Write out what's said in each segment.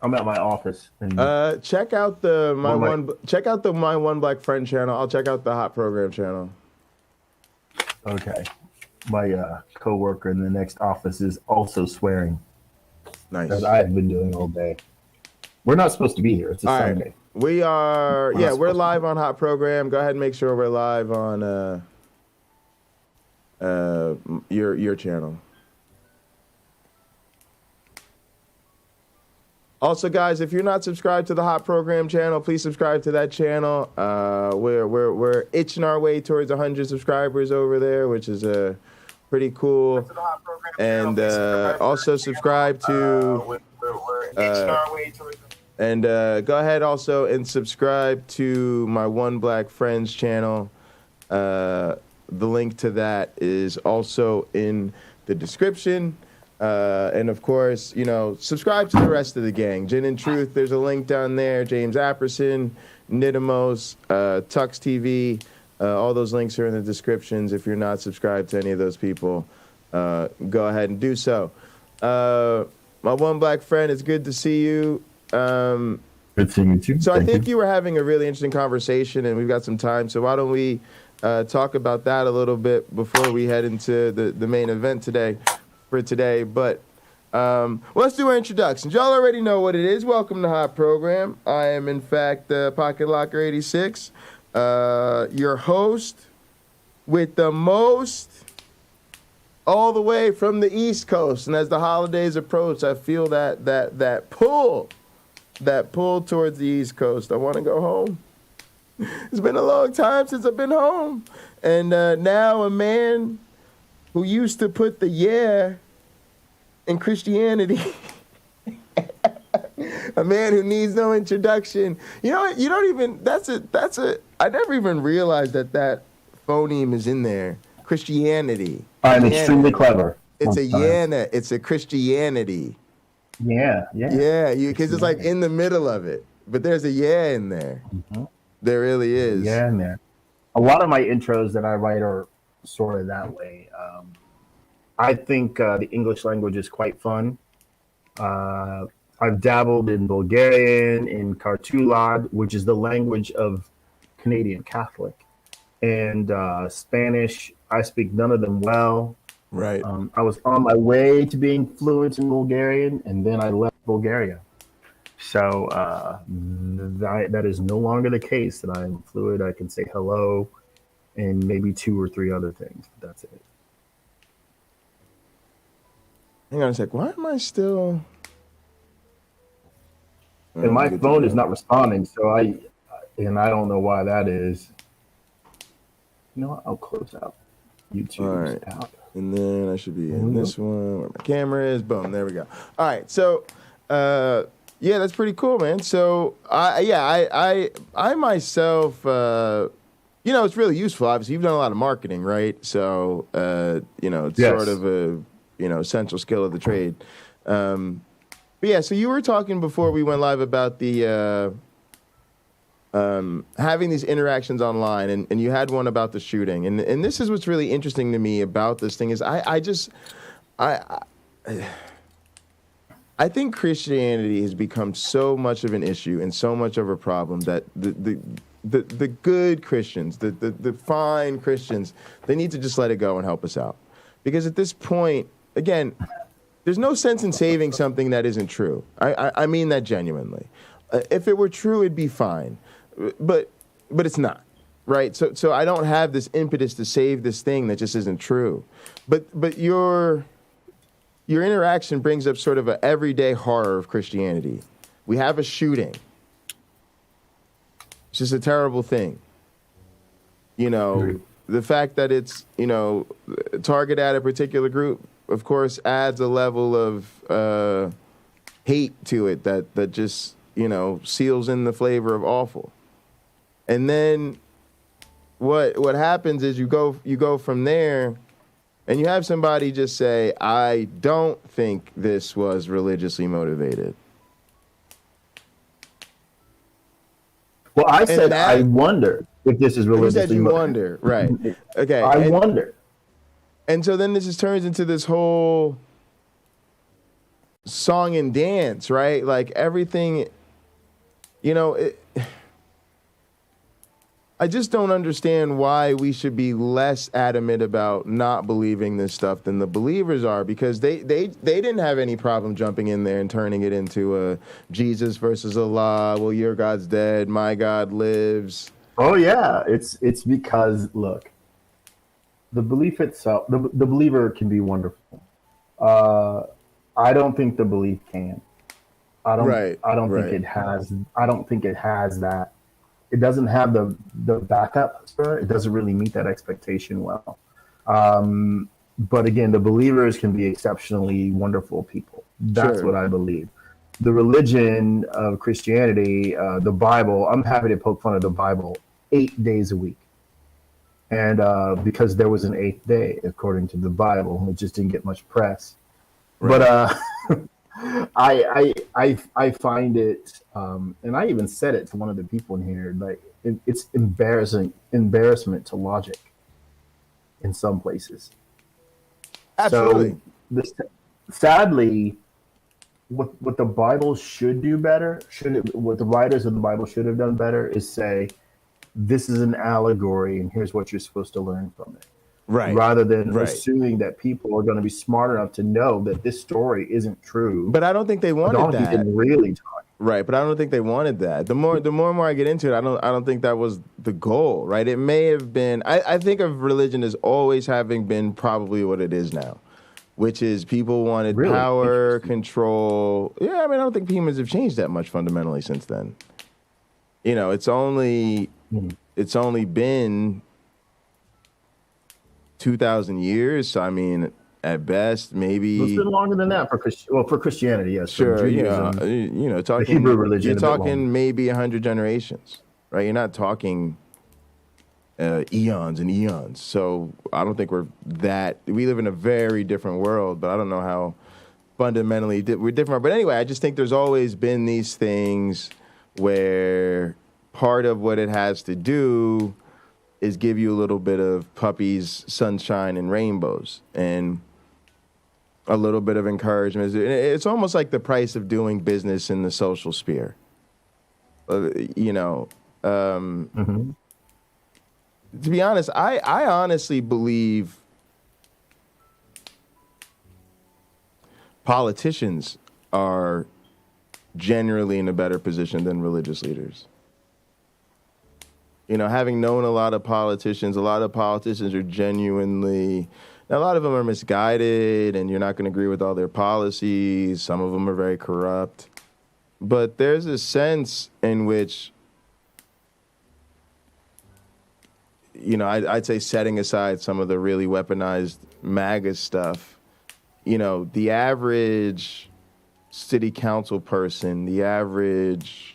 I'm at my office. And check out the My One Black Friend channel. I'll check out the Hot Program channel. okay. My coworker in the next office is also swearing, Nice. as I have been doing all day. We're not supposed to be here. It's a Sunday. Right. We are. We're live on Hot Program. Go ahead and make sure we're live on your channel. Also, guys, if you're not subscribed to the Hot Program channel, please subscribe to that channel. We're itching our way towards 100 subscribers over there, which is pretty cool. And also subscribe to. And go ahead also and subscribe to my One Black Friends channel. The link to that is also in the description. And of course, subscribe to the rest of the gang. Gin and Truth, there's a link down there. James Apperson, Nidamos, Tux TV, all those links are in the descriptions. If you're not subscribed to any of those people, go ahead and do so. My One Black Friend, it's good to see you. Good seeing you too. So I think you were having a really interesting conversation, and we've got some time. So why don't we talk about that a little bit before we head into the main event today? But let's do our introductions. Y'all already know what it is. Welcome to Hot Program. I am, in fact, Pocket Locker 86, your host with the most, all the way from the East Coast. And as the holidays approach, I feel that pull towards the East Coast. I want to go home. It's been a long time since I've been home. And now a man who used to put the in Christianity. A man who needs no introduction. You know what? You don't even, I never even realized that phoneme is in there. Christianity. I'm extremely clever. It's it's a Christianity. Yeah. Yeah, because it's like in the middle of it. But there's a in there. Mm-hmm. There really is. Yeah, in there. A lot of my intros that I write are sort of that way. I think the English language is quite fun. I've dabbled in Bulgarian, in Kartulad, which is the language of Canadian Catholic, and Spanish. I speak none of them well. Right. I was on my way to being fluent in Bulgarian, and then I left Bulgaria. So that is no longer the case, that I'm fluent. I can say hello and maybe 2 or 3 other things, but that's it. Hang on a sec. Why am I still... And my phone is not responding, so I don't know why that is. You know what? I'll close out YouTube's app. And then I should be in this one where my camera is. Boom, there we go. All right, so that's pretty cool, man. So I myself, it's really useful. Obviously, you've done a lot of marketing, right? So it's sort of a essential skill of the trade. But yeah, so you were talking before we went live about the having these interactions online, and you had one about the shooting, and this is what's really interesting to me about this thing is I think Christianity has become so much of an issue and so much of a problem that the good Christians, the fine Christians, they need to just let it go and help us out, because at this point, again, there's no sense in saving something that isn't true. I mean that genuinely. If it were true, it'd be fine. But it's not, right? So I don't have this impetus to save this thing that just isn't true. But your interaction brings up sort of an everyday horror of Christianity. We have a shooting. It's just a terrible thing. The fact that it's, targeted at a particular group, of course, adds a level of hate to it that just, seals in the flavor of awful. And then what happens is you go from there, and you have somebody just say, I don't think this was religiously motivated. Well, I said I wonder if this is religiously motivated. You said you wonder, right. Okay. I wonder. And so then this turns into this whole song and dance, right? Like everything, you know, I just don't understand why we should be less adamant about not believing this stuff than the believers are, because they didn't have any problem jumping in there and turning it into a Jesus versus Allah. Well, your God's dead, my God lives. Oh yeah, it's because look, the belief itself, the believer can be wonderful. Uh, I don't think the belief can. Right, I don't think right. it has. I don't think it has that. It doesn't have the backup. It doesn't really meet that expectation well. But again, the believers can be exceptionally wonderful people. That's Sure. what I believe. The religion of Christianity, the Bible. I'm happy to poke fun of the Bible 8 days a week, and because there was an eighth day according to the Bible, it just didn't get much press. But Right. I find it, and I even said it to one of the people in here, like it's embarrassment to logic in some places. Absolutely. So this, sadly, what the Bible should do better, what the writers of the Bible should have done better is say, this is an allegory, and here's what you're supposed to learn from it, Right. rather than Right. assuming that people are going to be smart enough to know that this story isn't true. But I don't think they A wanted donkey that. didn't really talk. Right, but I don't think they wanted that. The more I get into it, I don't think that was the goal, right? It may have been. I think of religion as always having been probably what it is now, which is people wanted Really power, interesting. control. Yeah, I mean, I don't think humans have changed that much fundamentally since then. You know, Hmm. it's only been 2,000 years. So I mean, at best, It's maybe. been longer than that for for Christianity, yes. For Sure, Judaism, the Hebrew you're religion, a bit longer. talking maybe 100 generations, right? You're not talking eons and eons. So I don't think we live in a very different world, but I don't know how fundamentally we're different. But anyway, I just think there's always been these things where part of what it has to do is give you a little bit of puppies, sunshine, and rainbows, and a little bit of encouragement. It's almost like the price of doing business in the social sphere. You know, Hmm. to be honest, I honestly believe politicians are generally in a better position than religious leaders. You know, having known a lot of politicians are genuinely, now, a lot of them are misguided, and you're not going to agree with all their policies. Some of them are very corrupt. But there's a sense in which, you know, I'd say setting aside some of the really weaponized MAGA stuff, you know, the average city council person, the average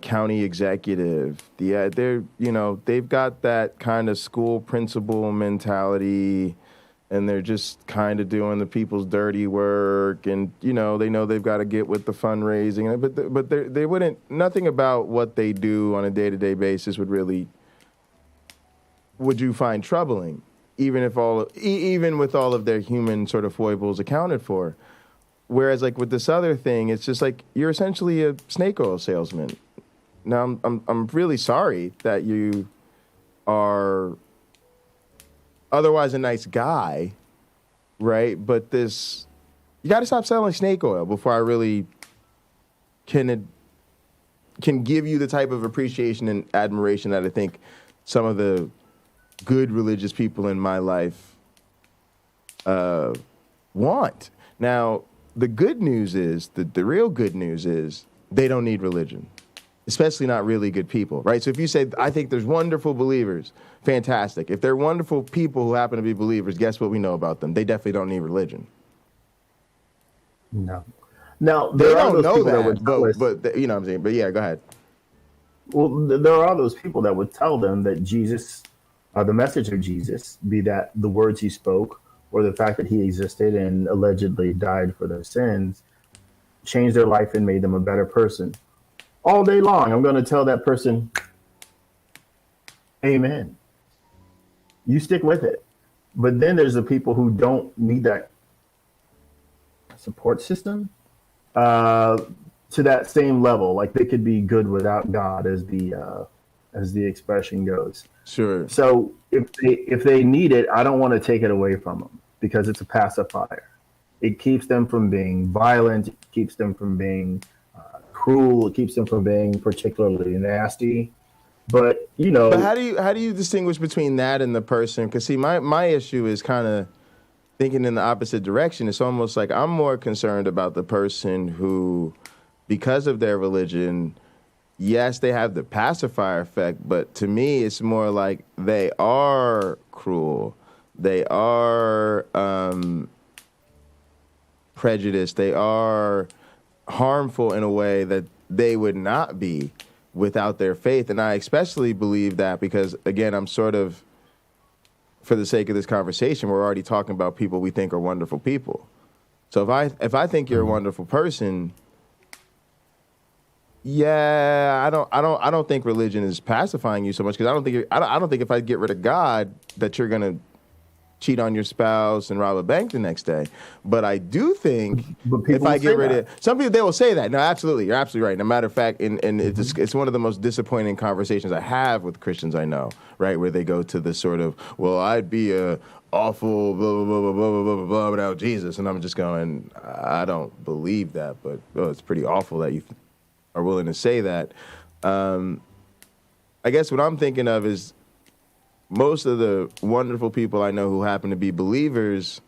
county executive, they've got that kind of school principal mentality, and they're just kind of doing the people's dirty work, and they know they've got to get with the fundraising, but they wouldn't, nothing about what they do on a day-to-day basis would you find troubling, even with all of their human sort of foibles accounted for. Whereas, like, with this other thing, it's just like you're essentially a snake oil salesman. Now, I'm really sorry that you are otherwise a nice guy, right? But you got to stop selling snake oil before I really can give you the type of appreciation and admiration that I think some of the good religious people in my life want. Now, the good news is, the real good news is, they don't need religion, especially not really good people, right? So if you say, I think there's wonderful believers, fantastic. If they're wonderful people who happen to be believers, guess what we know about them? They definitely don't need religion. No. Now, They there are don't those know people that would that, tell us, but you know what I'm saying? But yeah, go ahead. well, there are those people that would tell them that Jesus, the message of Jesus, be that the words he spoke or the fact that he existed and allegedly died for their sins, changed their life and made them a better person. All day long, I'm going to tell that person, amen. You stick with it. But then there's the people who don't need that. support system to that same level. Like they could be good without God, as the expression goes. Sure. So if they need it, I don't want to take it away from them because it's a pacifier. It keeps them from being violent. It keeps them from being cruel. It keeps them from being particularly nasty. But But how do you distinguish between that and the person? Because see, my issue is kind of thinking in the opposite direction. It's almost like I'm more concerned about the person who, because of their religion, yes, they have the pacifier effect, but to me, it's more like they are cruel. They are prejudiced. They are harmful in a way that they would not be without their faith. And I especially believe that because, again, I'm sort of, for the sake of this conversation, we're already talking about people we think are wonderful people. So if I think you're a wonderful person, yeah, I don't think religion is pacifying you so much because I don't think if I get rid of God that you're gonna cheat on your spouse and rob a bank the next day. But I do think if I get rid of some people, they will say that. No, absolutely, you're absolutely right. No matter of fact, and it's one of the most disappointing conversations I have with Christians I know, right, where they go to the sort of, well, I'd be a awful blah blah blah blah blah blah blah blah without Jesus, and I'm just going, I don't believe that, but it's pretty awful that you are willing to say that. I guess what I'm thinking of is most of the wonderful people I know who happen to be believers,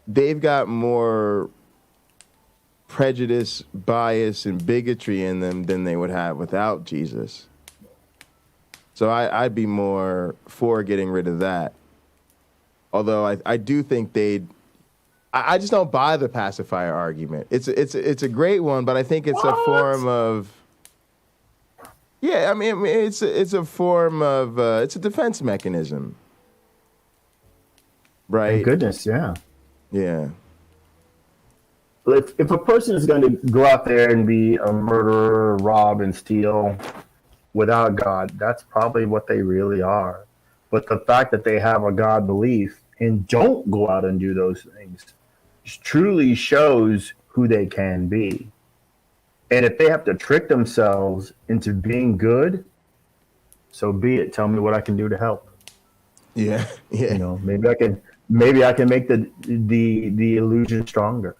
they've got more prejudice, bias, and bigotry in them than they would have without Jesus. So I'd be more for getting rid of that. Although I do think I just don't buy the pacifier argument. It's a great one, but I think it's a form of, yeah, I mean it's a form of it's a defense mechanism, right? Thank goodness, yeah. Yeah. If a person is going to go out there and be a murderer, rob, and steal without God, that's probably what they really are. But the fact that they have a God belief and don't go out and do those things truly shows who they can be. And if they have to trick themselves into being good, so be it. Tell me what I can do to help. Yeah, yeah. Maybe I can make the illusion stronger.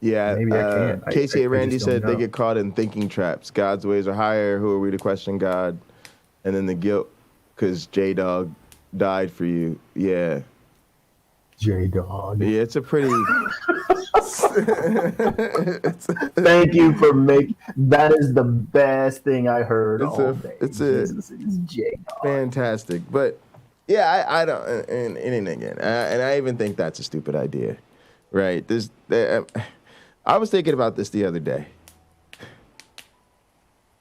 Yeah, maybe I can. Casey I Randy said know. they get caught in thinking traps. God's ways are higher. Who are we to question God? And then the guilt because J-Dog died for you. Yeah. J-Dog. Yeah, it's a pretty... Thank you for making... That is the best thing I heard all day. It's J-Dog. Fantastic. But, yeah, I don't... And again, and I even think that's a stupid idea, right? I was thinking about this the other day.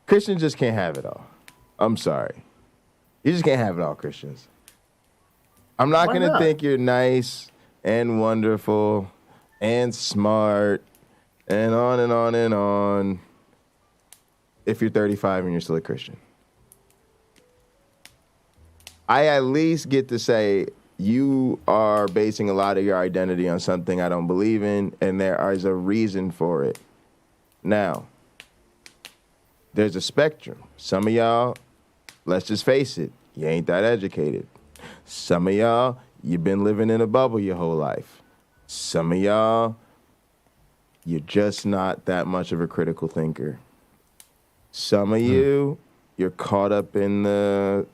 Christians just can't have it all. I'm sorry. You just can't have it all, Christians. I'm not going to think you're nice and wonderful and smart and on and on and on if you're 35 and you're still a Christian. I at least get to say you are basing a lot of your identity on something I don't believe in, and there is a reason for it. Now, there's a spectrum. Some of y'all, let's just face it, you ain't that educated. Some of y'all, you've been living in a bubble your whole life. Some of y'all, you're just not that much of a critical thinker. Some of you, you're caught up in the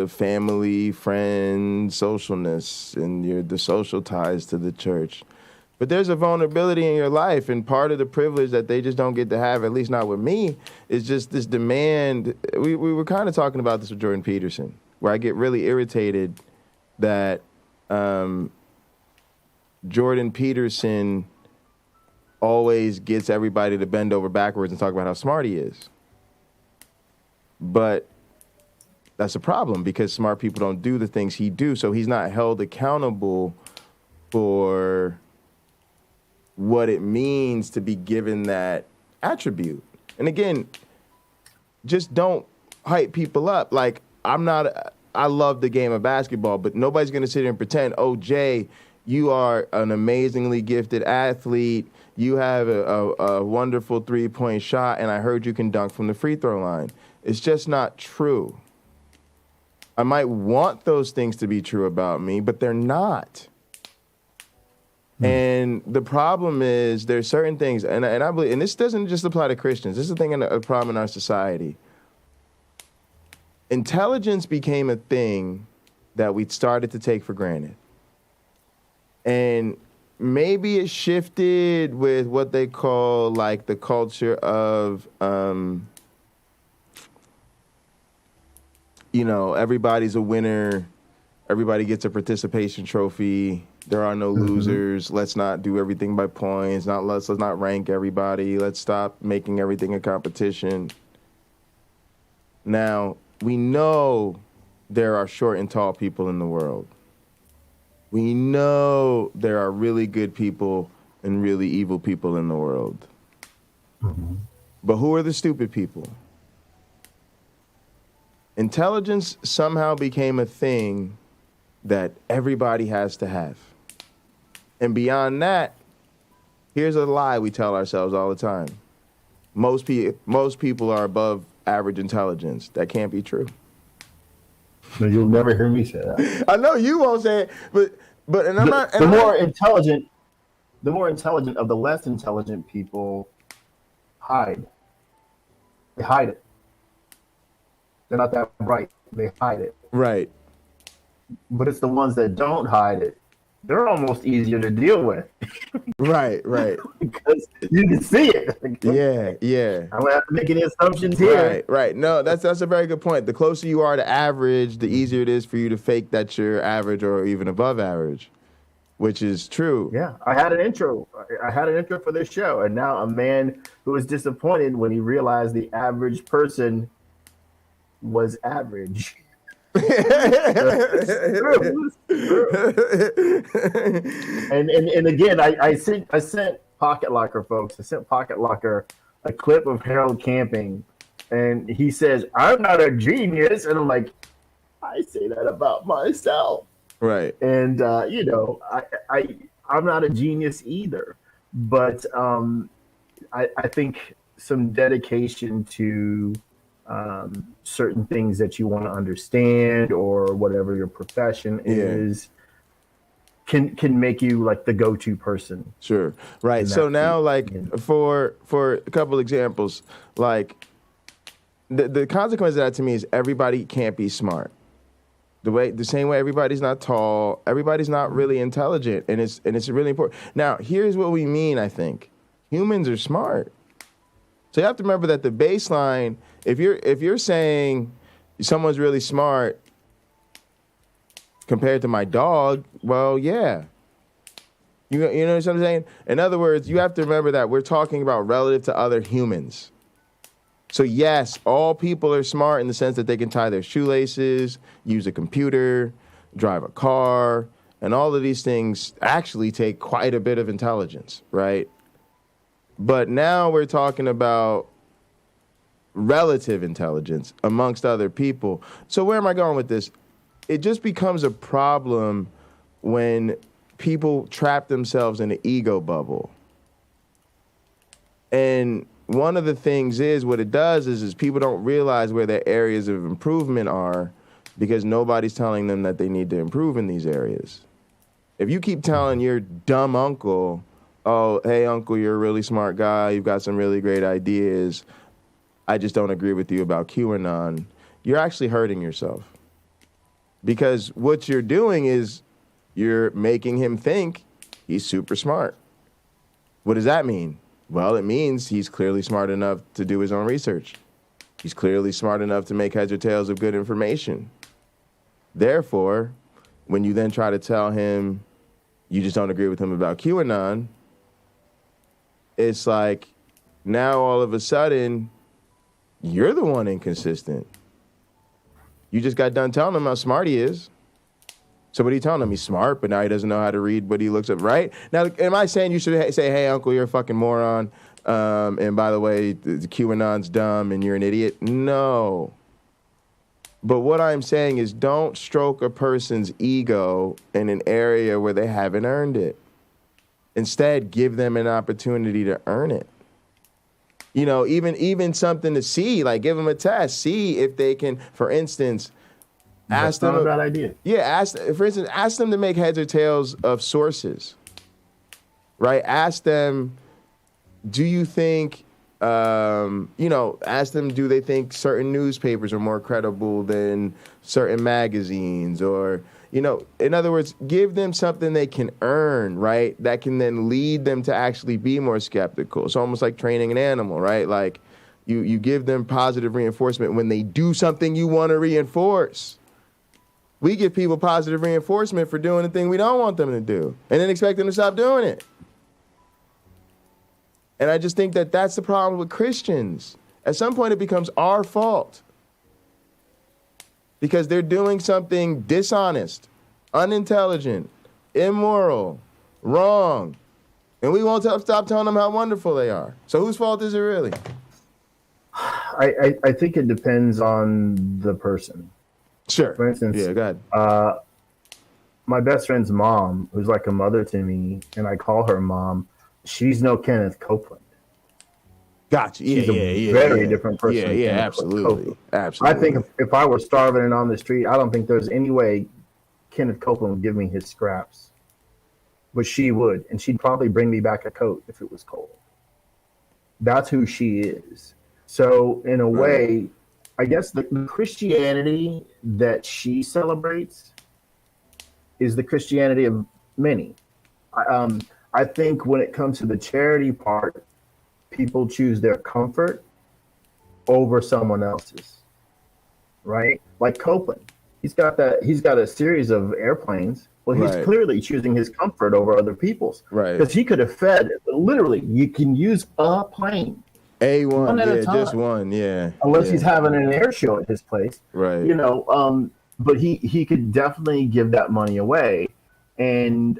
family, friend, socialness, and the social ties to the church. But there's a vulnerability in your life, and part of the privilege that they just don't get to have, at least not with me, is just this demand. We were kind of talking about this with Jordan Peterson, where I get really irritated that Jordan Peterson always gets everybody to bend over backwards and talk about how smart he is. But that's a problem because smart people don't do the things he do, so he's not held accountable for what it means to be given that attribute. And again, just don't hype people up. Like, I love the game of basketball, but nobody's going to sit here and pretend, oh, Jay, you are an amazingly gifted athlete. You have a wonderful 3-point shot, and I heard you can dunk from the free throw line. It's just not true. I might want those things to be true about me, but they're not. And the problem is there's certain things, and I believe, and this doesn't just apply to Christians. This is a thing, a problem in our society. Intelligence became a thing that we started to take for granted. And maybe it shifted with what they call like the culture of, everybody's a winner. Everybody gets a participation trophy. There are no losers. Let's not do everything by points. Let's not rank everybody. Let's stop making everything a competition. Now, we know there are short and tall people in the world. We know there are really good people and really evil people in the world. But who are the stupid people? Intelligence somehow became a thing that everybody has to have. And beyond that, here's a lie we tell ourselves all the time. Most people are above average intelligence. That can't be true. No, you'll never hear me say that. I know you won't say it, but the more intelligent of the less intelligent people hide. They hide it. They're not that bright. They hide it. Right. But it's the ones that don't hide it. They're almost easier to deal with. Right. Because you can see it. Yeah. I don't have to make any assumptions here. Right. No, that's a very good point. The closer you are to average, the easier it is for you to fake that you're average or even above average, which is true. Yeah. I had an intro for this show, and now a man who was disappointed when he realized the average person was average. And again, I sent Pocket Locker folks. I sent Pocket Locker a clip of Harold Camping, and he says, "I'm not a genius," and I'm like, I say that about myself, right? And I'm not a genius either, but I think some dedication to certain things that you want to understand or whatever your profession is can make you like the go-to person. Sure. Right. So now for a couple examples, like the consequence of that to me is everybody can't be smart. The same way everybody's not tall, everybody's not really intelligent, and it's really important. Now, here's what we mean, I think. Humans are smart. So you have to remember that the baseline, if you're saying someone's really smart compared to my dog, well, yeah. You know what I'm saying? In other words, you have to remember that we're talking about relative to other humans. So yes, all people are smart in the sense that they can tie their shoelaces, use a computer, drive a car, and all of these things actually take quite a bit of intelligence, right? But now we're talking about relative intelligence amongst other people. So where am I going with this? It just becomes a problem when people trap themselves in an ego bubble. And one of the things is, what it does is people don't realize where their areas of improvement are because nobody's telling them that they need to improve in these areas. If you keep telling your dumb uncle, oh, hey, uncle, you're a really smart guy. You've got some really great ideas. I just don't agree with you about QAnon. You're actually hurting yourself. Because what you're doing is you're making him think he's super smart. What does that mean? Well, it means he's clearly smart enough to do his own research. He's clearly smart enough to make heads or tails of good information. Therefore, when you then try to tell him you just don't agree with him about QAnon, it's like now all of a sudden you're the one inconsistent. You just got done telling him how smart he is. So what are you telling him? He's smart, but now he doesn't know how to read what he looks up, right? Now, am I saying you should say, hey, uncle, you're a fucking moron, and by the way, the QAnon's dumb and you're an idiot? No. But what I'm saying is don't stroke a person's ego in an area where they haven't earned it. Instead, give them an opportunity to earn it. You know, even something to see, like give them a test, see if they can, for instance, ask them. That's not a bad idea. Yeah, for instance, ask them to make heads or tails of sources, right? Ask them, do you think, ask them, do they think certain newspapers are more credible than certain magazines? Or, in other words, give them something they can earn, right? That can then lead them to actually be more skeptical. It's almost like training an animal, right? Like you give them positive reinforcement when they do something you want to reinforce. We give people positive reinforcement for doing the thing we don't want them to do and then expect them to stop doing it. And I just think that that's the problem with Christians. At some point, it becomes our fault because they're doing something dishonest, unintelligent, immoral, wrong, and we won't stop telling them how wonderful they are. So whose fault is it really? I think it depends on the person. Sure. For instance, yeah, go ahead. My best friend's mom, who's like a mother to me, and I call her mom, she's no Kenneth Copeland. Gotcha. Yeah, she's a very different person. Yeah, absolutely. Absolutely. I think if I were starving and on the street, I don't think there's any way Kenneth Copeland would give me his scraps. But she would, and she'd probably bring me back a coat if it was cold. That's who she is. So in a way, I guess the Christianity that she celebrates is the Christianity of many. I think when it comes to the charity part, people choose their comfort over someone else's, right? Like Copeland, he's got a series of airplanes. Well, he's clearly choosing his comfort over other people's, right? Because he could have fed. Literally, you can use a plane, one at a time. Just one, yeah. Unless he's having an air show at his place, right? But he could definitely give that money away, and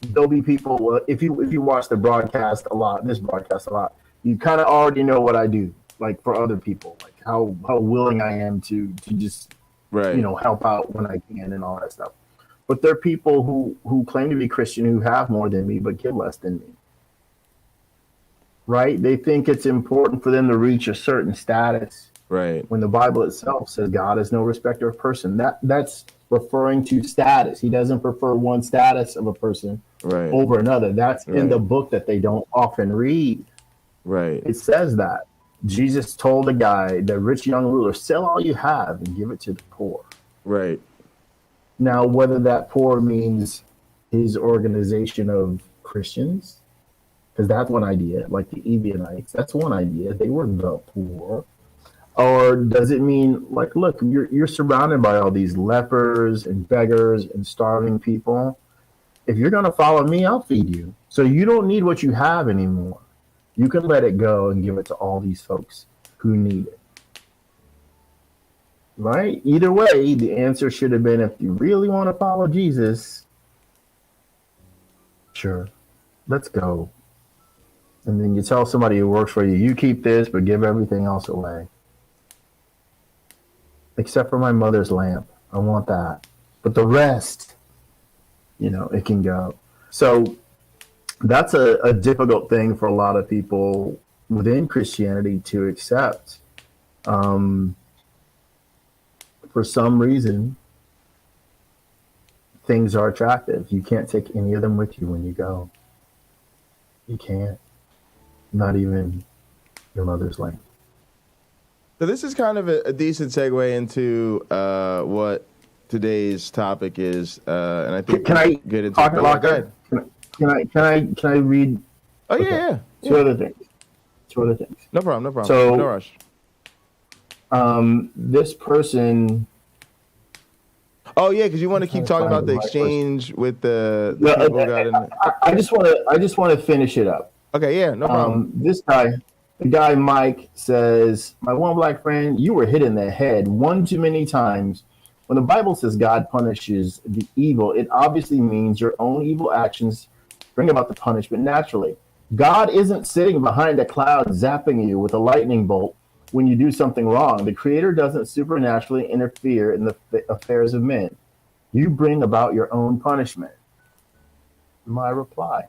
there'll be people, if you watch this broadcast a lot, you kind of already know what I do, like for other people, like how willing I am to just help out when I can and all that stuff. But there are people who claim to be Christian who have more than me but give less than me. Right? They think it's important for them to reach a certain status. Right. When the Bible itself says God is no respecter of person. That's referring to status. He doesn't prefer one status of a person over another. That's in the book that they don't often read. Right. It says that. Jesus told the guy, the rich young ruler, sell all you have and give it to the poor. Right. Now, whether that poor means his organization of Christians, because that's one idea, like the Ebionites, that's one idea. They were the poor. Or does it mean, like, look, you're surrounded by all these lepers and beggars and starving people. If you're going to follow me, I'll feed you. So you don't need what you have anymore. You can let it go and give it to all these folks who need it. Right? Either way, the answer should have been, if you really want to follow Jesus, sure, let's go. And then you tell somebody who works for you, you keep this, but give everything else away. Except for my mother's lamp. I want that. But the rest, it can go. So that's a difficult thing for a lot of people within Christianity to accept. For some reason, things are attractive. You can't take any of them with you when you go. You can't. Not even your mother's lamp. So this is kind of a decent segue into what today's topic is, and I think can I get into talk about that? Can I read? Oh yeah. Two other things. No problem. So, no rush. This person. Oh yeah, because you want to keep talking about the exchange with the people who got in. I just want to finish it up. Okay, yeah, no problem. The guy Mike says, my one black friend, you were hit in the head one too many times. When the Bible says God punishes the evil, it obviously means your own evil actions bring about the punishment naturally. God isn't sitting behind a cloud zapping you with a lightning bolt when you do something wrong. The Creator doesn't supernaturally interfere in the affairs of men. You bring about your own punishment. My reply.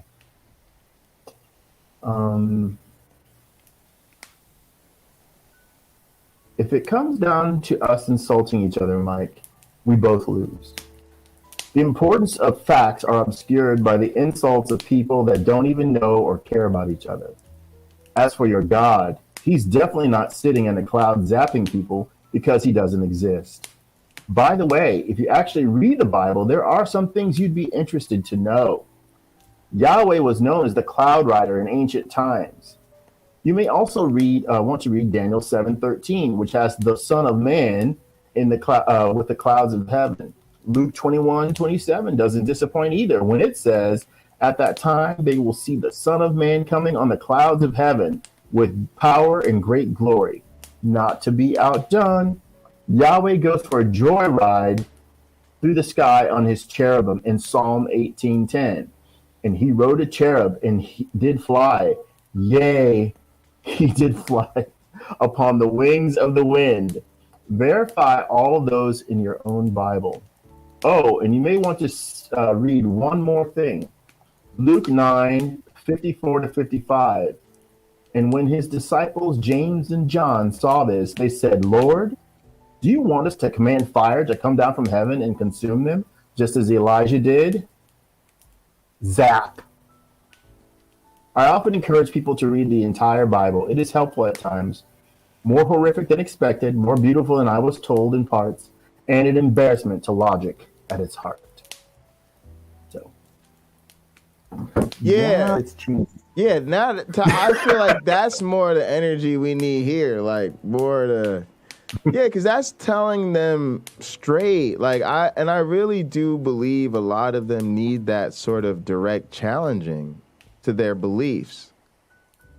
If it comes down to us insulting each other, Mike, we both lose. The importance of facts are obscured by the insults of people that don't even know or care about each other. As for your God, he's definitely not sitting in a cloud zapping people because he doesn't exist. By the way, if you actually read the Bible, there are some things you'd be interested to know. Yahweh was known as the cloud rider in ancient times. You may also want to read Daniel 7:13, which has the Son of Man in the with the clouds of heaven. Luke 21:27 doesn't disappoint either when it says, at that time they will see the Son of Man coming on the clouds of heaven with power and great glory. Not to be outdone, Yahweh goes for a joyride through the sky on his cherubim in Psalm 18:10. And he rode a cherub and he did fly. Yea, he did fly upon the wings of the wind. Verify all those in your own Bible. Oh, and you may want to read one more thing. Luke 9:54-55. And when his disciples James and John saw this, they said, Lord, do you want us to command fire to come down from heaven and consume them, just as Elijah did? Zap. I often encourage people to read the entire Bible. It is helpful at times. More horrific than expected, more beautiful than I was told in parts, and an embarrassment to logic at its heart. So, yeah, it's cheesy. Yeah, I feel like that's more the energy we need here. Like more because that's telling them straight. Like I really do believe a lot of them need that sort of direct challenging to their beliefs.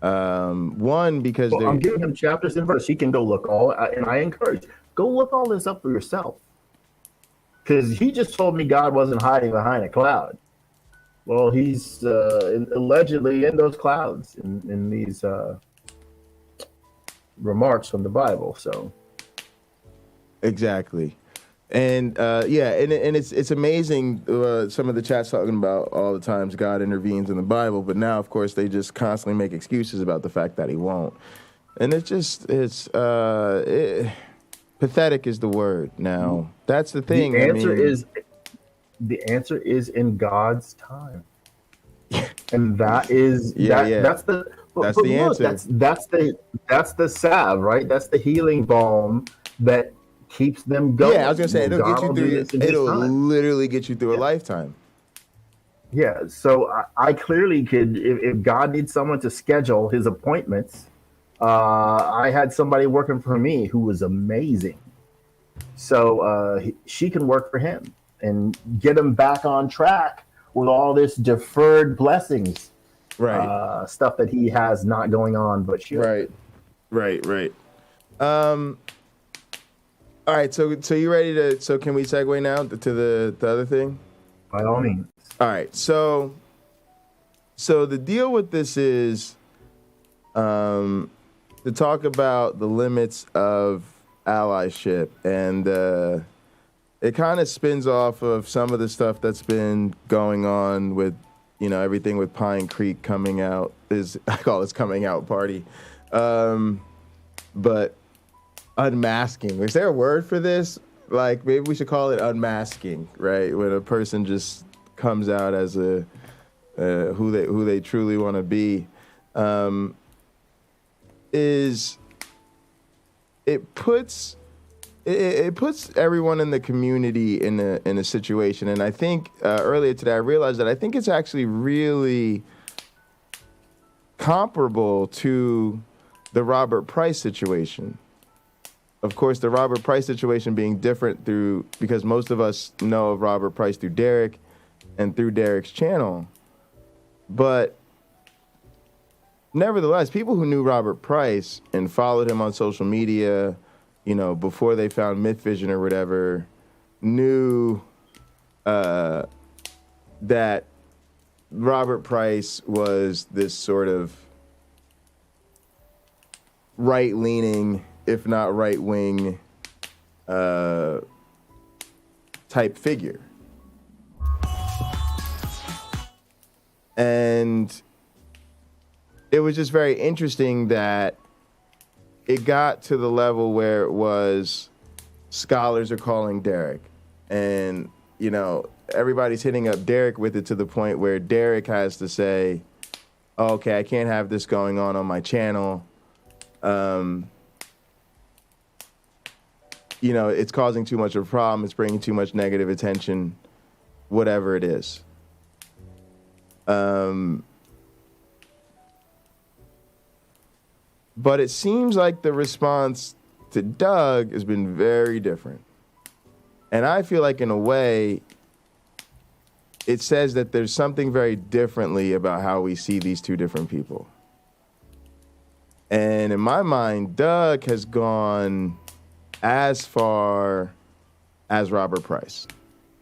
One, because I'm giving him chapters and verse. He can go look and I encourage, go look all this up for yourself. Because he just told me God wasn't hiding behind a cloud. Well, he's allegedly in those clouds in these remarks from the Bible. So exactly, and and it's amazing some of the chats talking about all the times God intervenes in the Bible, but now of course they just constantly make excuses about the fact that he won't, and pathetic is the word. Now that's the thing. The answer is in God's time, and that is that's the answer. That's the salve, right? That's the healing balm that keeps them going. Yeah, I was gonna say it'll get you through. It'll literally get you through a lifetime. Yeah, so I clearly could. If God needs someone to schedule his appointments, I had somebody working for me who was amazing. So she can work for him and get him back on track with all this deferred blessings, right? Stuff that he has not going on, but sure. Right. All right, so you ready to? So can we segue now to the other thing? By all means. All right, so the deal with this is to talk about the limits of allyship, and it kind of spins off of some of the stuff that's been going on with, everything with PineCreek coming out. I call this coming out party, but unmasking. Is there a word for this? Like maybe we should call it unmasking, right? When a person just comes out as who they truly want to be, it puts everyone in the community in a situation. And I think earlier today I realized that I think it's actually really comparable to the Robert Price situation. Of course, the Robert Price situation being different because most of us know of Robert Price through Derek and through Derek's channel. But nevertheless, people who knew Robert Price and followed him on social media, before they found Mythvision or whatever, knew that Robert Price was this sort of right-leaning, if not right-wing, type figure. And it was just very interesting that it got to the level where it was scholars are calling Derek. And, you know, everybody's hitting up Derek with it to the point where Derek has to say, oh, okay, I can't have this going on my channel. You know, it's causing too much of a problem. It's bringing too much negative attention, whatever it is. But it seems like the response to Doug has been very different. And I feel like, in a way, it says that there's something very differently about how we see these two different people. And in my mind, Doug has gone as far as Robert Price.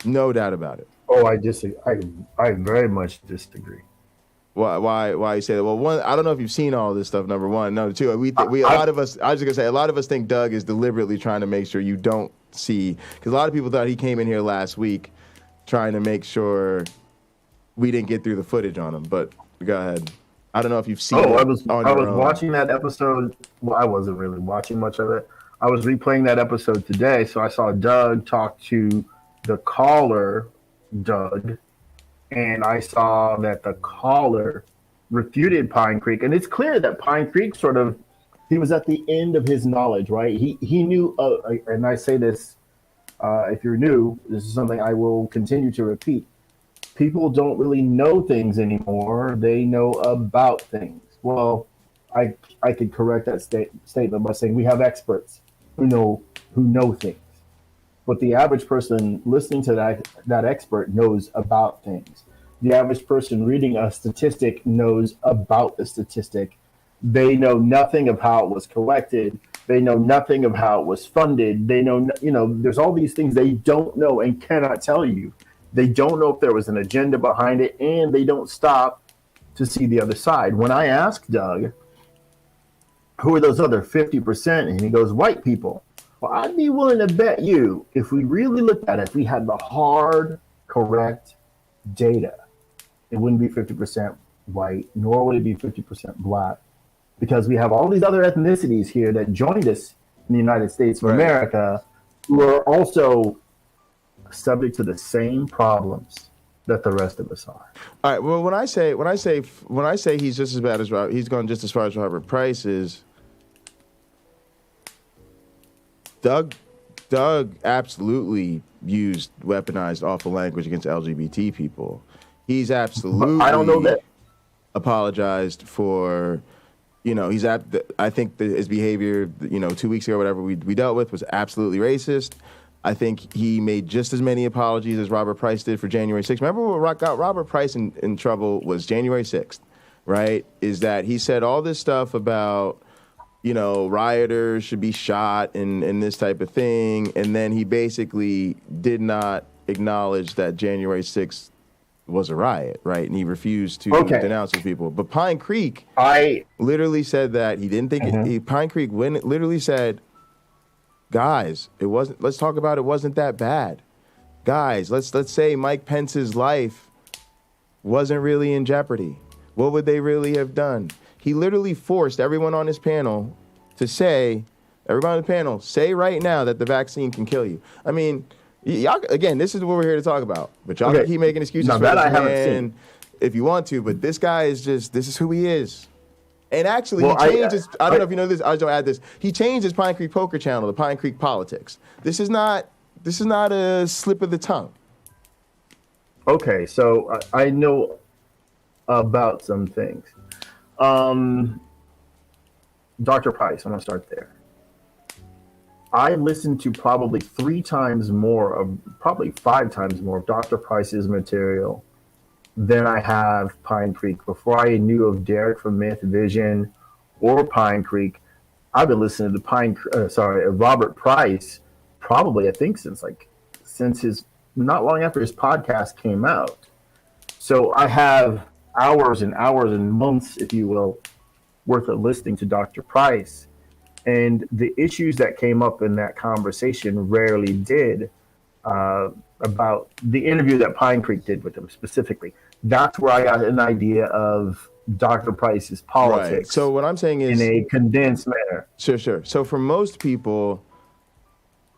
No doubt about it. Oh, I disagree. I very much disagree. Why you say that? Well, one, I don't know if you've seen all this stuff. Number one, number two, a lot of us. I was just gonna say, a lot of us think Doug is deliberately trying to make sure you don't see, because a lot of people thought he came in here last week trying to make sure we didn't get through the footage on him. But go ahead. I don't know if you've seen. I was watching that episode. Well, I wasn't really watching much of it. I was replaying that episode today, so I saw Doug talk to the caller, Doug. And I saw that the caller refuted PineCreek. And it's clear that PineCreek he was at the end of his knowledge, right? He knew, and I say this, if you're new, this is something I will continue to repeat. People don't really know things anymore. They know about things. Well, I could correct that statement by saying we have experts who know things. But the average person listening to that expert knows about things. The average person reading a statistic knows about the statistic. They know nothing of how it was collected. They know nothing of how it was funded. They know, there's all these things they don't know and cannot tell you. They don't know if there was an agenda behind it, and they don't stop to see the other side. When I asked Doug, who are those other 50%? And he goes, white people. Well, I'd be willing to bet you, if we really looked at it, if we had the hard, correct data, it wouldn't be 50% white, nor would it be 50% black, because we have all these other ethnicities here that joined us in the United States of America, who are also subject to the same problems that the rest of us are. All right. Well, when I say he's just as bad as Robert, he's gone just as far as Robert Price is. Doug absolutely used weaponized awful language against LGBT people. He's absolutely, I don't know that, apologized for, I think his behavior, 2 weeks ago, whatever we dealt with was absolutely racist. I think he made just as many apologies as Robert Price did for January 6th. Remember what got Robert Price in trouble was January 6th, right? Is that he said all this stuff about, rioters should be shot and this type of thing. And then he basically did not acknowledge that January 6th was a riot, right? And he refused to denounce those people. But PineCreek literally said that he didn't think PineCreek literally said, guys, let's talk about it wasn't that bad. Guys, let's say Mike Pence's life wasn't really in jeopardy. What would they really have done? He literally forced everyone on his panel to say right now that the vaccine can kill you. I mean, y'all, again, this is what we're here to talk about. But y'all can keep making excuses for this man if you want to. But this guy is this is who he is. And actually, he changed his, I don't know if you know this, I just don't add this. He changed his PineCreek poker channel to PineCreek Politics. This is not a slip of the tongue. Okay, so I know about some things. Dr. Price, I'm going to start there. I listened to probably 3 times more probably 5 times more of Dr. Price's material than I have PineCreek. Before I knew of Derek from Mythvision or PineCreek, I've been listening to Robert Price probably, I think, since his, not long after his podcast came out. So I have hours and hours and months, if you will, worth of listening to Dr. Price. And the issues that came up in that conversation rarely did about the interview that PineCreek did with him specifically. That's where I got an idea of Dr. Price's politics. Right. So what I'm saying is, in a condensed manner. Sure. So for most people,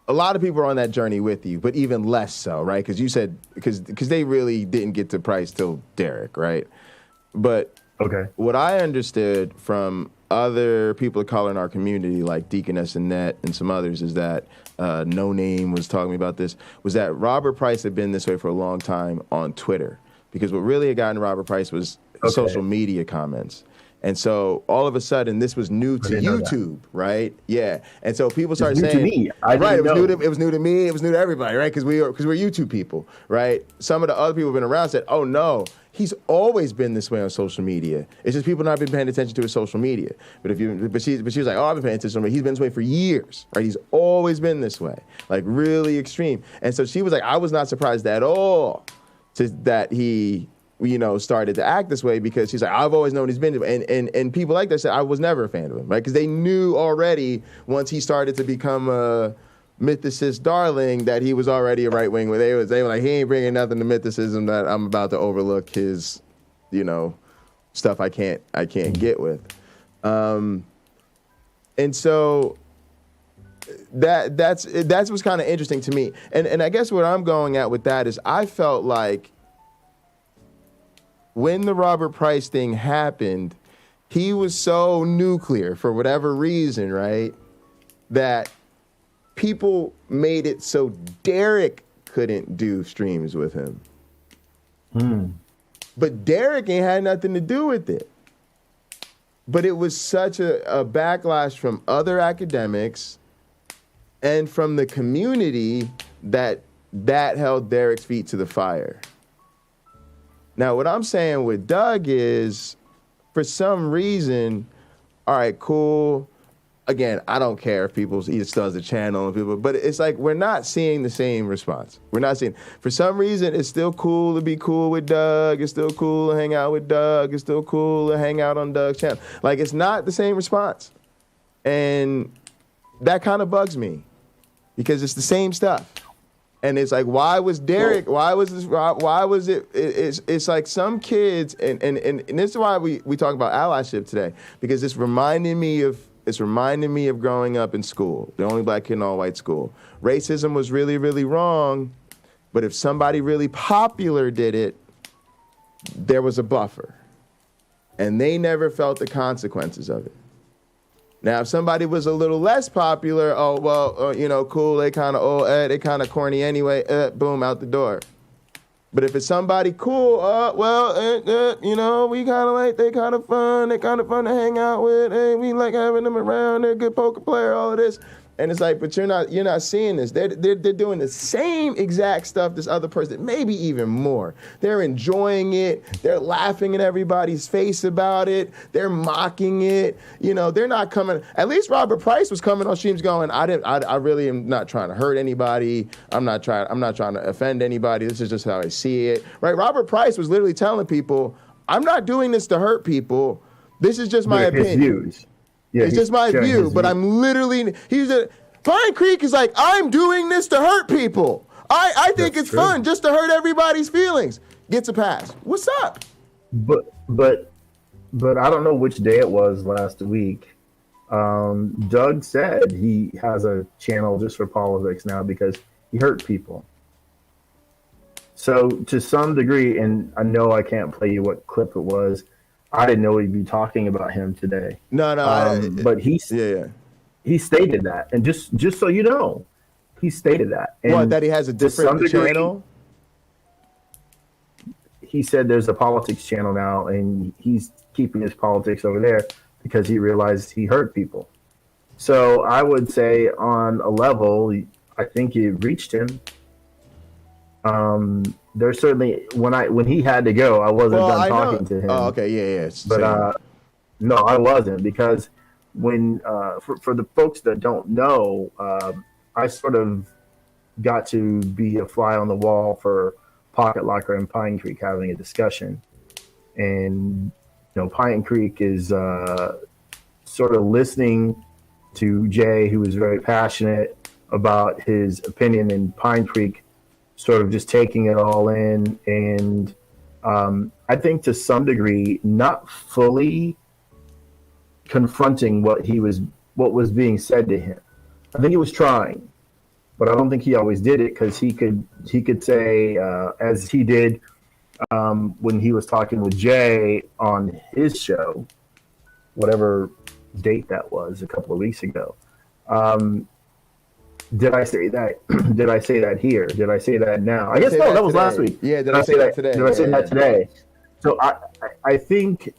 a lot of people are on that journey with you, but even less so, right? Because you said because they really didn't get to Price till Derek, right? But what I understood from other people of color in our community, like Deaconess Annette and some others, is that No Name was talking about this, was that Robert Price had been this way for a long time on Twitter. Because what really had gotten Robert Price was social media comments. And so all of a sudden, this was new to YouTube, right? Yeah. And so people started saying, new to me. It was new to me. It was new to everybody, right? Because we're YouTube people, right? Some of the other people who've been around said, oh no, he's always been this way on social media. It's just people not been paying attention to his social media. But she was like, oh, I've been paying attention to him. He's been this way for years, right? He's always been this way, like really extreme. And so she was like, I was not surprised at all that he, started to act this way, because she's like, I've always known he's been, and people like that said, I was never a fan of him, right? Because they knew already once he started to become a mythicist darling that he was already a right wing. They were like, he ain't bringing nothing to mythicism that I'm about to overlook his, stuff I can't get with, and so that's what's kind of interesting to me, and I guess what I'm going at with that is I felt like, when the Robert Price thing happened, he was so nuclear for whatever reason, right? That people made it so Derek couldn't do streams with him. But Derek ain't had nothing to do with it. But it was such a backlash from other academics and from the community that held Derek's feet to the fire. Now, what I'm saying with Doug is, for some reason, all right, cool. Again, I don't care if he still has a channel, but it's like we're not seeing the same response. We're not seeing. For some reason, it's still cool to be cool with Doug. It's still cool to hang out with Doug. It's still cool to hang out on Doug's channel. Like, it's not the same response. And that kind of bugs me, because it's the same stuff. And it's like, why was Derek? Why was this? Why was it? It's like some kids, and this is why we talk about allyship today, because it's reminding me of growing up in school, the only black kid in all white school. Racism was really, really wrong, but if somebody really popular did it, there was a buffer, and they never felt the consequences of it. Now, if somebody was a little less popular, cool, they kind of corny anyway, boom, out the door. But if it's somebody cool, we kind of like, they kind of fun to hang out with, hey, we like having them around, they're a good poker player, all of this. And it's like, but you're not seeing this. They're doing the same exact stuff this other person, maybe even more. They're enjoying it. They're laughing in everybody's face about it. They're mocking it. They're not coming. At least Robert Price was coming on streams going, I really am not trying to hurt anybody. I'm not trying to offend anybody. This is just how I see it. Right? Robert Price was literally telling people, I'm not doing this to hurt people. This is just my opinion. Views. Yeah, it's just my view, but I'm literally, PineCreek is like, I'm doing this to hurt people. I think it's fun just to hurt everybody's feelings. Gets a pass. What's up? But I don't know which day it was last week. Doug said he has a channel just for politics now because he hurt people. So to some degree, and I know I can't play you what clip it was, I didn't know we'd be talking about him today. No, but he stated that, and just so you know, he stated that. And that he has a different channel? He said there's a politics channel now, and he's keeping his politics over there because he realized he hurt people. So I would say on a level, I think it reached him. There's certainly when he had to go, I wasn't done talking to him. Oh, okay, yeah. But no, I wasn't, because when for the folks that don't know, I sort of got to be a fly on the wall for Pocket Locker and PineCreek having a discussion, and PineCreek is sort of listening to Jay, who was very passionate about his opinion in PineCreek, sort of just taking it all in, and I think to some degree not fully confronting what was being said to him. I think he was trying, but I don't think he always did it, because he could say, as he did when he was talking with Jay on his show, whatever date that was, a couple of weeks ago. Did I say that? Did I say that here? Did I say that now? I guess no. That was last week. Yeah. Did I say that today? Did I say that today? So I think,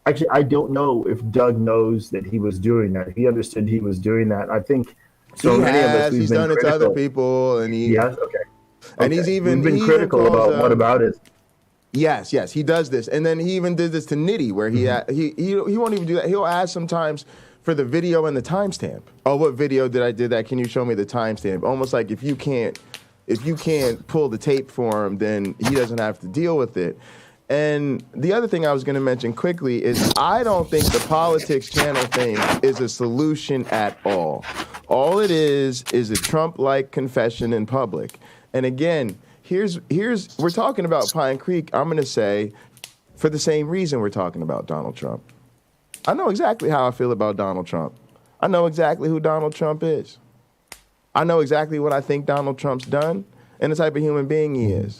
actually, I don't know if Doug knows that he was doing that. If he understood he was doing that. I think so. Many of us, he's done it to other people, and he yes, okay. And he's even been critical about what about it. Yes, he does this, and then he even did this to Nitty, where he won't even do that. He'll ask sometimes for the video and the timestamp. Oh, what video did I do that? Can you show me the timestamp? Almost like if you can't pull the tape for him, then he doesn't have to deal with it. And the other thing I was going to mention quickly is I don't think the politics channel thing is a solution at all. All it is a Trump-like confession in public. And again, here's we're talking about PineCreek, I'm going to say, for the same reason we're talking about Donald Trump. I know exactly how I feel about Donald Trump. I know exactly who Donald Trump is. I know exactly what I think Donald Trump's done and the type of human being he is.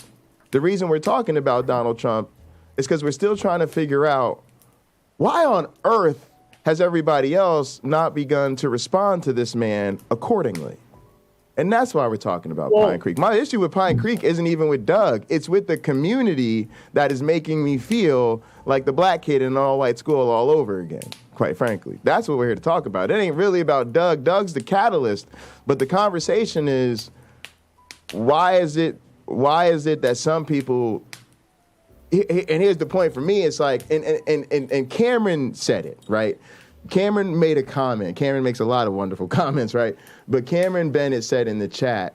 The reason we're talking about Donald Trump is because we're still trying to figure out why on earth has everybody else not begun to respond to this man accordingly. And that's why we're talking about PineCreek. My issue with PineCreek isn't even with Doug. It's with the community that is making me feel like the black kid in an all-white school all over again, quite frankly. That's what we're here to talk about. It ain't really about Doug. Doug's the catalyst. But the conversation is, why is it that some people, and here's the point for me, it's like, and Cameron said it, right? Cameron made a comment. Cameron makes a lot of wonderful comments, right? But Cameron Bennett said in the chat,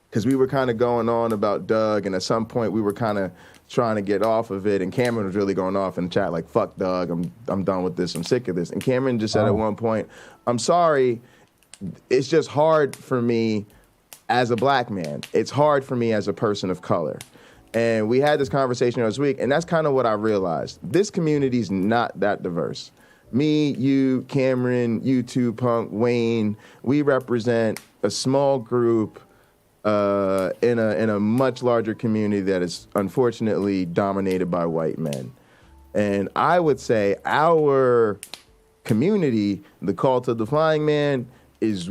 because we were kind of going on about Doug, and at some point we were kind of trying to get off of it, and Cameron was really going off in the chat like, fuck Doug, I'm done with this, I'm sick of this. And Cameron just said at one point, I'm sorry, it's just hard for me as a black man. It's hard for me as a person of color. And we had this conversation last week, and that's kind of what I realized. This community's not that diverse. Me, you, Cameron, you two, Punk, Wayne, we represent a small group in a much larger community that is unfortunately dominated by white men. And I would say our community, the cult of the flying man, is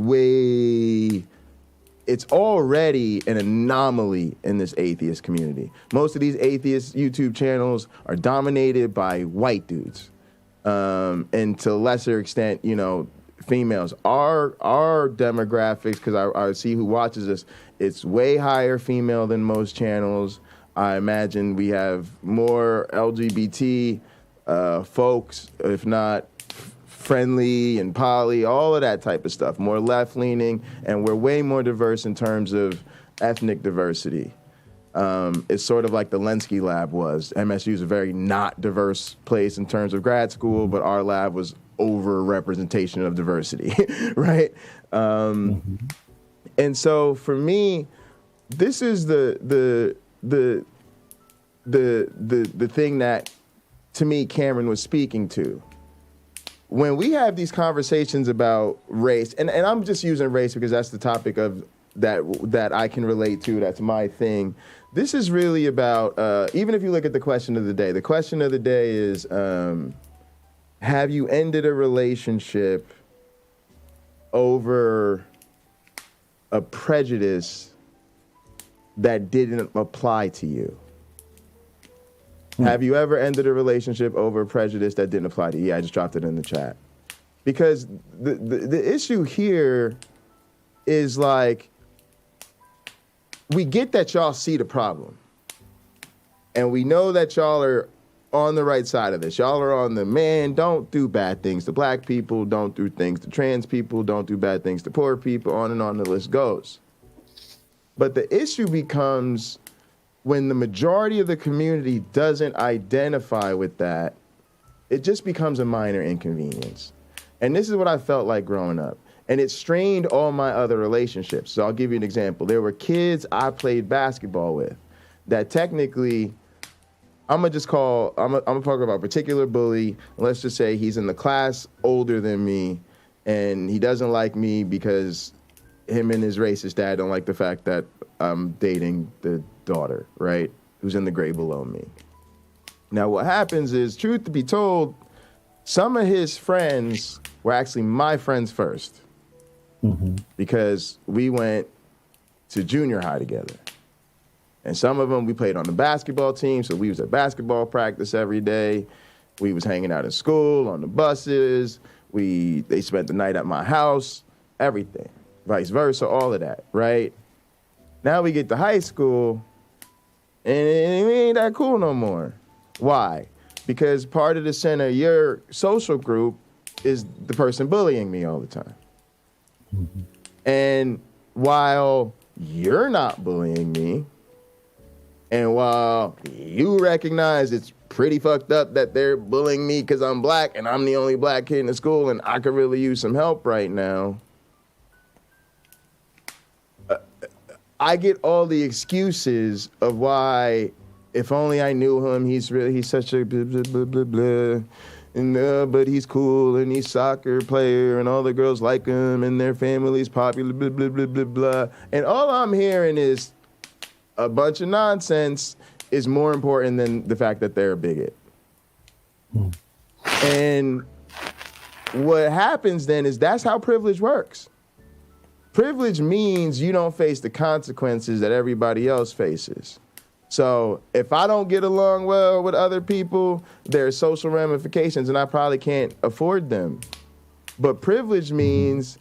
it's already an anomaly in this atheist community. Most of these atheist YouTube channels are dominated by white dudes. And to a lesser extent, females. Our demographics, because I see who watches this, it's way higher female than most channels. I imagine we have more LGBT folks, if not friendly and poly, all of that type of stuff, more left-leaning, and we're way more diverse in terms of ethnic diversity. It's sort of like the LNCA lab was. MSU is a very not diverse place in terms of grad school, but our lab was over-representation of diversity, right? And so for me, this is the thing that, to me, Cameron was speaking to. When we have these conversations about race, and I'm just using race because that's the topic of that I can relate to, that's my thing. This is really about, even if you look at the question of the day is, have you ended a relationship over a prejudice that didn't apply to you? Have you ever ended a relationship over a prejudice that didn't apply to you? Yeah, I just dropped it in the chat. Because the issue here is like, we get that y'all see the problem. And we know that y'all are on the right side of this. Y'all are on the, man, don't do bad things to black people, don't do things to trans people, don't do bad things to poor people, on and on the list goes. But the issue becomes when the majority of the community doesn't identify with that, it just becomes a minor inconvenience. And this is what I felt like growing up. And it strained all my other relationships. So I'll give you an example. There were kids I played basketball with that technically, I'm gonna talk about a particular bully. Let's just say he's in the class older than me, and he doesn't like me because him and his racist dad don't like the fact that I'm dating the daughter, right? Who's in the grade below me. Now what happens is, truth to be told, some of his friends were actually my friends first. Mm-hmm. Because we went to junior high together. And some of them we played on the basketball team, so we was at basketball practice every day. We was hanging out in school, on the buses. They spent the night at my house, everything. Vice versa, all of that, right? Now we get to high school, and we ain't that cool no more. Why? Because part of the center of your social group is the person bullying me all the time. Mm-hmm. And while you're not bullying me, and while you recognize it's pretty fucked up that they're bullying me because I'm black and I'm the only black kid in the school and I could really use some help right now, I get all the excuses of why, if only I knew him, he's such a blah, blah, blah, blah, blah. And, but he's cool and he's soccer player and all the girls like him and their family's popular, blah, blah, blah, blah, blah. And all I'm hearing is a bunch of nonsense is more important than the fact that they're a bigot. And what happens then is that's how privilege works. Privilege means you don't face the consequences that everybody else faces. So if I don't get along well with other people, there's social ramifications and I probably can't afford them. But privilege means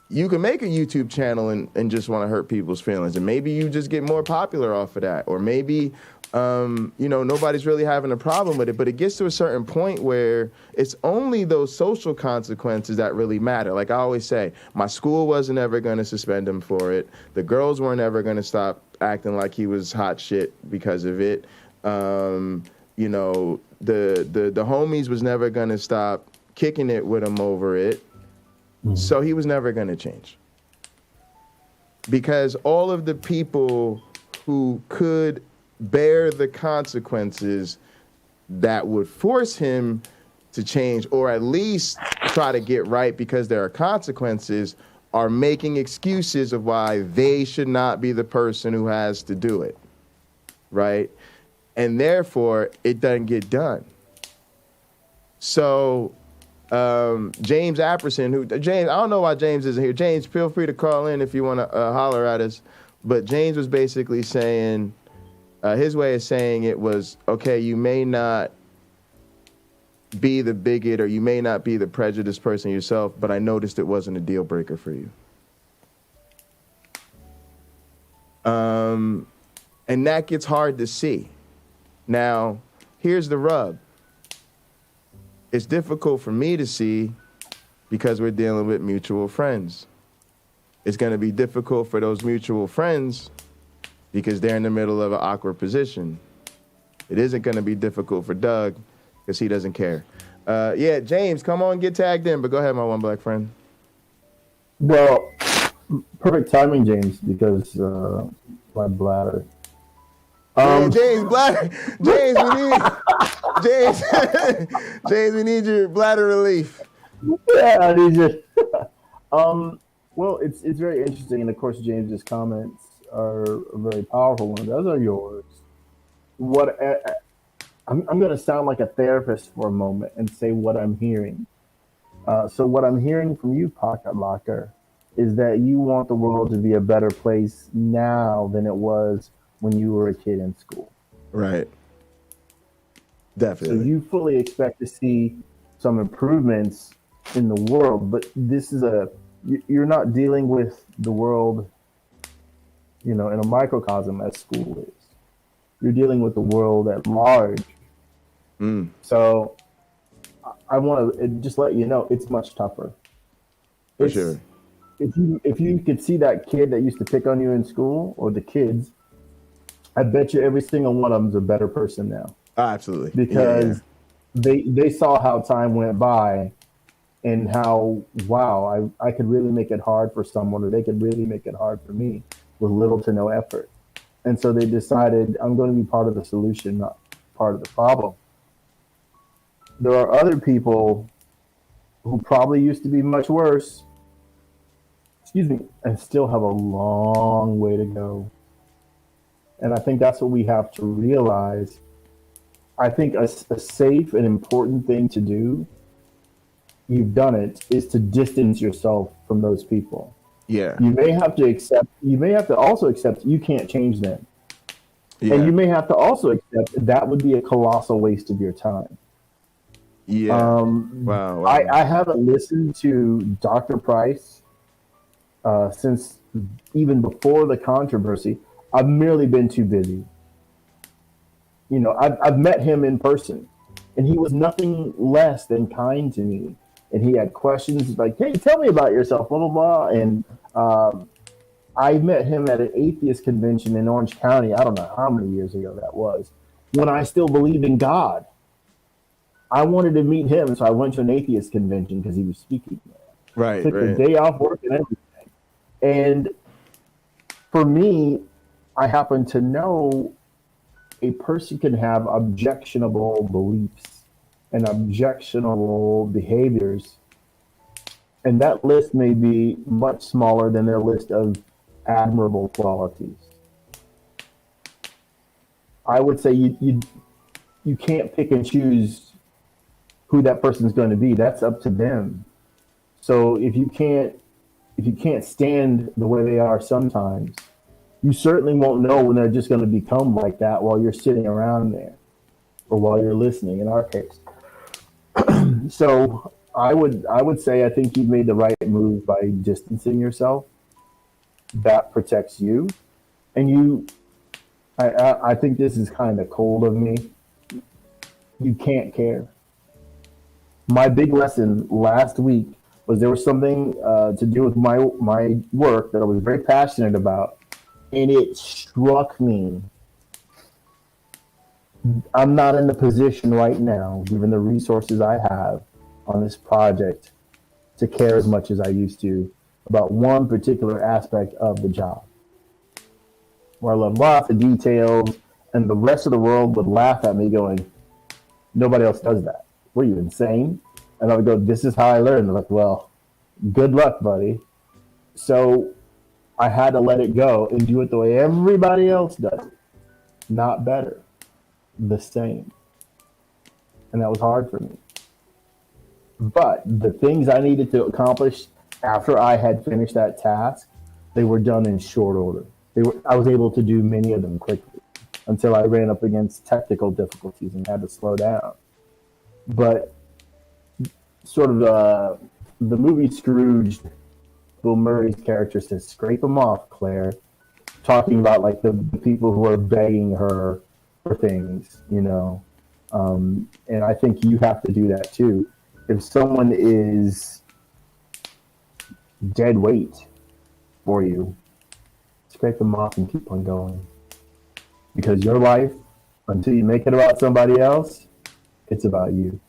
you can make a YouTube channel and just want to hurt people's feelings. And maybe you just get more popular off of that. Or maybe, nobody's really having a problem with it. But it gets to a certain point where it's only those social consequences that really matter. Like I always say, my school wasn't ever going to suspend him for it. The girls weren't ever going to stop acting like he was hot shit because of it. The homies was never going to stop kicking it with him over it. Mm-hmm. So he was never going to change. Because all of the people who could bear the consequences that would force him to change, or at least try to get right because there are consequences, are making excuses of why they should not be the person who has to do it, right? And therefore, it doesn't get done. So James Apperson, James, I don't know why James isn't here. James, feel free to call in if you want to holler at us. But James was basically saying, his way of saying it was, okay, you may not be the bigot or you may not be the prejudiced person yourself, but I noticed it wasn't a deal breaker for you. And that gets hard to see. Now, here's the rub. It's difficult for me to see because we're dealing with mutual friends. It's going to be difficult for those mutual friends because they're in the middle of an awkward position. It isn't going to be difficult for Doug because he doesn't care. James, come on, get tagged in, but go ahead, my one black friend. Well, perfect timing, James, because my bladder. James, bladder. James, we need your bladder relief. Yeah, I need you. Well, it's very interesting, and of course, James's comments are a very powerful ones. Those are yours. I'm going to sound like a therapist for a moment and say what I'm hearing. So what I'm hearing from you, Pocket Locker, is that you want the world to be a better place now than it was when you were a kid in school. Right. Definitely. So you fully expect to see some improvements in the world, but you're not dealing with the world, in a microcosm as school is. You're dealing with the world at large. Mm. So I want to just let you know it's much tougher. For sure. If you could see that kid that used to pick on you in school, or the kids, I bet you every single one of them's a better person now. Absolutely. Because they saw how time went by, and how, wow, I could really make it hard for someone, or they could really make it hard for me with little to no effort. And so they decided, I'm going to be part of the solution, not part of the problem. There are other people who probably used to be much worse, and still have a long way to go. And I think that's what we have to realize. I think a safe and important thing to do, you've done it, is to distance yourself from those people. Yeah. You may have to also accept you can't change them. Yeah. And you may have to also accept that would be a colossal waste of your time. Yeah. Wow. I haven't listened to Dr. Price since even before the controversy. I've merely been too busy. You know, I've met him in person, and he was nothing less than kind to me. And he had questions like, "Hey, tell me about yourself," blah blah blah. And I met him at an atheist convention in Orange County. I don't know how many years ago that was, when I still believed in God. I wanted to meet him, so I went to an atheist convention because he was speaking there. Right. Took the day off work and everything. And for me, I happen to know a person can have objectionable beliefs and objectionable behaviors, and that list may be much smaller than their list of admirable qualities. I would say you can't pick and choose who that person's going to be. That's up to them. So if you can't stand the way they are sometimes, you certainly won't know when they're just going to become like that while you're sitting around there, or while you're listening, in our case. So I would say I think you've made the right move by distancing yourself. That protects you. And I think this is kind of cold of me. You can't care. My big lesson last week was there was something to do with my work that I was very passionate about, and it struck me. I'm not in the position right now, given the resources I have on this project, to care as much as I used to about one particular aspect of the job, where I love lots of details, and the rest of the world would laugh at me going, nobody else does that. Were you insane? And I would go, this is how I learned. They're like, well, good luck, buddy. So I had to let it go and do it the way everybody else does it. Not better, the same. And that was hard for me. But the things I needed to accomplish after I had finished that task, they were done in short order. I was able to do many of them quickly until I ran up against technical difficulties and had to slow down. But sort of the movie Scrooge, Bill Murray's character says, "Scrape them off, Claire," talking about like the people who are begging her for things, you know. And I think you have to do that too. If someone is dead weight for you, scrape them off and keep on going. Because your life, until you make it about somebody else, it's about you.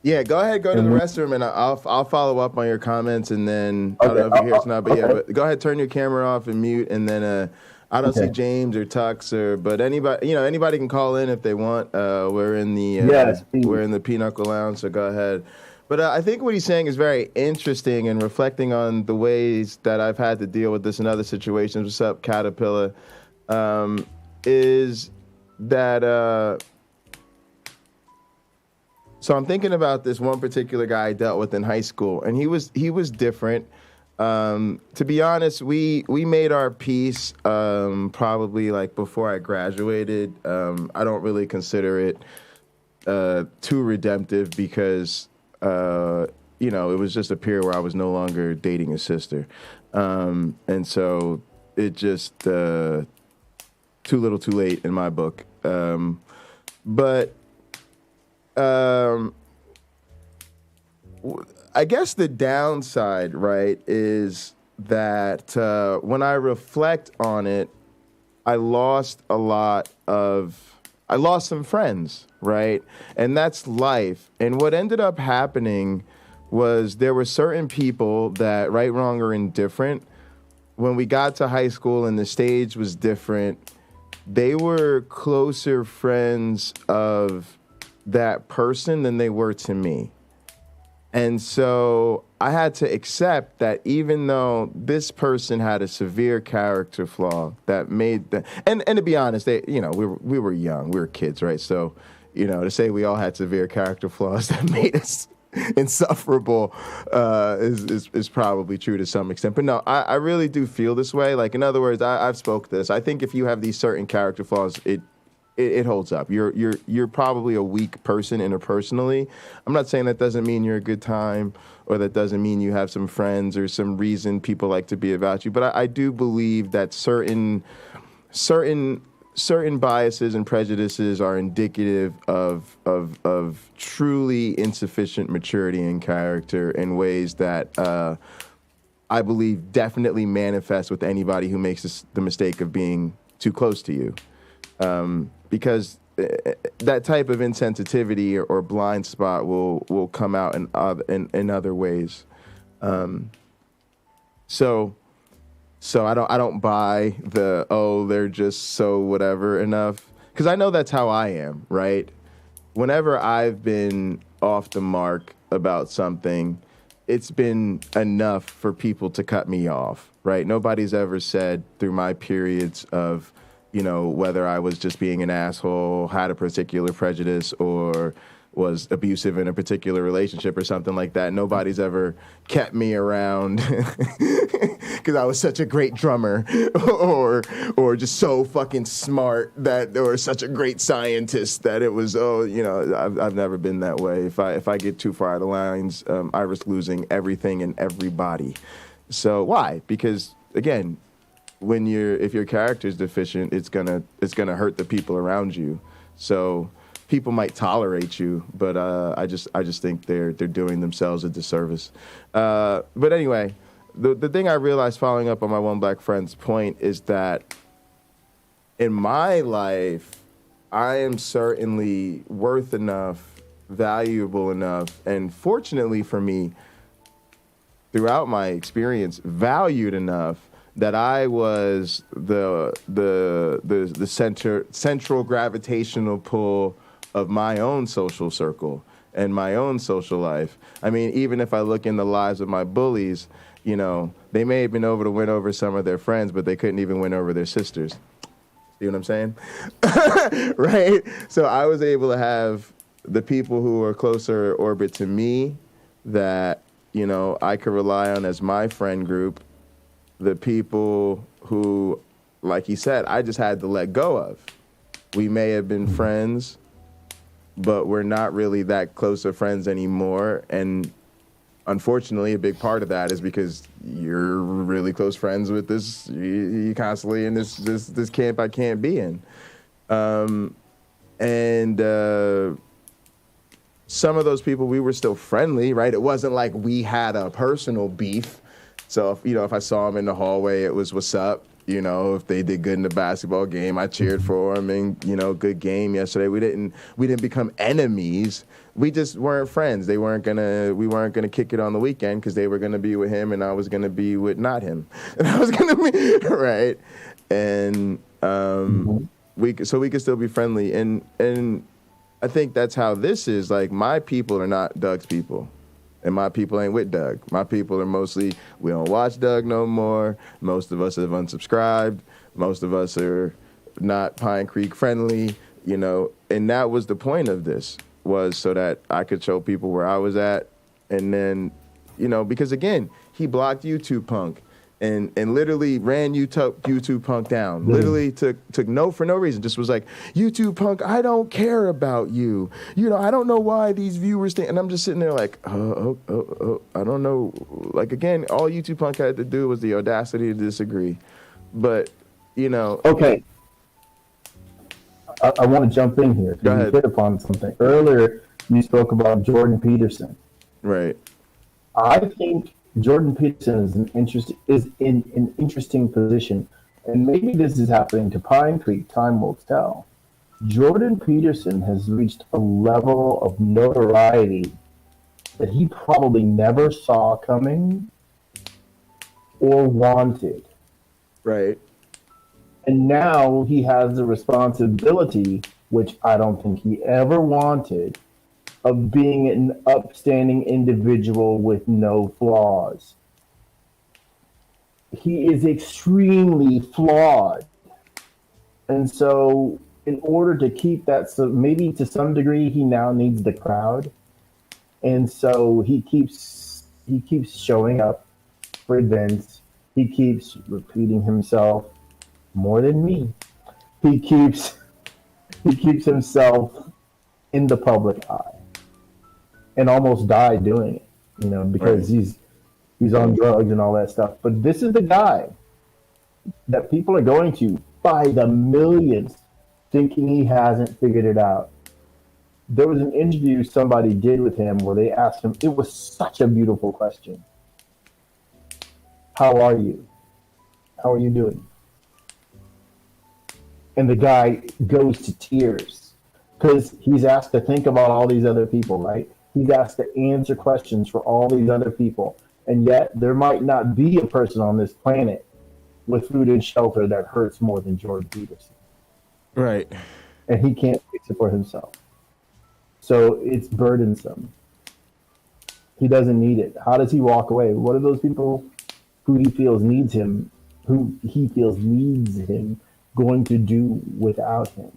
Yeah, go ahead, go to the restroom, and I'll follow up on your comments, and then I don't know if you're here or not, but yeah, but go ahead, turn your camera off and mute, and then I don't see James or Tux but anybody can call in if they want. We're in the Pinochle Lounge, so go ahead. But I think what he's saying is very interesting, and reflecting on the ways that I've had to deal with this in other situations. What's up, Caterpillar? Is that so I'm thinking about this one particular guy I dealt with in high school, and he was different. To be honest, we made our peace probably like before I graduated. I don't really consider it too redemptive because it was just a period where I was no longer dating his sister, and so it just too little, too late in my book. But I guess the downside, right, is that when I reflect on it, I lost some friends, right? And that's life. And what ended up happening was there were certain people that, right, wrong, or indifferent, when we got to high school and the stage was different, they were closer friends of that person than they were to me. And so I had to accept that even though this person had a severe character flaw that made the, and to be honest, they, you know, we were young, we were kids, right? So, you know, to say we all had severe character flaws that made us insufferable is probably true to some extent. But no, I really do feel this way. Like, in other words, I've spoke this. I think if you have these certain character flaws, it holds up. You're probably a weak person interpersonally. I'm not saying that doesn't mean you're a good time, or that doesn't mean you have some friends or some reason people like to be about you. But I do believe that certain biases and prejudices are indicative of truly insufficient maturity and character in ways that I believe definitely manifest with anybody who makes the mistake of being too close to you. Because that type of insensitivity or blind spot will come out in other ways. So I don't buy the, they're just so whatever enough, because I know that's how I am, right? Whenever I've been off the mark about something, it's been enough for people to cut me off, right? Nobody's ever said through my periods of, you know, whether I was just being an asshole, had a particular prejudice, or was abusive in a particular relationship or something like that. Nobody's ever kept me around because I was such a great drummer or just so fucking smart or such a great scientist that it was, I've never been that way. If I get too far out of lines, I risk losing everything and everybody. So why? Because again, if your character is deficient, it's gonna hurt the people around you. So people might tolerate you, but I just think they're doing themselves a disservice. But anyway, the thing I realized following up on my one black friend's point is that in my life, I am certainly worth enough, valuable enough, and fortunately for me, throughout my experience, valued enough that I was the central gravitational pull of my own social circle and my own social life. I mean, even if I look in the lives of my bullies, you know, they may have been able to win over some of their friends, but they couldn't even win over their sisters. See what I'm saying? Right? So I was able to have the people who are closer orbit to me that, you know, I could rely on as my friend group, the people who, like he said, I just had to let go of. We may have been friends, but we're not really that close of friends anymore. And unfortunately, a big part of that is because you're really close friends with this, you constantly in this camp I can't be in. And some of those people, we were still friendly, right? It wasn't like we had a personal beef. So, if I saw them in the hallway, it was, what's up? You know, if they did good in the basketball game, I cheered for them, and, good game yesterday. We didn't become enemies. We just weren't friends. We weren't gonna kick it on the weekend because they were gonna be with him and I was gonna be with not him. And I was gonna be, right. And, we could still be friendly. And I think that's how this is. Like, my people are not Doug's people. And my people ain't with Doug. My people are mostly, we don't watch Doug no more. Most of us have unsubscribed. Most of us are not PineCreek friendly, and that was the point of this, was so that I could show people where I was at. And then, because again, he blocked YouTube Punk and literally ran YouTube Punk down. Mm-hmm. Literally took for no reason. Just was like, YouTube Punk, I don't care about you. I don't know why these viewers think. And I'm just sitting there like, I don't know. Like, again, all YouTube Punk had to do was the audacity to disagree. But, Okay. I want to jump in here. Go ahead. You hit upon something. Earlier, you spoke about Jordan Peterson. Right. I think Jordan Peterson is in an interesting position, and maybe this is happening to PineCreek. Time will tell. Jordan Peterson has reached a level of notoriety that he probably never saw coming or wanted. Right. And now he has the responsibility, which I don't think he ever wanted, of being an upstanding individual with no flaws. He is extremely flawed. And so, in order to keep that, so maybe to some degree, he now needs the crowd. And so he keeps showing up for events. He keeps repeating himself more than me. He keeps himself in the public eye, and almost died doing it, because he's on drugs and all that stuff. But this is the guy that people are going to by the millions, thinking he hasn't figured it out. There was an interview somebody did with him where they asked him, it was such a beautiful question. How are you? How are you doing? And the guy goes to tears because he's asked to think about all these other people, right? He's asked to answer questions for all these other people. And yet there might not be a person on this planet with food and shelter that hurts more than Jordan Peterson. Right. And he can't fix it for himself. So it's burdensome. He doesn't need it. How does he walk away? What are those people who he feels needs him, going to do without him?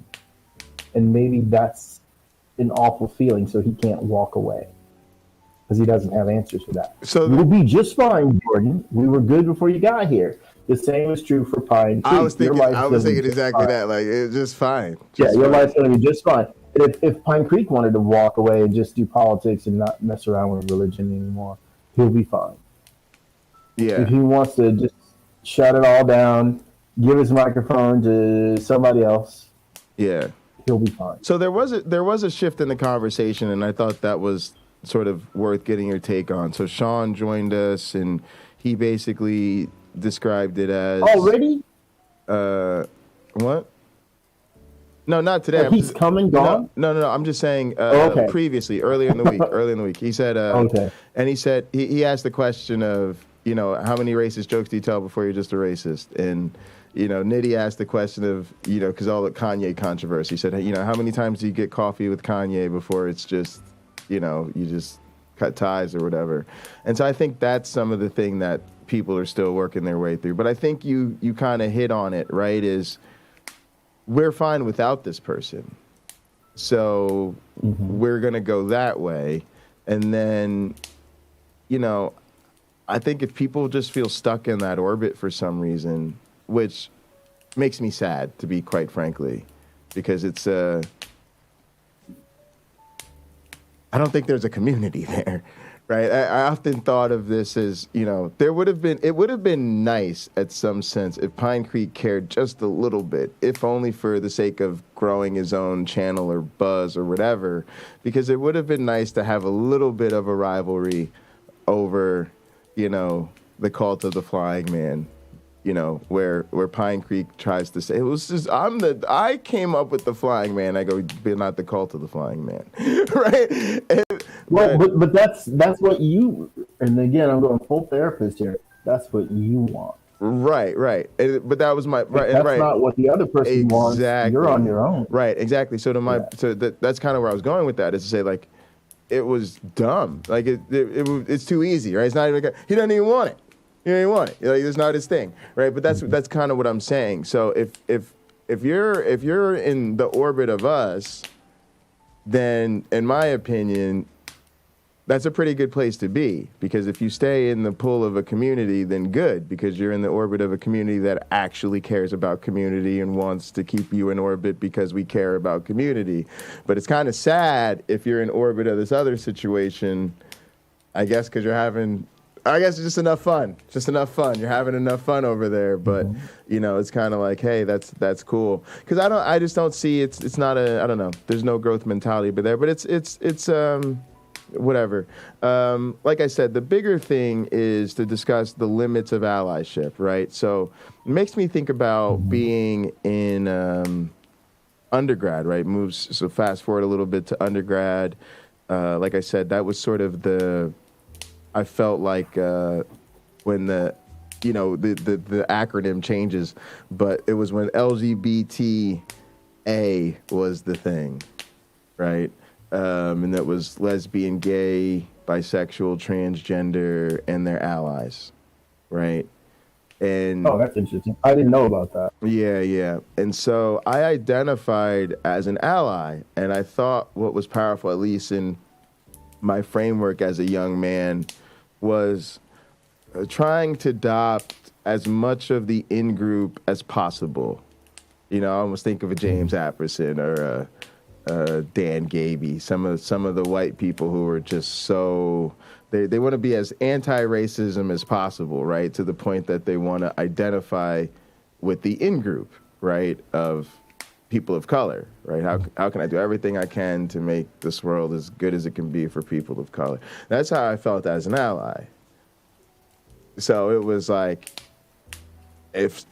And maybe that's an awful feeling, so he can't walk away because he doesn't have answers for that. So we'll be just fine, Jordan. We were good before you got here. The same is true for PineCreek. I was thinking exactly that. Like, it's just fine. Your life's going to be just fine. And if PineCreek wanted to walk away and just do politics and not mess around with religion anymore, he'll be fine. Yeah. If he wants to just shut it all down, give his microphone to somebody else, yeah, he'll be fine. So there was a shift in the conversation, and I thought that was sort of worth getting your take on. So Sean joined us, and he basically described it as already. What? No, not today. He's come and gone? No. I'm just saying Okay. Previously, earlier in the week. He said, okay. And he said, he asked the question of, how many racist jokes do you tell before you're just a racist? And, Nitty asked the question of, because all the Kanye controversy. He said, how many times do you get coffee with Kanye before it's just, you just cut ties or whatever? And so I think that's some of the thing that people are still working their way through. But I think you kind of hit on it, right, is we're fine without this person. So we're going to go that way. And then, I think if people just feel stuck in that orbit for some reason, which makes me sad, to be quite frankly, because it's I don't think there's a community there, right? I often thought of this as, it would have been nice at some sense if PineCreek cared just a little bit, if only for the sake of growing his own channel or buzz or whatever, because it would have been nice to have a little bit of a rivalry over, the cult of the flying man, where PineCreek tries to say, it was just, I came up with the flying man. I go, but not the cult of the flying man, right? But that's what you, and again, I'm going full therapist here. That's what you want. Right. But that was my right. That's not what the other person wants. You're on your own. Right. Exactly. So that's kind of where I was going with that, is to say, like, it was dumb. Like it's too easy, right? It's not even. He doesn't even want it. He doesn't even want it. Like, it's not his thing, right? But that's kind of what I'm saying. So if you're in the orbit of us, then in my opinion, that's a pretty good place to be, because if you stay in the pool of a community, then good, because you're in the orbit of a community that actually cares about community and wants to keep you in orbit because we care about community. But it's kind of sad if you're in orbit of this other situation, I guess, because it's just enough fun. You're having enough fun over there, but it's kind of like, hey, that's cool. Because I just don't see it's not I don't know. There's no growth mentality, but it's whatever. Like I said, the bigger thing is to discuss the limits of allyship, right? So it makes me think about being in undergrad, right? So fast forward a little bit to undergrad. like I said, that was sort of I felt like when the acronym changes, but it was when LGBTA was the thing, right? And that was lesbian, gay, bisexual, transgender, and their allies, right? And Oh, that's interesting. I didn't know about that. yeah. And so I identified as an ally, and I thought what was powerful, at least in my framework as a young man, was trying to adopt as much of the in-group as possible. I almost think of a James Apperson or a Dan Gaby, some of the white people who are just so... They want to be as anti-racism as possible, right? To the point that they want to identify with the in-group, right, of people of color, right? How can I do everything I can to make this world as good as it can be for people of color? That's how I felt as an ally. So it was like, if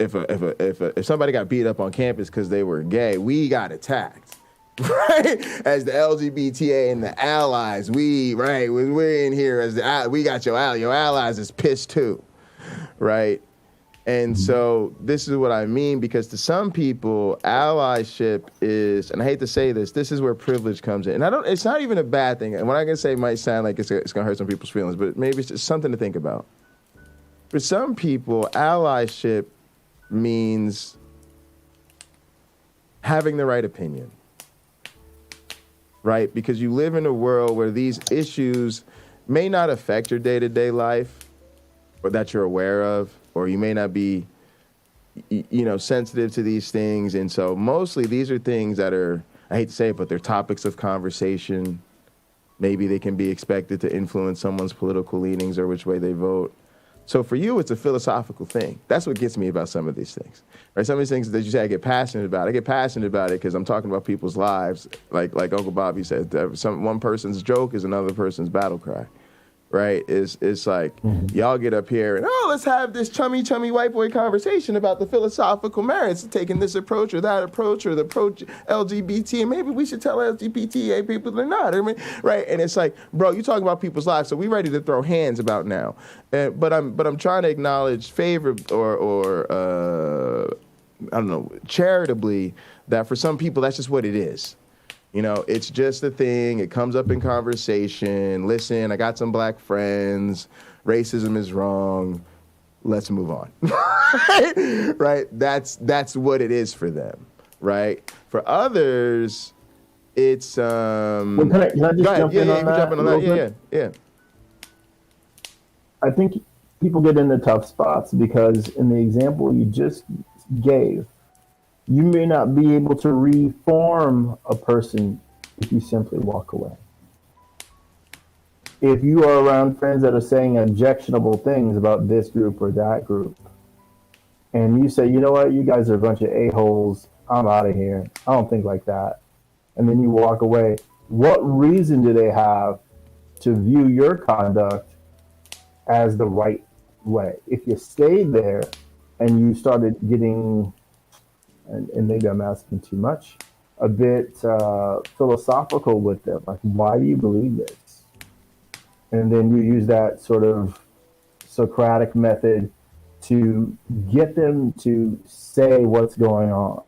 somebody got beat up on campus because they were gay, we got attacked. Right, as the LGBTA and the allies, we're in here as we got your allies is pissed too, right? And so this is what I mean, because to some people, allyship is, and I hate to say this is where privilege comes in. And it's not even a bad thing. And what I'm gonna say might sound like it's gonna hurt some people's feelings, but maybe it's just something to think about. For some people, allyship means having the right opinion. Right? Because you live in a world where these issues may not affect your day-to-day life, or that you're aware of, or you may not be, sensitive to these things. And so mostly these are things that are, I hate to say it, but they're topics of conversation. Maybe they can be expected to influence someone's political leanings or which way they vote. So for you, it's a philosophical thing. That's what gets me about some of these things, right? Some of these things that you say I get passionate about. I get passionate about it because I'm talking about people's lives. Like Uncle Bobby said, one person's joke is another person's battle cry, right? It's like, y'all get up here and, let's have this chummy white boy conversation about the philosophical merits of taking this approach or that approach or the approach LGBT, and maybe we should tell LGBTA people they're not, right? And it's like, bro, you talking about people's lives, so we ready to throw hands about now. But I'm trying to acknowledge favor or I don't know, charitably, that for some people that's just what it is. It's just a thing. It comes up in conversation. Listen, I got some black friends. Racism is wrong. Let's move on. Right? That's what it is for them. Right? For others, it's Well, can I just jump in on that? Yeah. I think people get into tough spots because in the example you just gave, you may not be able to reform a person if you simply walk away. If you are around friends that are saying objectionable things about this group or that group, and you say, you know what, you guys are a bunch of a-holes, I'm out of here, I don't think like that, and then you walk away, what reason do they have to view your conduct as the right way? If you stayed there and you started getting, and maybe I'm asking too much, a bit philosophical with them, like, why do you believe this? And then you use that sort of Socratic method to get them to say what's going on.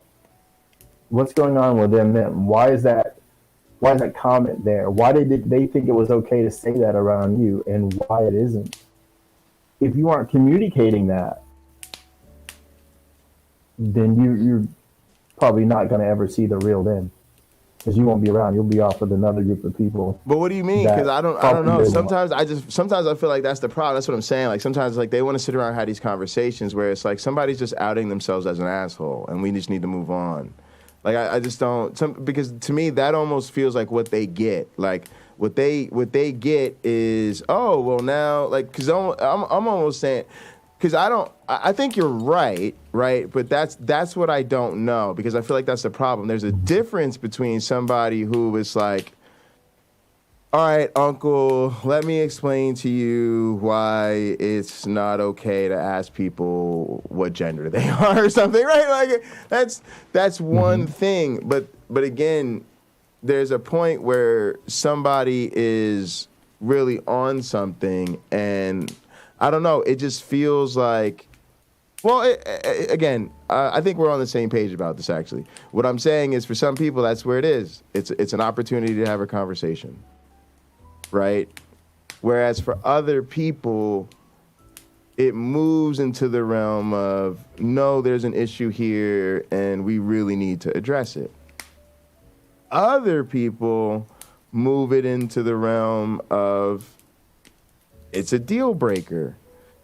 What's going on with them? Why is that comment there? Why did they think it was okay to say that around you, and why it isn't? If you aren't communicating that, then you're probably not going to ever see the real them, because you won't be around. You'll be off with another group of people. But what do you mean? Because I don't know. Sometimes I feel like that's the problem. That's what I'm saying. Like sometimes like they want to sit around and have these conversations where it's like somebody's just outing themselves as an asshole, and we just need to move on. Like I just don't, because to me that almost feels like what they get. Like what they get is, oh well now, like, because I'm almost saying, because I think you're right, but that's what I don't know, because I feel like that's the problem. There's a difference between somebody who is like, all right, uncle, let me explain to you why it's not okay to ask people what gender they are or something, right? Like that's one thing. But again, there's a point where somebody is really on something, and I don't know, it just feels like, well, again, I think we're on the same page about this, actually. What I'm saying is, for some people, that's where it is. It's an opportunity to have a conversation, right? Whereas for other people, it moves into the realm of, no, there's an issue here, and we really need to address it. Other people move it into the realm of, it's a deal breaker.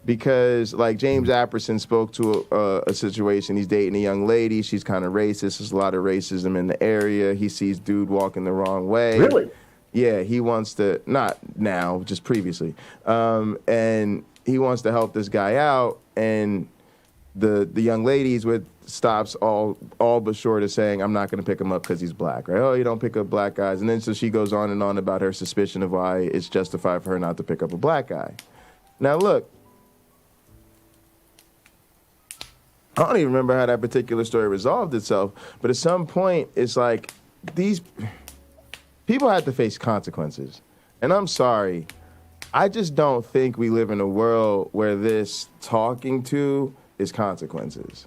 Because, like, James Apperson spoke to a situation. He's dating a young lady. She's kind of racist. There's a lot of racism in the area. He sees dude walking the wrong way. Really? Yeah, he wants to, not now, just previously. And he wants to help this guy out. And the young lady's with stops all but short of saying, I'm not going to pick him up because he's black, right? Oh, you don't pick up black guys. And then so she goes on and on about her suspicion of why it's justified for her not to pick up a black guy. Now, look. I don't even remember how that particular story resolved itself, but at some point, it's like these people have to face consequences. And I'm sorry, I just don't think we live in a world where this talking to is consequences.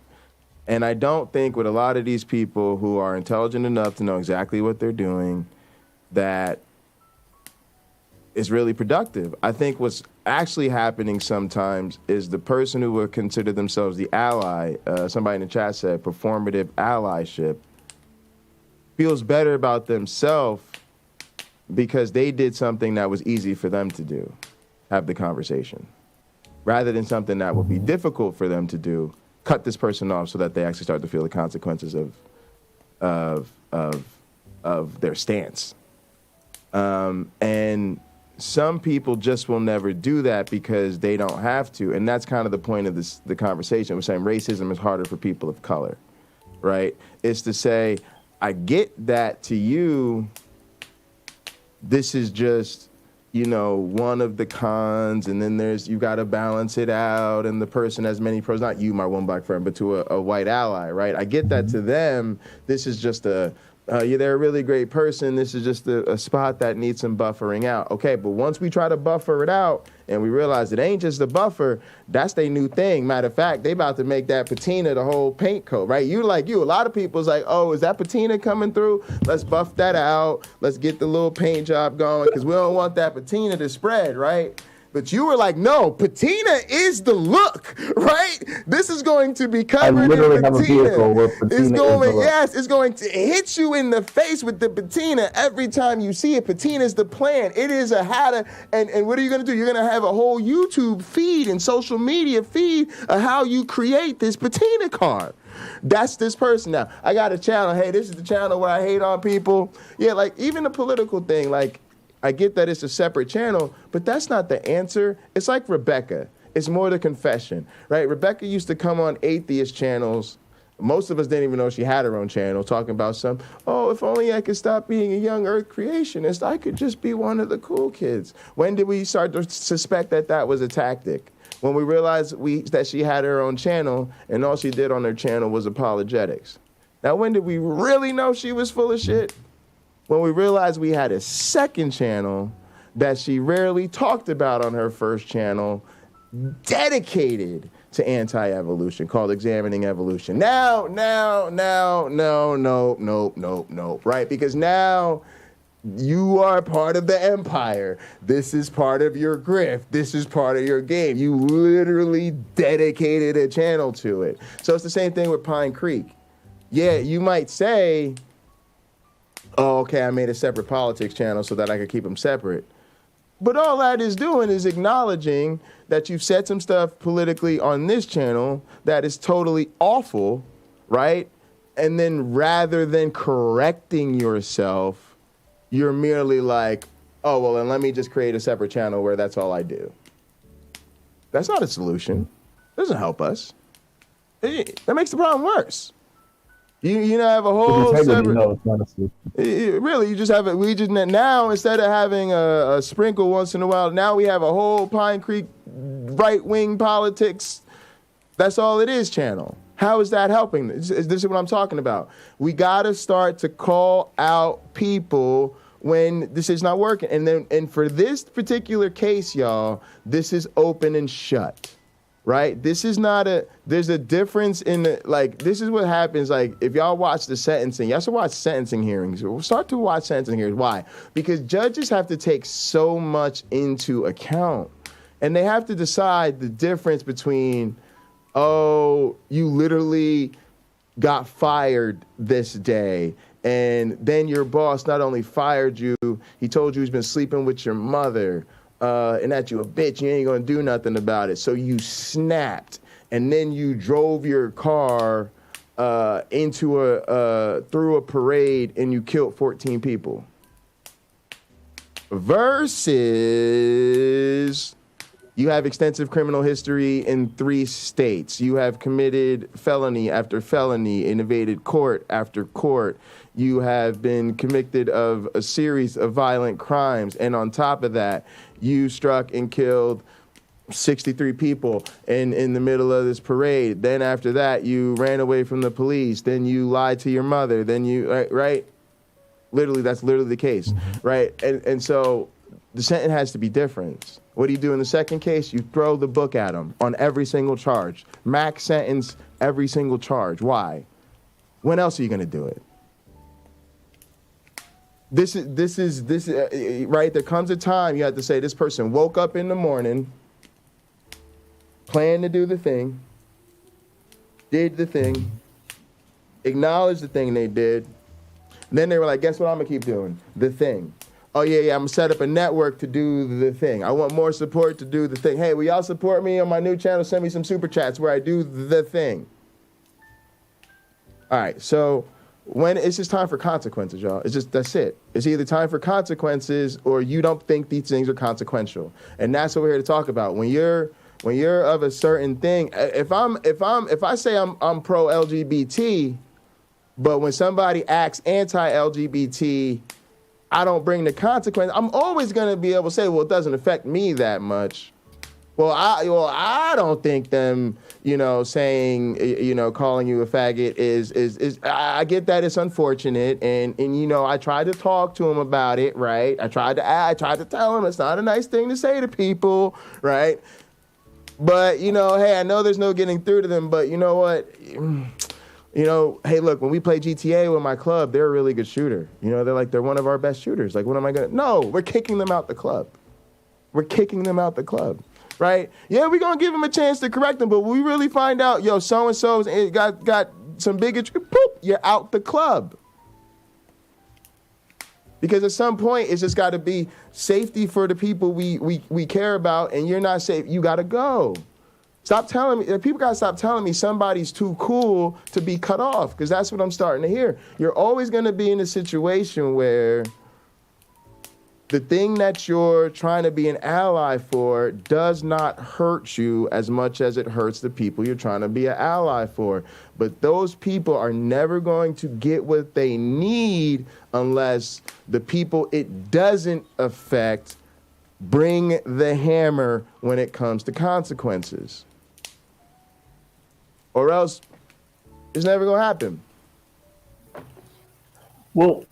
And I don't think with a lot of these people who are intelligent enough to know exactly what they're doing, that is really productive. I think what's actually happening sometimes is the person who would consider themselves the ally, somebody in the chat said performative allyship, feels better about themselves because they did something that was easy for them to do, have the conversation, rather than something that would be difficult for them to do, cut this person off so that they actually start to feel the consequences of their stance. And some people just will never do that because they don't have to. And that's kind of the point of the conversation. We're saying racism is harder for people of color, right? It's to say, I get that to you, this is just, you know, one of the cons, and then you got to balance it out, and the person has many pros, not you, my one black friend, but to a white ally, right? I get that to them, this is just they're a really great person. This is just a spot that needs some buffering out. Okay, but once we try to buffer it out and we realize it ain't just a buffer, that's their new thing. Matter of fact, they about to make that patina the whole paint coat, right? A lot of people's like, oh, is that patina coming through? Let's buff that out. Let's get the little paint job going because we don't want that patina to spread, right? But you were like, no, patina is the look, right? This is going to be covered in patina. I literally have a vehicle where patina is the look. Yes, it's going to hit you in the face with the patina every time you see it. Patina is the plan. It is a how to, and what are you going to do? You're going to have a whole YouTube feed and social media feed of how you create this patina card. That's this person now. I got a channel. Hey, this is the channel where I hate on people. Yeah, like even the political thing, like, I get that it's a separate channel, but that's not the answer. It's like Rebecca. It's more the confession, right? Rebecca used to come on atheist channels. Most of us didn't even know she had her own channel, talking about if only I could stop being a young earth creationist, I could just be one of the cool kids. When did we start to suspect that that was a tactic? When we realized that she had her own channel and all she did on her channel was apologetics. Now, when did we really know she was full of shit? When we realized we had a second channel that she rarely talked about on her first channel, dedicated to anti-evolution, called Examining Evolution. Now, no, right? Because now you are part of the empire. This is part of your grift. This is part of your game. You literally dedicated a channel to it. So it's the same thing with PineCreek. Yeah, you might say, oh, okay, I made a separate politics channel so that I could keep them separate. But all that is doing is acknowledging that you've said some stuff politically on this channel that is totally awful, right? And then rather than correcting yourself, you're merely like, oh, well, then let me just create a separate channel where that's all I do. That's not a solution. It doesn't help us. That makes the problem worse. You have a whole separate. No, it's not a solution. Really, you just have it. We just now, instead of having a sprinkle once in a while, now we have a whole PineCreek right-wing politics. That's all it is channel. How is that helping? This is what I'm talking about. We got to start to call out people when this is not working. And for this particular case, y'all, this is open and shut, right? This is not there's a difference in this is what happens. Like, if y'all watch the sentencing, y'all should watch sentencing hearings. We'll start to watch sentencing hearings. Why? Because judges have to take so much into account, and they have to decide the difference between, oh, you literally got fired this day, and then your boss not only fired you, he told you he's been sleeping with your mother, and that you a bitch, you ain't gonna do nothing about it. So you snapped, and then you drove your car through a parade, and you killed 14 people. Versus, you have extensive criminal history in 3 states. You have committed felony after felony and evaded court after court. You have been convicted of a series of violent crimes. And on top of that, you struck and killed 63 people in the middle of this parade. Then after that, you ran away from the police. Then you lied to your mother. Then you, right? Literally, that's literally the case, right? And so the sentence has to be different. What do you do in the second case? You throw the book at them on every single charge. Max sentence, every single charge. Why? When else are you going to do it? This is right? There comes a time you have to say, this person woke up in the morning, planned to do the thing, did the thing, acknowledged the thing they did, and then they were like, guess what I'm going to keep doing? The thing. Oh, yeah, I'm going to set up a network to do the thing. I want more support to do the thing. Hey, will y'all support me on my new channel? Send me some super chats where I do the thing. All right, so when it's just time for consequences, y'all. It's just, that's it. It's either time for consequences or you don't think these things are consequential. And that's what we're here to talk about. When you're of a certain thing, if I say I'm pro LGBT, but when somebody acts anti-LGBT, I don't bring the consequence. I'm always going to be able to say, well, it doesn't affect me that much. Well, I don't think them, saying, calling you a faggot is I get that it's unfortunate. And I tried to talk to him about it, right? I tried to tell him it's not a nice thing to say to people, right? But, hey, I know there's no getting through to them, but you know what? Hey, look, when we play GTA with my club, they're a really good shooter. They're one of our best shooters. Like, what am I going to? No, we're kicking them out the club. We're kicking them out the club, right? Yeah, we're going to give them a chance to correct them, but we really find out, so-and-so's got some bigotry, poop, you're out the club. Because at some point, it's just got to be safety for the people we care about, and you're not safe. You got to go. Stop telling me, people got to stop telling me somebody's too cool to be cut off, because that's what I'm starting to hear. You're always going to be in a situation where the thing that you're trying to be an ally for does not hurt you as much as it hurts the people you're trying to be an ally for. But those people are never going to get what they need unless the people it doesn't affect bring the hammer when it comes to consequences. Or else it's never going to happen. Well,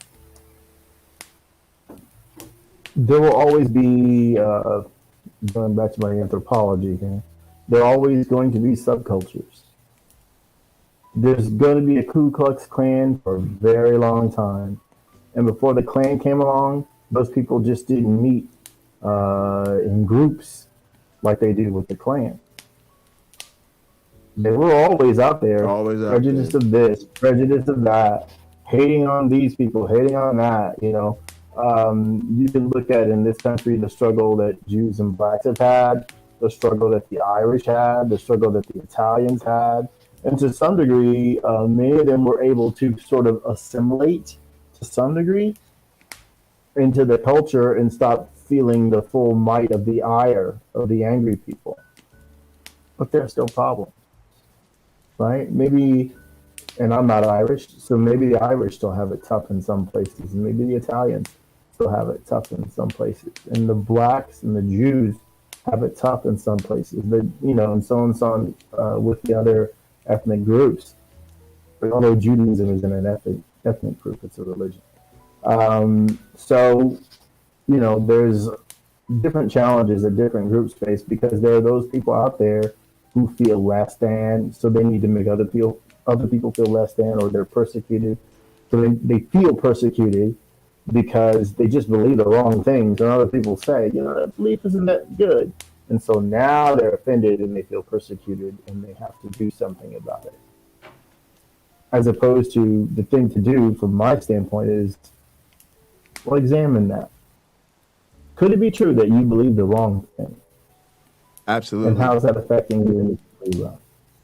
there will always be, going back to my anthropology here, there are always going to be subcultures. There's going to be a Ku Klux Klan for a very long time. And before the Klan came along, those people just didn't meet in groups like they do with the Klan. They were always out there. Always out prejudice there. of this, prejudice of that, hating on these people, hating on that, You can look at in this country the struggle that Jews and blacks have had, the struggle that the Irish had, the struggle that the Italians had. And to some degree, many of them were able to sort of assimilate to some degree into the culture and stop feeling the full might of the ire of the angry people. But there are still problems, right? Maybe, and I'm not Irish, so maybe the Irish still have it tough in some places, and maybe the Italians still have it tough in some places, and the blacks and the Jews have it tough in some places, but and so on with the other ethnic groups. Although Judaism isn't an ethnic group, it's a religion. So, there's different challenges that different groups face because there are those people out there who feel less than, so they need to make other people feel less than, or they're persecuted. So they feel persecuted because they just believe the wrong things, and other people say, that belief isn't that good. And so now they're offended and they feel persecuted and they have to do something about it. As opposed to the thing to do from my standpoint is, well, examine that. Could it be true that you believe the wrong thing? Absolutely. And how is that affecting you in the free run?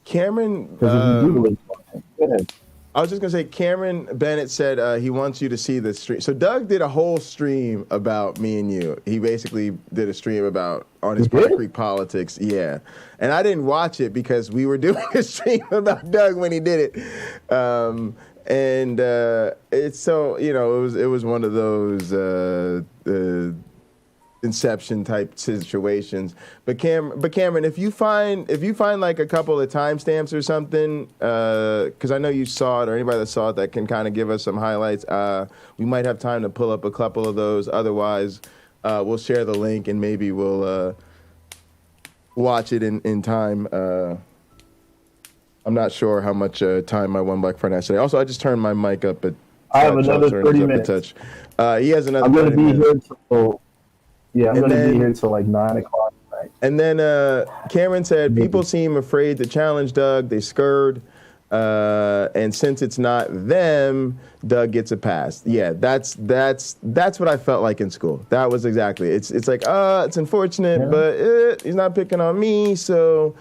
Cameron, Because if you do believe the wrong thing, go ahead. I was just going to say, Cameron Bennett said he wants you to see the stream. So Doug did a whole stream about me and you. He basically did a stream on his PineCreek politics. Yeah. And I didn't watch it because we were doing a stream about Doug when he did it. It's so, it was one of those Inception type situations. But Cameron, if you find like a couple of timestamps or something, because I know you saw it, or anybody that saw it that can kind of give us some highlights, we might have time to pull up a couple of those. Otherwise, we'll share the link and maybe we'll watch it in time. I'm not sure how much time my one black friend has today. Also, I just turned my mic up at. I have another 30 minutes. He has another. I'm going to be minutes. here till. Yeah, I'm going to be here till like 9 o'clock tonight. And then Cameron said, people seem afraid to challenge Doug. They scared. And since it's not them, Doug gets a pass. Yeah, that's what I felt like in school. That was exactly. It's like, it's unfortunate, but he's not picking on me. So,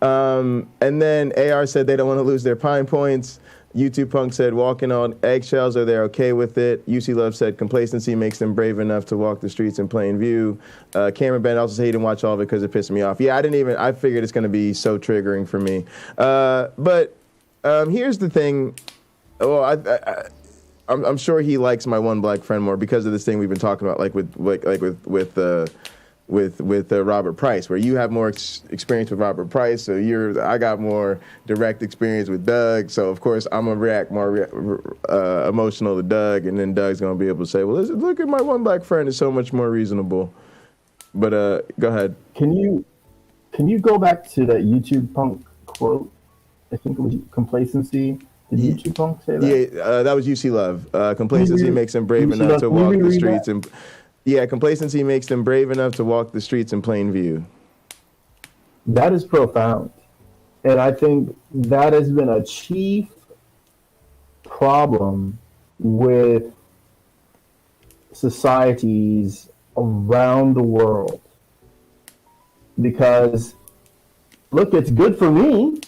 and then AR said they don't want to lose their Pine points. YouTube Punk said, walking on eggshells, are they okay with it? UC Love said, complacency makes them brave enough to walk the streets in plain view. Cameron Bennett also said he didn't watch all of it because it pissed me off. Yeah, I figured it's going to be so triggering for me. But here's the thing. Well, I'm sure he likes my one black friend more because of this thing we've been talking about, like with Robert Price, where you have more experience with Robert Price, so I got more direct experience with Doug, so of course I'm gonna react more emotional to Doug, and then Doug's gonna be able to say, well, look at my one black friend is so much more reasonable. But go ahead. Can you go back to that YouTube Punk quote? I think it was complacency. Did YouTube Punk say that? Yeah, that was UC Love. Complacency makes them brave enough to walk the streets and. Yeah, complacency makes them brave enough to walk the streets in plain view. That is profound. And I think that has been a chief problem with societies around the world. Because, look, it's good for me.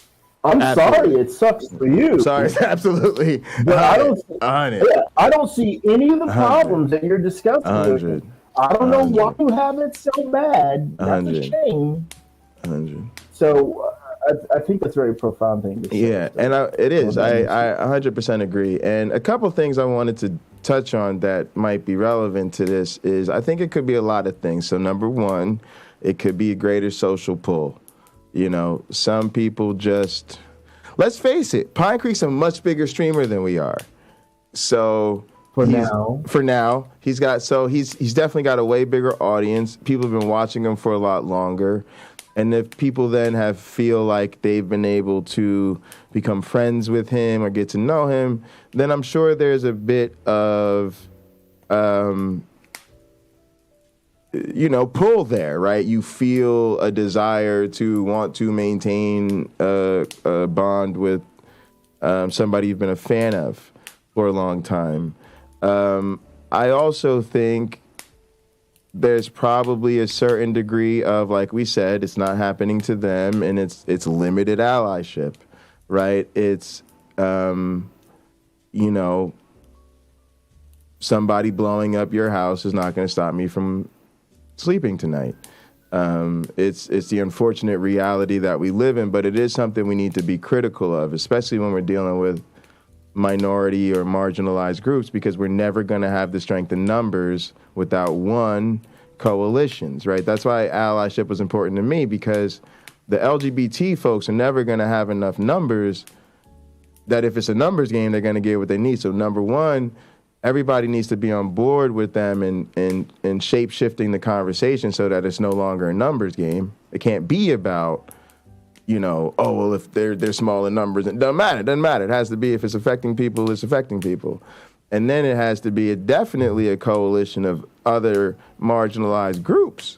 I'm sorry, it sucks for you. Sorry, absolutely. But I don't see any of the problems that you're discussing. 100. I don't know why you have it so bad. That's a shame. 100. So I think that's a very profound thing to say. Yeah, and it is. I 100% agree. And a couple things I wanted to touch on that might be relevant to this is I think it could be a lot of things. So number one, it could be a greater social pull. Some people just, let's face it, PineCreek's a much bigger streamer than we are. So for now, he's definitely got a way bigger audience. People have been watching him for a lot longer. And if people then feel like they've been able to become friends with him or get to know him, then I'm sure there's a bit of pull there, right? You feel a desire to want to maintain a bond with somebody you've been a fan of for a long time. I also think there's probably a certain degree of, like we said, it's not happening to them, and it's limited allyship, right? It's, somebody blowing up your house is not going to stop me from sleeping tonight. It's the unfortunate reality that we live in, but it is something we need to be critical of, especially when we're dealing with minority or marginalized groups, because we're never going to have the strength in numbers without coalitions, right? That's why allyship was important to me, because the LGBT folks are never going to have enough numbers that if it's a numbers game, they're going to get what they need. So number one, everybody needs to be on board with them and shape-shifting the conversation so that it's no longer a numbers game. It can't be about, oh, well, if they're small in numbers, it doesn't matter. It has to be, if it's affecting people, it's affecting people. And then it has to be definitely a coalition of other marginalized groups.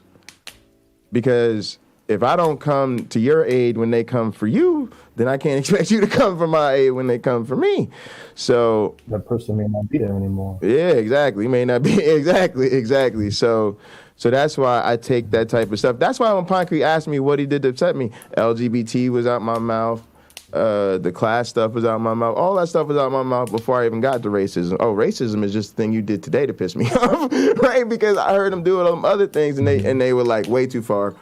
Because if I don't come to your aid when they come for you, then I can't expect you to come for my aid when they come for me. So that person may not be there anymore. Yeah, exactly. May not be exactly. So that's why I take that type of stuff. That's why when PineCreek asked me what he did to upset me, LGBT was out my mouth. The class stuff was out my mouth. All that stuff was out my mouth before I even got to racism. Oh, racism is just the thing you did today to piss me off, right? Because I heard them doing all them other things, and they were like, way too far,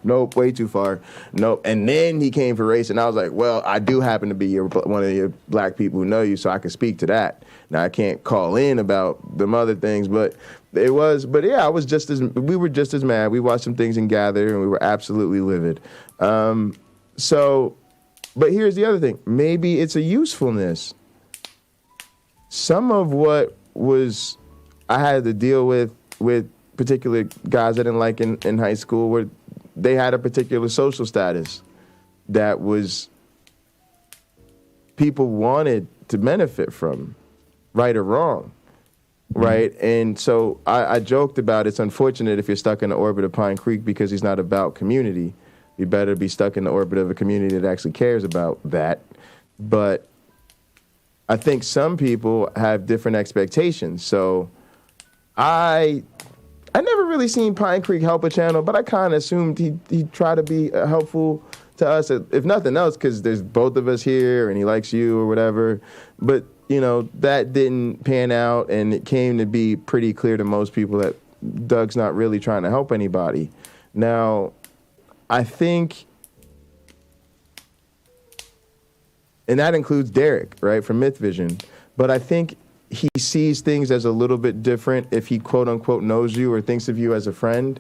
nope, way too far, nope. And then he came for race, and I was like, well, I do happen to be one of your black people who know you, so I can speak to that. Now I can't call in about them other things, but yeah, we were just as mad. We watched some things and gathered, and we were absolutely livid. But here's the other thing. Maybe it's a usefulness. Some of what I had to deal with particular guys I didn't like in high school, where they had a particular social status that was people wanted to benefit from, right or wrong, right? And so I joked about it's unfortunate if you're stuck in the orbit of PineCreek because he's not about community. You better be stuck in the orbit of a community that actually cares about that. But I think some people have different expectations. So I never really seen PineCreek help a channel, but I kind of assumed he'd try to be helpful to us, if nothing else, because there's both of us here and he likes you or whatever. But, that didn't pan out, and it came to be pretty clear to most people that Doug's not really trying to help anybody. Now, I think, and that includes Derek, right, from Mythvision, but I think he sees things as a little bit different if he quote unquote knows you or thinks of you as a friend.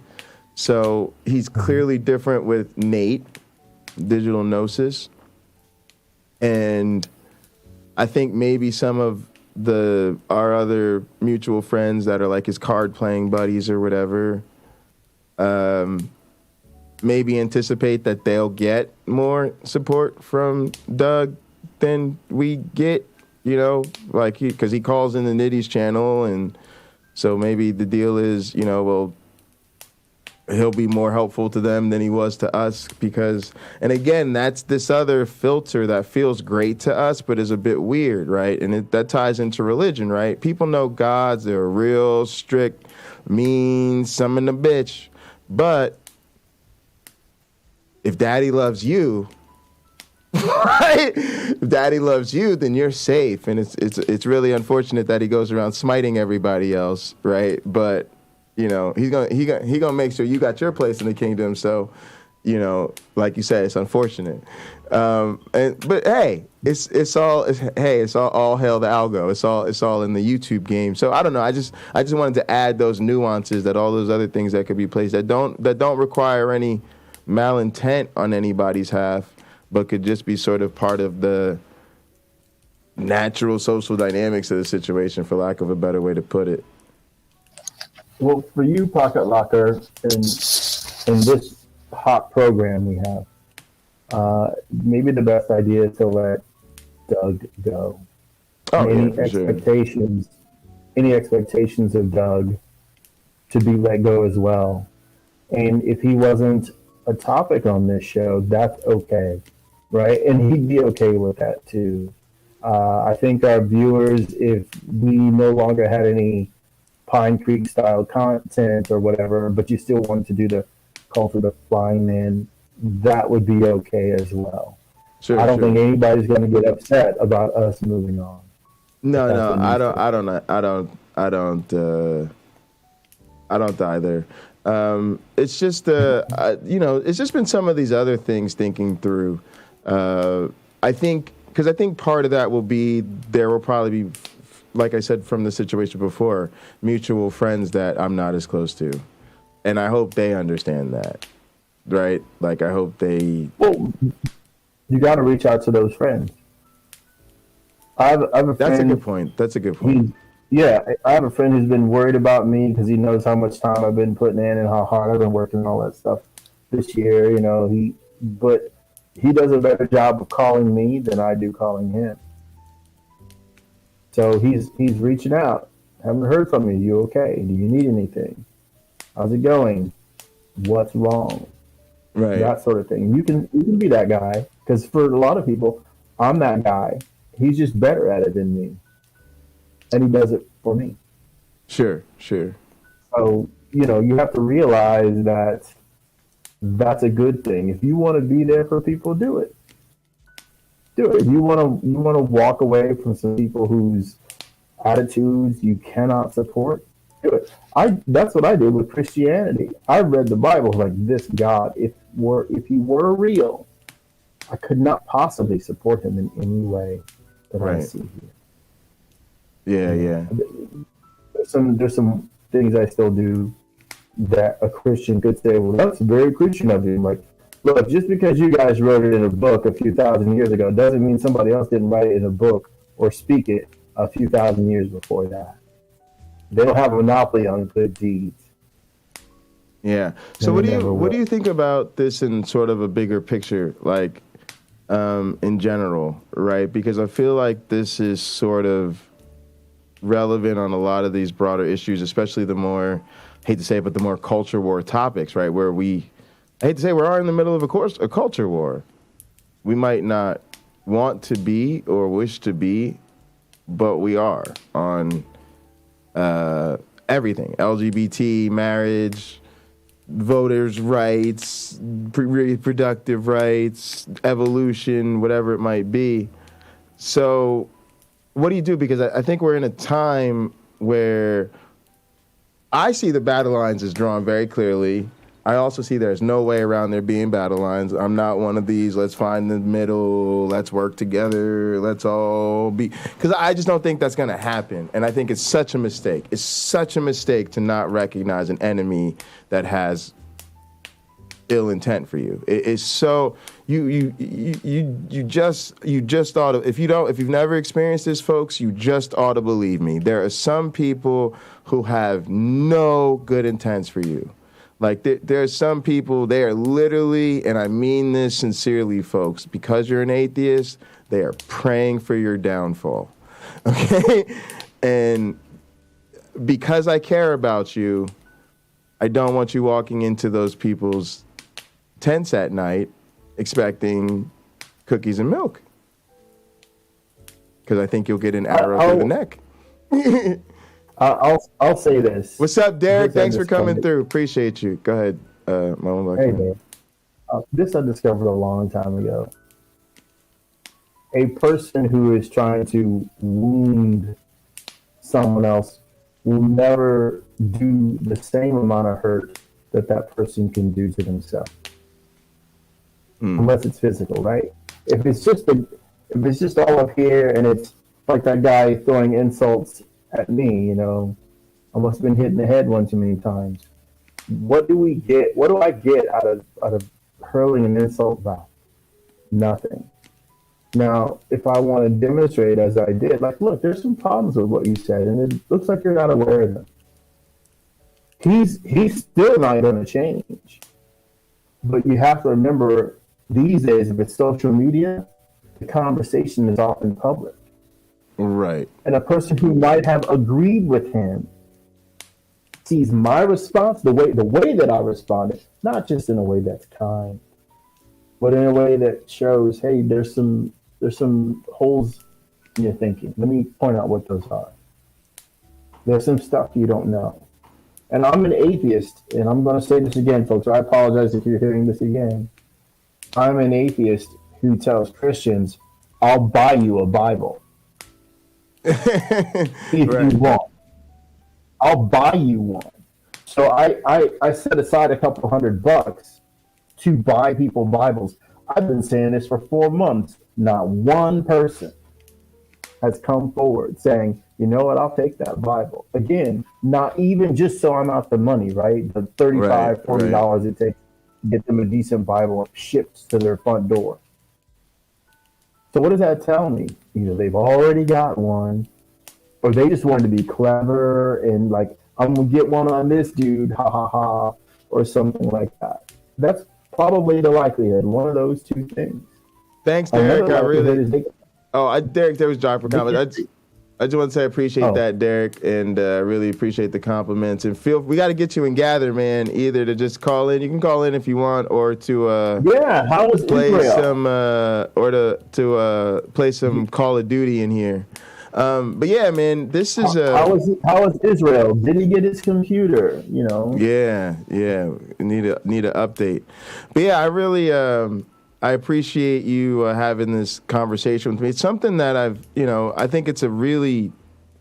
So he's clearly different with Nate, Digital Gnosis, and I think maybe some of our other mutual friends that are like his card playing buddies or whatever, maybe anticipate that they'll get more support from Doug than we get, because he calls in the Nitty's channel, and so maybe the deal is, well, he'll be more helpful to them than he was to us because, and again, that's this other filter that feels great to us but is a bit weird, right? And that ties into religion, right? People know gods, they're real strict, mean, summon the bitch, but if daddy loves you, right? If daddy loves you, then you're safe. And it's really unfortunate that he goes around smiting everybody else, right? But, he's gonna make sure you got your place in the kingdom. So, like you said, it's unfortunate. But hey, it's all hail the algo. It's all in the YouTube game. So I don't know. I just wanted to add those nuances, that all those other things that could be placed that don't require any malintent on anybody's half, but could just be sort of part of the natural social dynamics of the situation, for lack of a better way to put it. Well, for you, Pocket Locker, in this hot program we have, maybe the best idea is to let Doug go. Any expectations of Doug to be let go as well. And if he wasn't a topic on this show, that's okay, right? And he'd be okay with that too. I think our viewers, if we no longer had any PineCreek style content or whatever, but you still wanted to do the Cult of the Flying Man, that would be okay as well. Sure, I don't think anybody's going to get upset about us moving on. No, I don't either. It's just it's just been some of these other things thinking through. I think part of that will be, there will probably be, like I said from the situation before, mutual friends that I'm not as close to, and I hope they understand that. right? Like, I hope they. Well, you got to reach out to those friends. I have a friend. That's a good point. That's a good point. Yeah, I have a friend who's been worried about me because he knows how much time I've been putting in and how hard I've been working and all that stuff this year. You know, but he does a better job of calling me than I do calling him. So he's reaching out. Haven't heard from you. You okay? Do you need anything? How's it going? What's wrong? Right. That sort of thing. You can be that guy, because for a lot of people, I'm that guy. He's just better at it than me, and he does it for me. Sure. So, you know, you have to realize that that's a good thing. If you want to be there for people, do it. Do it. If you want to walk away from some people whose attitudes you cannot support, do it. That's what I did with Christianity. I read the Bible like, this God, if he were real, I could not possibly support him in any way that I see here. Yeah. There's some things I still do that a Christian could say, well, that's very Christian of you. Like, look, just because you guys wrote it in a book a few thousand years ago doesn't mean somebody else didn't write it in a book or speak it a few thousand years before that. They don't have a monopoly on good deeds. Yeah. So what do you think about this in sort of a bigger picture, like in general, right? Because I feel like this is sort of relevant on a lot of these broader issues, especially the more, hate to say it, but the more culture war topics, right? Where I hate to say we are in the middle of a culture war. We might not want to be or wish to be, but we are on everything. LGBT, marriage, voters' rights, reproductive rights, evolution, whatever it might be. So what do you do? Because I think we're in a time where I see the battle lines as drawn very clearly. I also see there's no way around there being battle lines. I'm not one of these, let's find the middle, let's work together, let's all be... Because I just don't think that's going to happen. And I think it's such a mistake. It's such a mistake to not recognize an enemy that has ill intent for you. It's so... You just ought to... If you've never experienced this, folks, you just ought to believe me. There are some people who have no good intents for you. Like, there are some people, they are literally, and I mean this sincerely, folks, because you're an atheist, they are praying for your downfall, okay? And because I care about you, I don't want you walking into those people's tents at night expecting cookies and milk, because I think you'll get an arrow through the neck. I'll say this. What's up, Derek? Thanks for coming through. Appreciate you. Go ahead, my own. Hey, man. This I discovered a long time ago. A person who is trying to wound someone else will never do the same amount of hurt that person can do to themselves, unless it's physical, right? If it's just all up here and it's like that guy throwing insults at me, you know, I must have been hit in the head one too many times. What do we get? What do I get out of hurling an insult back? Nothing. Now, if I want to demonstrate as I did, like, look, there's some problems with what you said, and it looks like you're not aware of them. He's still not going to change. But you have to remember, these days, if it's social media, the conversation is often public. Right. And a person who might have agreed with him sees my response, the way that I responded, not just in a way that's kind, but in a way that shows, hey, there's some holes in your thinking. Let me point out what those are. There's some stuff you don't know. And I'm an atheist, and I'm going to say this again, folks. I apologize if you're hearing this again. I'm an atheist who tells Christians, I'll buy you a Bible. If you want, I'll buy you one. So I set aside a couple $100 to buy people Bibles. I've been saying this for 4 months. Not one person has come forward saying, you know what, I'll take that Bible. Again, not even just so I'm out the money, right? The $35, $40 it takes. get them a decent Bible shipped to their front door. So what does that tell me? Either they've already got one, or they just wanted to be clever and like, I'm gonna get one on this dude, ha ha ha, or something like that. That's probably the likelihood. One of those two things. Thanks, Derek. I really. Oh, Derek, there was John for comments. I just want to say I appreciate that, Derek, and really appreciate the compliments. And we got to get you in Gather, man. Either to just call in, you can call in if you want, or to how was play Israel? some to play some Call of Duty in here. But yeah, man, this is how was Israel? Did he get his computer? You know. Yeah. Need a update. But yeah, I really I appreciate you having this conversation with me. It's something that I think it's a really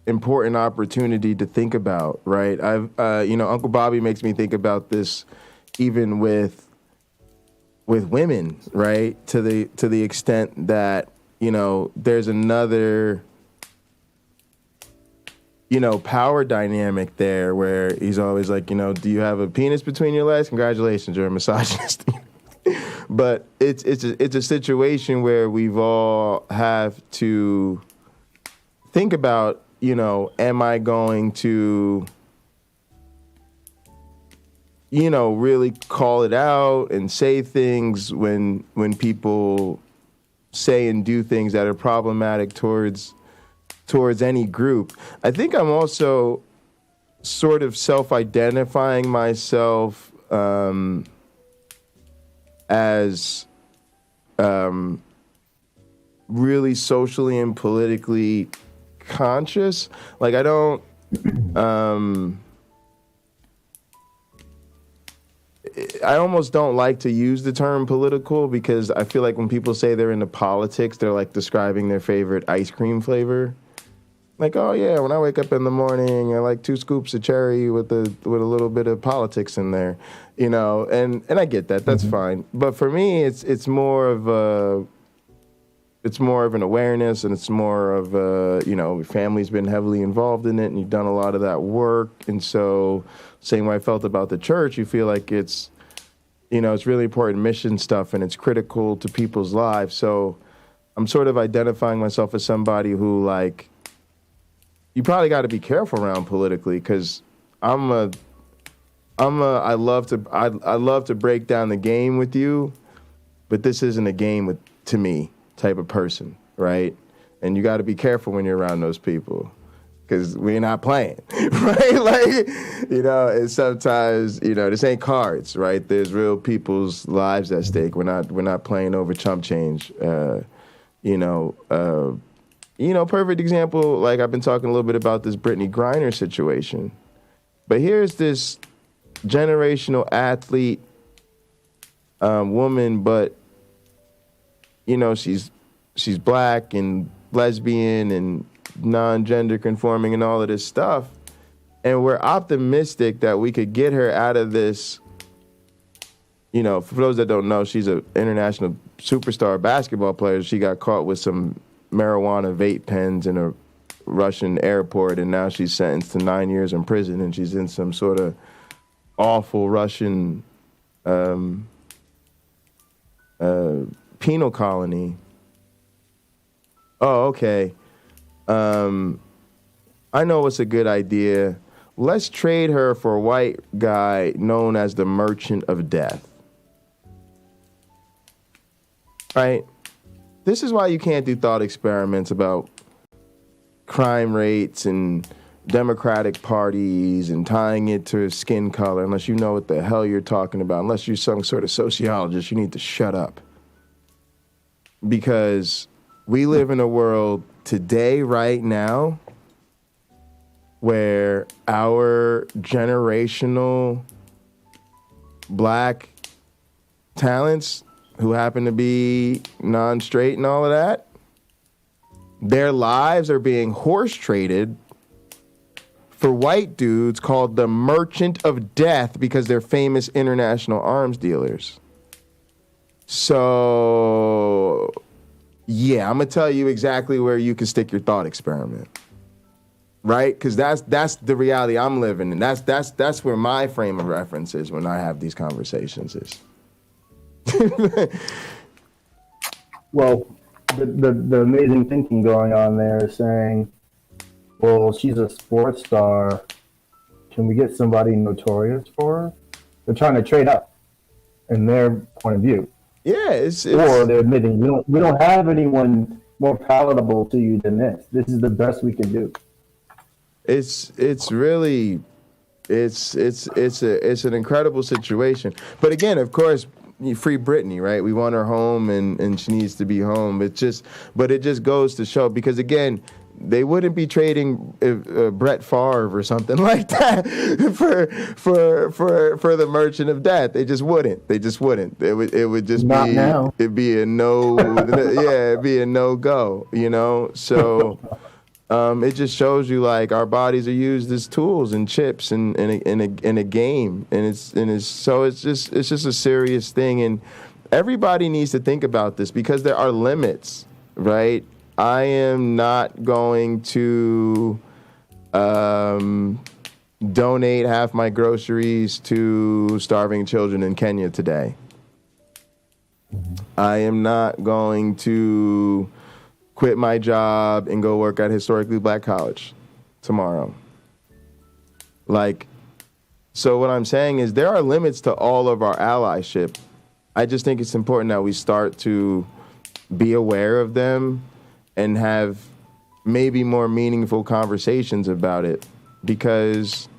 important opportunity to think about, right? Uncle Bobby makes me think about this even with women, right? To the extent that, there's another, power dynamic there where he's always like, do you have a penis between your legs? Congratulations, you're a misogynist. But it's a situation where we've all have to think about, am I going to, really call it out and say things when people say and do things that are problematic towards any group. I think I'm also sort of self-identifying myself as really socially and politically conscious. Like I don't I almost don't like to use the term political because I feel like when people say they're into politics, they're like describing their favorite ice cream flavor. Like, oh yeah, when I wake up in the morning, I like 2 scoops of cherry with a little bit of politics in there, and I get that. That's fine. But for me, it's more of an awareness, and it's more of your family's been heavily involved in it, and you've done a lot of that work. And so, same way I felt about the church, you feel like it's really important mission stuff, and it's critical to people's lives. So, I'm sort of identifying myself as somebody who like. You probably got to be careful around politically because I love to break down the game with you, but this isn't a game to me type of person, right? And you got to be careful when you're around those people because we're not playing, right? Like, and sometimes, this ain't cards, right? There's real people's lives at stake. We're not playing over chump change, perfect example, like I've been talking a little bit about this Brittany Griner situation. But here's this generational athlete woman, but, she's black and lesbian and non-gender conforming and all of this stuff. And we're optimistic that we could get her out of this. For those that don't know, she's an international superstar basketball player. She got caught with some marijuana vape pens in a Russian airport, and now she's sentenced to 9 years in prison, and she's in some sort of awful Russian penal colony. Oh, okay. I know what's a good idea. Let's trade her for a white guy known as the Merchant of Death. Right? This is why you can't do thought experiments about crime rates and Democratic parties and tying it to skin color unless you know what the hell you're talking about. Unless you're some sort of sociologist, you need to shut up. Because we live in a world today, right now, where our generational black talents who happen to be non-straight and all of that, their lives are being horse traded for white dudes called the Merchant of Death because they're famous international arms dealers. So, yeah, I'm going to tell you exactly where you can stick your thought experiment. Right? Because that's the reality I'm living in. That's where my frame of reference is when I have these conversations is. Well, the amazing thinking going on there is saying, well, she's a sports star. Can we get somebody notorious for her? They're trying to trade up in their point of view. Yeah, it's or they're admitting we don't have anyone more palatable to you than this. This is the best we can do. It's really it's an incredible situation. But again, of course, free Britney, right? We want her home, and she needs to be home. It just goes to show, because again, they wouldn't be trading Brett Favre or something like that for the Merchant of Death. They just wouldn't. It would just Not be now. It'd be a no. Yeah, it'd be a no go. You know, so. It just shows you, like, our bodies are used as tools and chips in a game, and it's just a serious thing, and everybody needs to think about this, because there are limits, right? I am not going to donate half my groceries to starving children in Kenya today. Mm-hmm. I am not going to quit my job and go work at historically black college tomorrow. Like, so what I'm saying is there are limits to all of our allyship. I just think it's important that we start to be aware of them and have maybe more meaningful conversations about it, because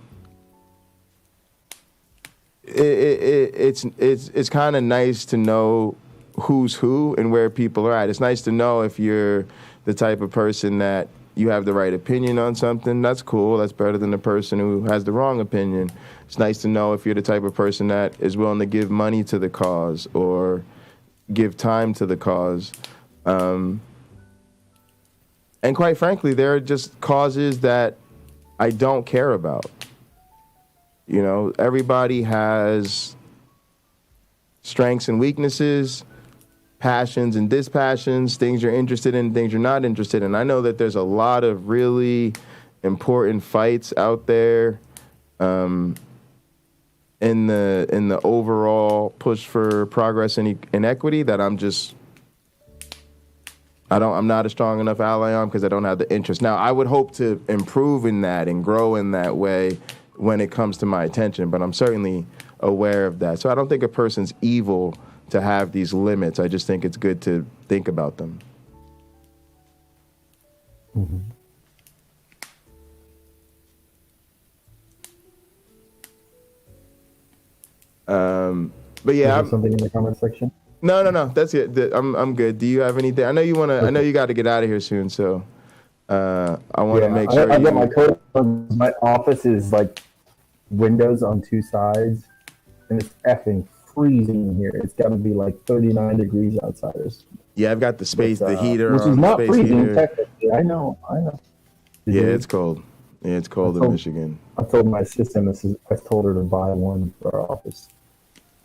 it's kind of nice to know who's who and where people are at. It's nice to know if you're the type of person that you have the right opinion on something. That's cool. That's better than the person who has the wrong opinion. It's nice to know if you're the type of person that is willing to give money to the cause or give time to the cause. And quite frankly, there are just causes that I don't care about. You know, everybody has strengths and weaknesses, passions and dispassions, things you're interested in, things you're not interested in. I know that there's a lot of really important fights out there in the overall push for progress and equity that I'm not a strong enough ally on, because I don't have the interest. Now, I would hope to improve in that and grow in that way when it comes to my attention, but I'm certainly aware of that. So I don't think a person's evil to have these limits. I just think it's good to think about them. Mm-hmm. But yeah, something in the comment section. No. That's it. I'm good. Do you have anything? I know you want to. I know you got to get out of here soon. So I want to make sure. I got my coat. My office is like windows on two sides, and it's effing freezing in here. It's got to be like 39 degrees outside. Yeah, I've got the space, the heater, which is on, not space freezing heater. technically. I know. Yeah, it's cold. Yeah, it's cold in Michigan. I told my assistant, I told her to buy one for our office,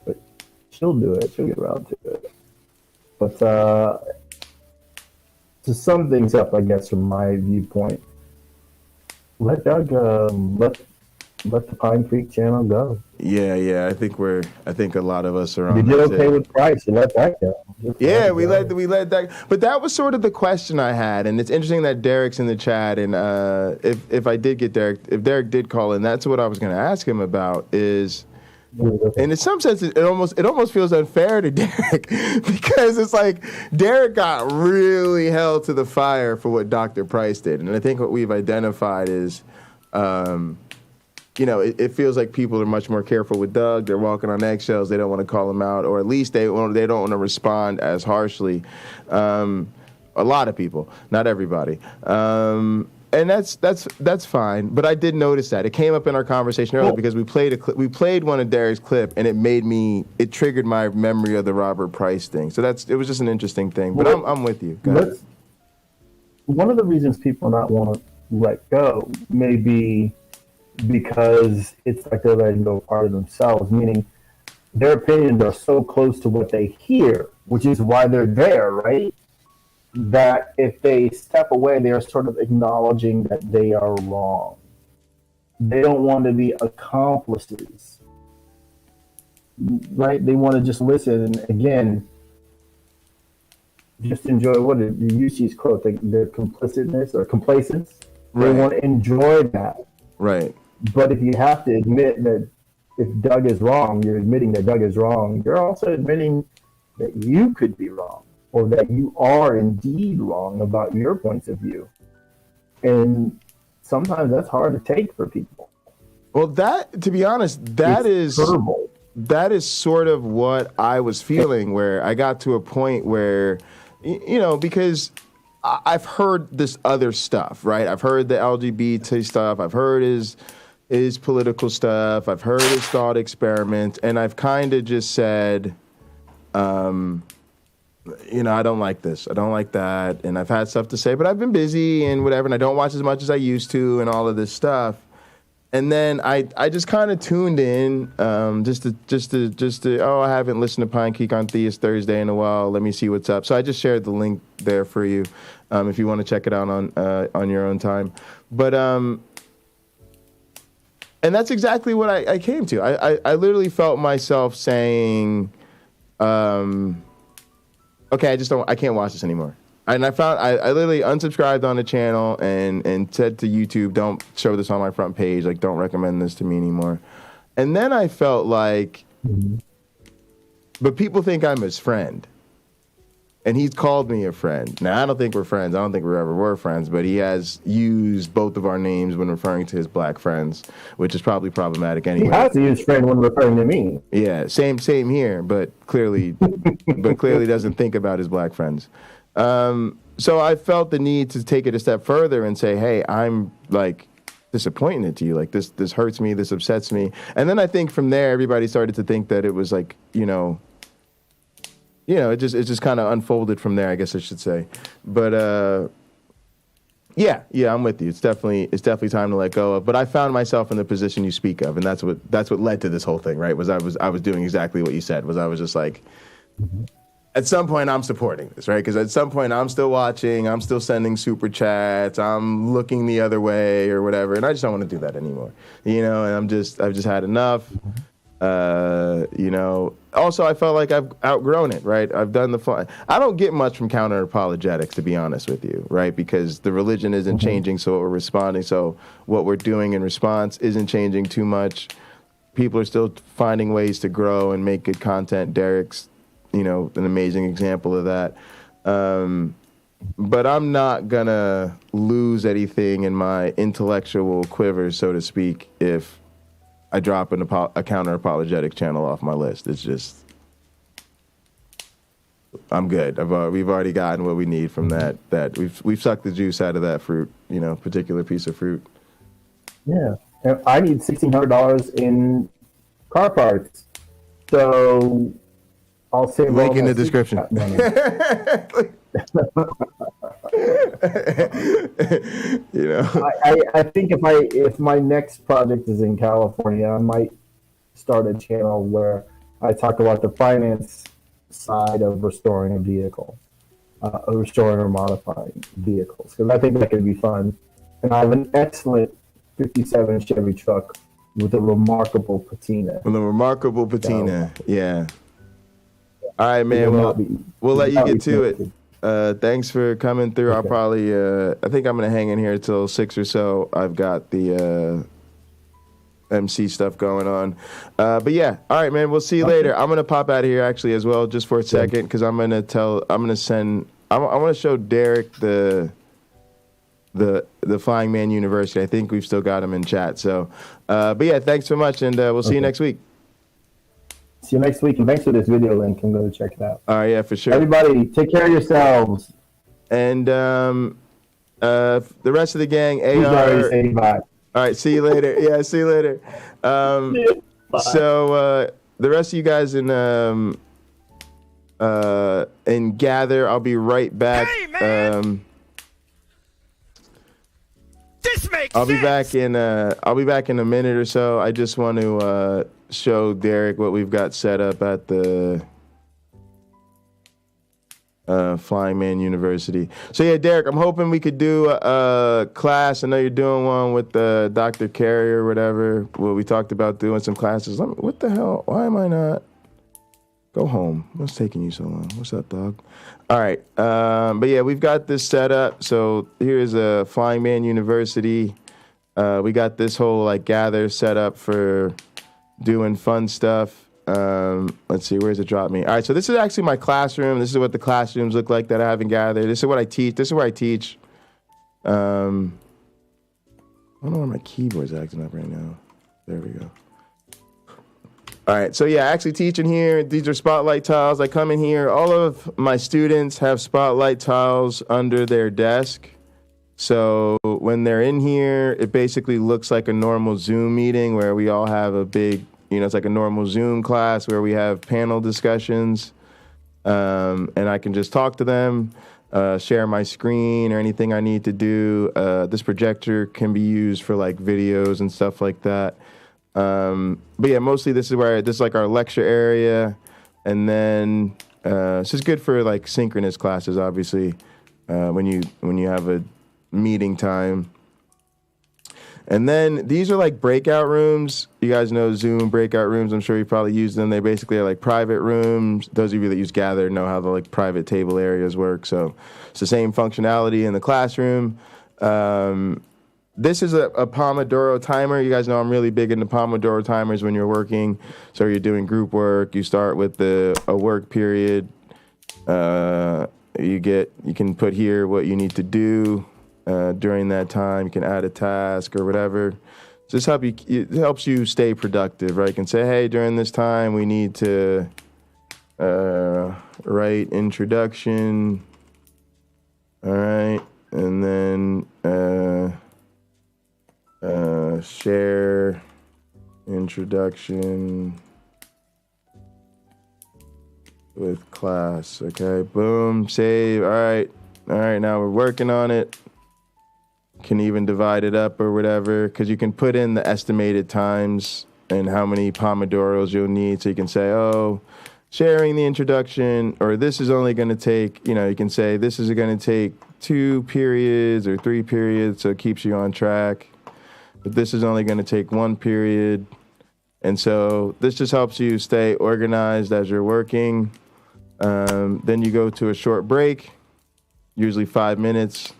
but she'll do it. She'll get around to it. But to sum things up, I guess from my viewpoint, let Doug let the PineCreek channel go. Yeah. I think a lot of us are on. You did okay with price. You let that go. Yeah, we let that. But that was sort of the question I had, and it's interesting that Derek's in the chat. And if I did get Derek, if Derek did call in, that's what I was going to ask him about. Is, and in some sense, it almost feels unfair to Derek, because it's like Derek got really held to the fire for what Dr. Price did, and I think what we've identified is. You know, it feels like people are much more careful with Doug. They're walking on eggshells. They don't want to call him out, or at least they don't want to respond as harshly. A lot of people, not everybody, and that's fine. But I did notice that it came up in our conversation earlier because we played one of Derek's clip, and it triggered my memory of the Robert Price thing. So it was just an interesting thing. But I'm with you. Go ahead. One of the reasons people not want to let go may be because it's like they're letting go part of themselves, meaning their opinions are so close to what they hear, which is why they're there, right? That if they step away, they are sort of acknowledging that they are wrong. They don't want to be accomplices right? They want to just listen. And again, just enjoy what the UC's quote, their complicitness or complacence. They Right. want to enjoy that. Right. But if you have to admit that if Doug is wrong, you're admitting that Doug is wrong. You're also admitting that you could be wrong or that you are indeed wrong about your points of view. And sometimes that's hard to take for people. Well, that, to be honest, that It's is verbal. that is sort of what I was feeling, where I got to a point where, you know, because I've heard this other stuff, right? I've heard the LGBT stuff. I've heard his political stuff. I've heard his thought experiment, and I've kind of just said, you know, I don't like this. I don't like that. And I've had stuff to say, but I've been busy and whatever, and I don't watch as much as I used to and all of this stuff. And then I just kind of tuned in just to oh, I haven't listened to PineCreek on Theist Thursday in a while. Let me see what's up. So I just shared the link there for you if you want to check it out on your own time. But and that's exactly what I came to. I literally felt myself saying, okay, I can't watch this anymore. And I literally unsubscribed on the channel and said to YouTube, don't show this on my front page. Like, don't recommend this to me anymore. And then I felt like, but people think I'm his friend. And he's called me a friend. Now, I don't think we're friends. I don't think we ever were friends. But he has used both of our names when referring to his black friends, which is probably problematic anyway. He has to use friend when referring to me. Yeah, same here, but clearly doesn't think about his black friends. So I felt the need to take it a step further and say, hey, I'm like disappointed to you. Like this hurts me. This upsets me. And then I think from there, everybody started to think that it was like, it just kind of unfolded from there, I guess I should say. But, yeah, I'm with you. It's definitely time to let go of. But I found myself in the position you speak of, and that's what led to this whole thing, right? Was I was doing exactly what you said. Was I was just like, at some point I'm supporting this, right? Because at some point I'm still watching, I'm still sending super chats, I'm looking the other way or whatever, and I just don't want to do that anymore, And I've just had enough. Also, I felt like I've outgrown it, right? I've done the fun. I don't get much from Counter-Apologetics, to be honest with you, right? Because the religion isn't changing, so we're responding. So what we're doing in response isn't changing too much. People are still finding ways to grow and make good content. Derek's, an amazing example of that. But I'm not gonna lose anything in my intellectual quiver, so to speak, if I drop a Counter-Apologetic channel off my list. It's just, I'm good. We've already gotten what we need from that. We've sucked the juice out of that fruit, particular piece of fruit. Yeah, and I need $1,600 in car parts, so I'll save link in the description. I think if my next project is in California, I might start a channel where I talk about the finance side of restoring a vehicle, restoring or modifying vehicles, because I think that could be fun. And I have an excellent '57 Chevy truck with a remarkable patina. Yeah. All right, man. Well, we'll let you get to it. Thanks for coming through. Okay. I'll probably, I think I'm going to hang in here till 6 or so. I've got the MC stuff going on. But yeah, all right, man. We'll see you later. I'm going to pop out of here actually as well, just for a second, because I want to show Derek the Flying Man University. I think we've still got him in chat. So, but yeah, thanks so much, and we'll see you next week. See you next week, and thanks for this video link. I'm going to check it out. All right, yeah, for sure. Everybody, take care of yourselves. And the rest of the gang, AR. Saying bye. All right, see you later. Yeah, see you later. So the rest of you guys in Gather, I'll be right back. Hey, man! This makes I'll be sense. I'll be back in a minute or so. I just want to show Derek what we've got set up at the Flying Man University. So yeah, Derek, I'm hoping we could do a class. I know you're doing one with Dr. Carey or whatever. Well, we talked about doing some classes. What the hell? Why am I not? Go home. What's taking you so long? What's up, dog? All right. But yeah, we've got this set up. So here's a Flying Man University. We got this whole like gather set up for doing fun stuff. Let's see, where's it drop me? All right, so this is actually my classroom. This is what the classrooms look like that I haven't gathered. This is what I teach. This is where I teach. I don't know why my keyboard's acting up right now. There we go. All right, so yeah, I actually teach in here. These are spotlight tiles. I come in here. All of my students have spotlight tiles under their desk. So when they're in here, it basically looks like a normal Zoom meeting where we all have a big, it's like a normal Zoom class where we have panel discussions, and I can just talk to them, share my screen or anything I need to do. This projector can be used for like videos and stuff like that. But yeah, mostly this is like our lecture area, and then this is good for like synchronous classes, obviously, when you have a meeting time. And then these are like breakout rooms. You guys know Zoom breakout rooms. I'm sure you probably use them. They basically are like private rooms. Those of you that use Gather know how the like private table areas work. So it's the same functionality in the classroom. This is a Pomodoro timer. You guys know I'm really big into Pomodoro timers when you're working. So you're doing group work. You start with a work period. You can put here what you need to do. During that time, you can add a task or whatever. Just it helps you stay productive, right? You can say, hey, during this time, we need to write introduction. All right. And then share introduction with class. Okay. Boom. Save. All right. Now we're working on it. Can even divide it up or whatever, because you can put in the estimated times and how many Pomodoros you'll need. So you can say, sharing the introduction, or this is only going to take, you can say this is going to take 2 periods or 3 periods, so it keeps you on track. But this is only going to take 1 period. And so this just helps you stay organized as you're working. Then you go to a short break, usually 5 minutes.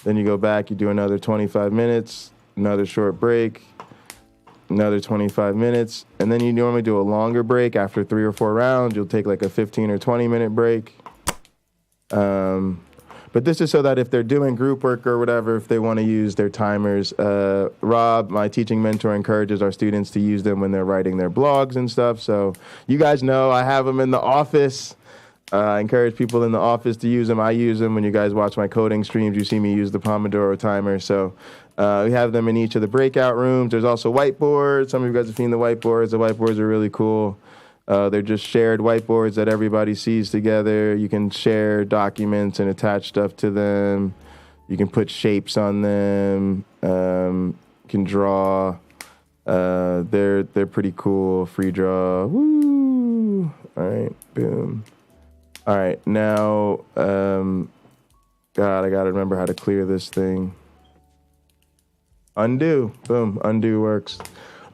Then you go back, you do another 25 minutes, another short break, another 25 minutes. And then you normally do a longer break after 3 or 4 rounds. You'll take like a 15 or 20 minute break. But this is so that if they're doing group work or whatever, if they want to use their timers, Rob, my teaching mentor, encourages our students to use them when they're writing their blogs and stuff. So you guys know I have them in the office. I encourage people in the office to use them. I use them. When you guys watch my coding streams, you see me use the Pomodoro timer. So we have them in each of the breakout rooms. There's also whiteboards. Some of you guys have seen the whiteboards. The whiteboards are really cool. They're just shared whiteboards that everybody sees together. You can share documents and attach stuff to them. You can put shapes on them. You can draw. They're pretty cool. Free draw. Woo! All right. Boom. All right, now, God, I got to remember how to clear this thing. Undo. Boom, undo works.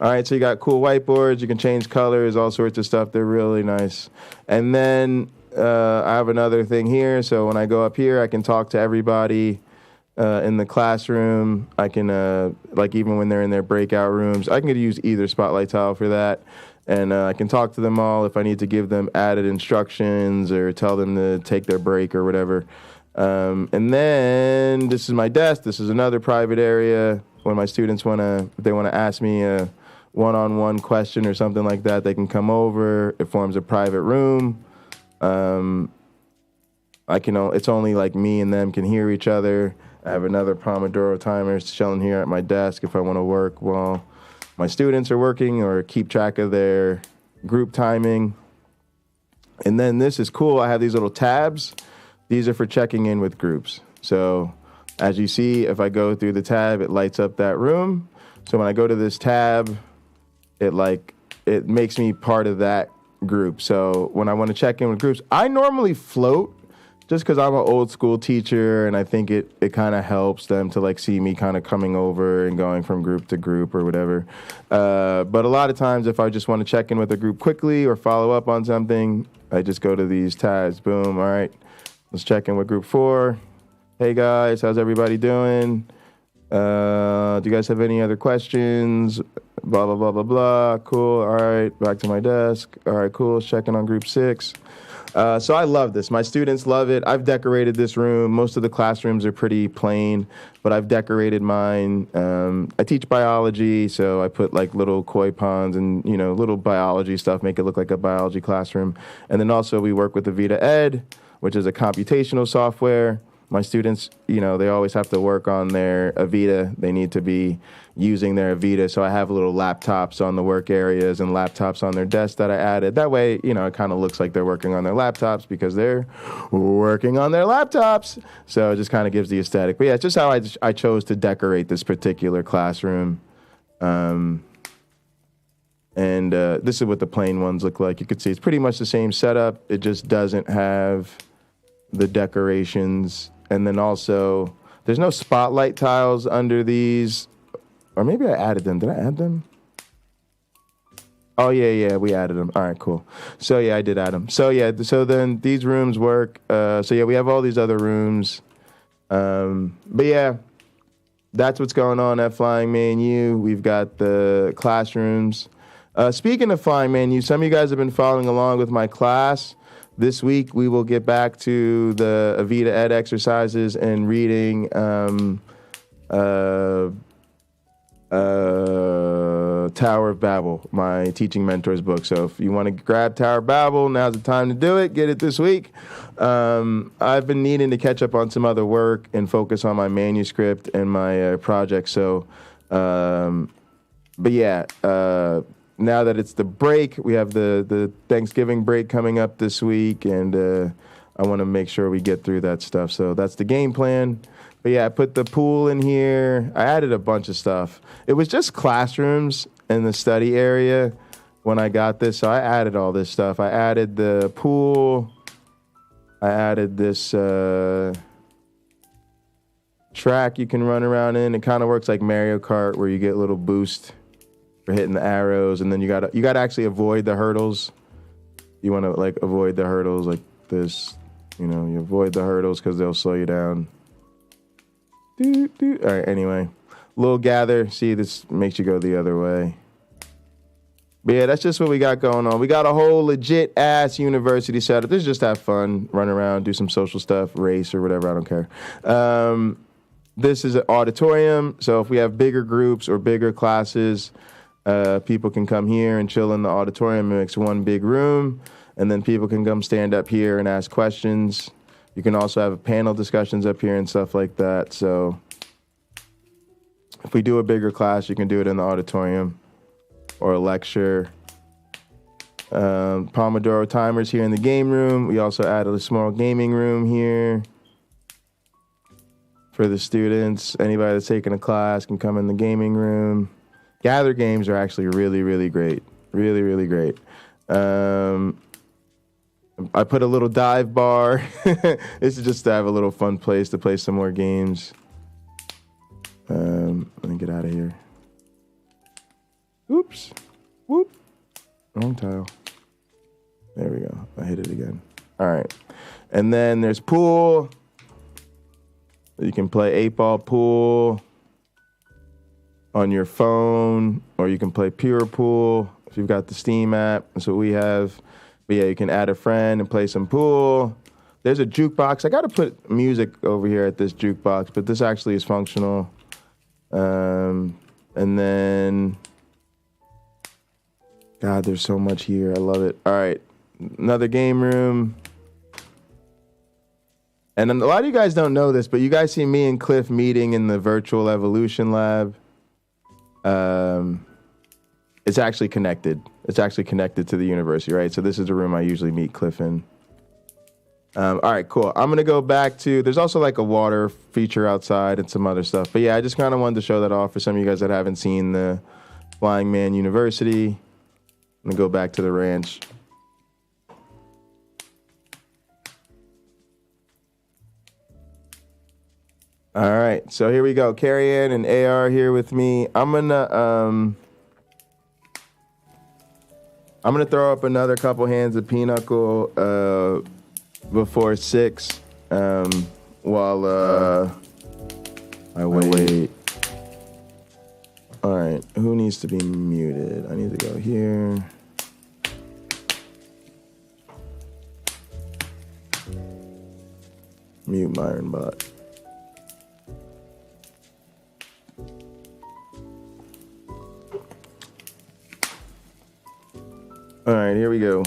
All right, so you got cool whiteboards. You can change colors, all sorts of stuff. They're really nice. And then I have another thing here. So when I go up here, I can talk to everybody in the classroom. I can, like even when they're in their breakout rooms, I can use either spotlight tile for that. And I can talk to them all if I need to give them added instructions or tell them to take their break or whatever. And then this is my desk. This is another private area. When my students if they want to ask me a one-on-one question or something like that, they can come over. It forms a private room. It's only like me and them can hear each other. I have another Pomodoro timer chilling here at my desk if I want to work while my students are working or keep track of their group timing. And then this is cool. I have these little tabs. These are for checking in with groups. So as you see, if I go through the tab, it lights up that room. So when I go to this tab, it makes me part of that group. So when I want to check in with groups, I normally float just because I'm an old school teacher, and I think it kind of helps them to like see me kind of coming over and going from group to group or whatever. But a lot of times, if I just want to check in with a group quickly or follow up on something, I just go to these tabs. Boom. All right, let's check in with group 4. Hey guys, how's everybody doing? Do you guys have any other questions? Blah, blah, blah, blah, blah. Cool. All right, back to my desk. All right, cool. Checking on group 6. So I love this. My students love it. I've decorated this room. Most of the classrooms are pretty plain, but I've decorated mine. I teach biology, so I put like little koi ponds and, little biology stuff, make it look like a biology classroom. And then also we work with Avita Ed, which is a computational software. My students, they always have to work on their Avita. They need to be using their Avita. So I have little laptops on the work areas and laptops on their desk that I added. That way, it kind of looks like they're working on their laptops because they're working on their laptops. So it just kind of gives the aesthetic. But yeah, it's just how I chose to decorate this particular classroom. And this is what the plain ones look like. You can see it's pretty much the same setup. It just doesn't have the decorations. And then also, there's no spotlight tiles under these. Or maybe I added them. Did I add them? Oh, yeah, we added them. All right, cool. So, yeah, I did add them. So, yeah, so then these rooms work. We have all these other rooms. But, yeah, that's what's going on at Flying Man U. We've got the classrooms. Speaking of Flying Man U, some of you guys have been following along with my class. This week, we will get back to the Avita Ed exercises and reading Tower of Babel, my teaching mentor's book. So if you want to grab Tower of Babel, now's the time to do it. Get it this week. I've been needing to catch up on some other work and focus on my manuscript and my project. So, but yeah, now that it's the break, we have the Thanksgiving break coming up this week, and I want to make sure we get through that stuff. So that's the game plan. But yeah, I put the pool in here. I added a bunch of stuff. It was just classrooms in the study area when I got this, so I added all this stuff. I added the pool. I added this track you can run around in. It kind of works like Mario Kart, where you get a little boost for hitting the arrows, and then you gotta actually avoid the hurdles. You want to like avoid the hurdles like this. You avoid the hurdles because they'll slow you down. All right, anyway. Little gather. See, this makes you go the other way. But yeah, that's just what we got going on. We got a whole legit ass university setup. This is just have fun, run around, do some social stuff, race or whatever. I don't care. This is an auditorium. So if we have bigger groups or bigger classes, people can come here and chill in the auditorium. It makes one big room. And then people can come stand up here and ask questions. You can also have panel discussions up here and stuff like that. So if we do a bigger class, you can do it in the auditorium or a lecture. Pomodoro timers here in the game room. We also added a small gaming room here for the students. Anybody that's taking a class can come in the gaming room. Gather games are actually really, really great. Really, really great. I put a little dive bar. This is just to have a little fun place to play some more games. Let me get out of here. Oops. Whoop. Wrong tile. There we go. I hit it again. All right. And then there's pool. You can play 8-ball pool on your phone, or you can play pure pool if you've got the Steam app. That's what we have. But yeah, you can add a friend and play some pool. There's a jukebox. I got to put music over here at this jukebox, but this actually is functional. And then, God, there's so much here. I love it. All right, another game room. And then a lot of you guys don't know this, but you guys see me and Cliff meeting in the virtual evolution lab. It's actually connected. It's actually connected to the university, right? So this is the room I usually meet Cliff in. All right, cool. I'm going to go back to, there's also like a water feature outside and some other stuff. But yeah, I just kind of wanted to show that off for some of you guys that haven't seen the Flying Man University. I'm going to go back to the ranch. All right, so here we go. Carrie Ann and AR here with me. I'm gonna throw up another couple hands of Pinochle before 6. While I wait. All right, who needs to be muted? I need to go here. Mute Myron bot. All right, here we go.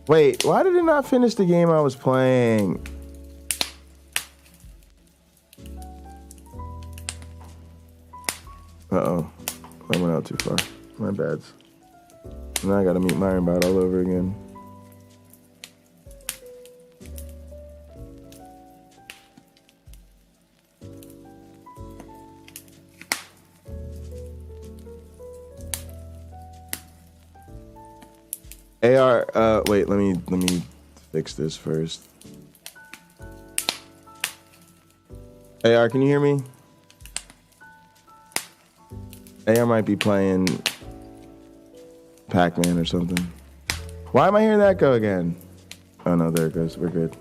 Wait, why did it not finish the game I was playing? Uh-oh. I went out too far. My bad. Now I gotta meet Myron bot all over again. AR, wait, let me fix this first. AR, can you hear me? AR might be playing Pac-Man or something. Why am I hearing that go again? Oh no, there it goes. We're good.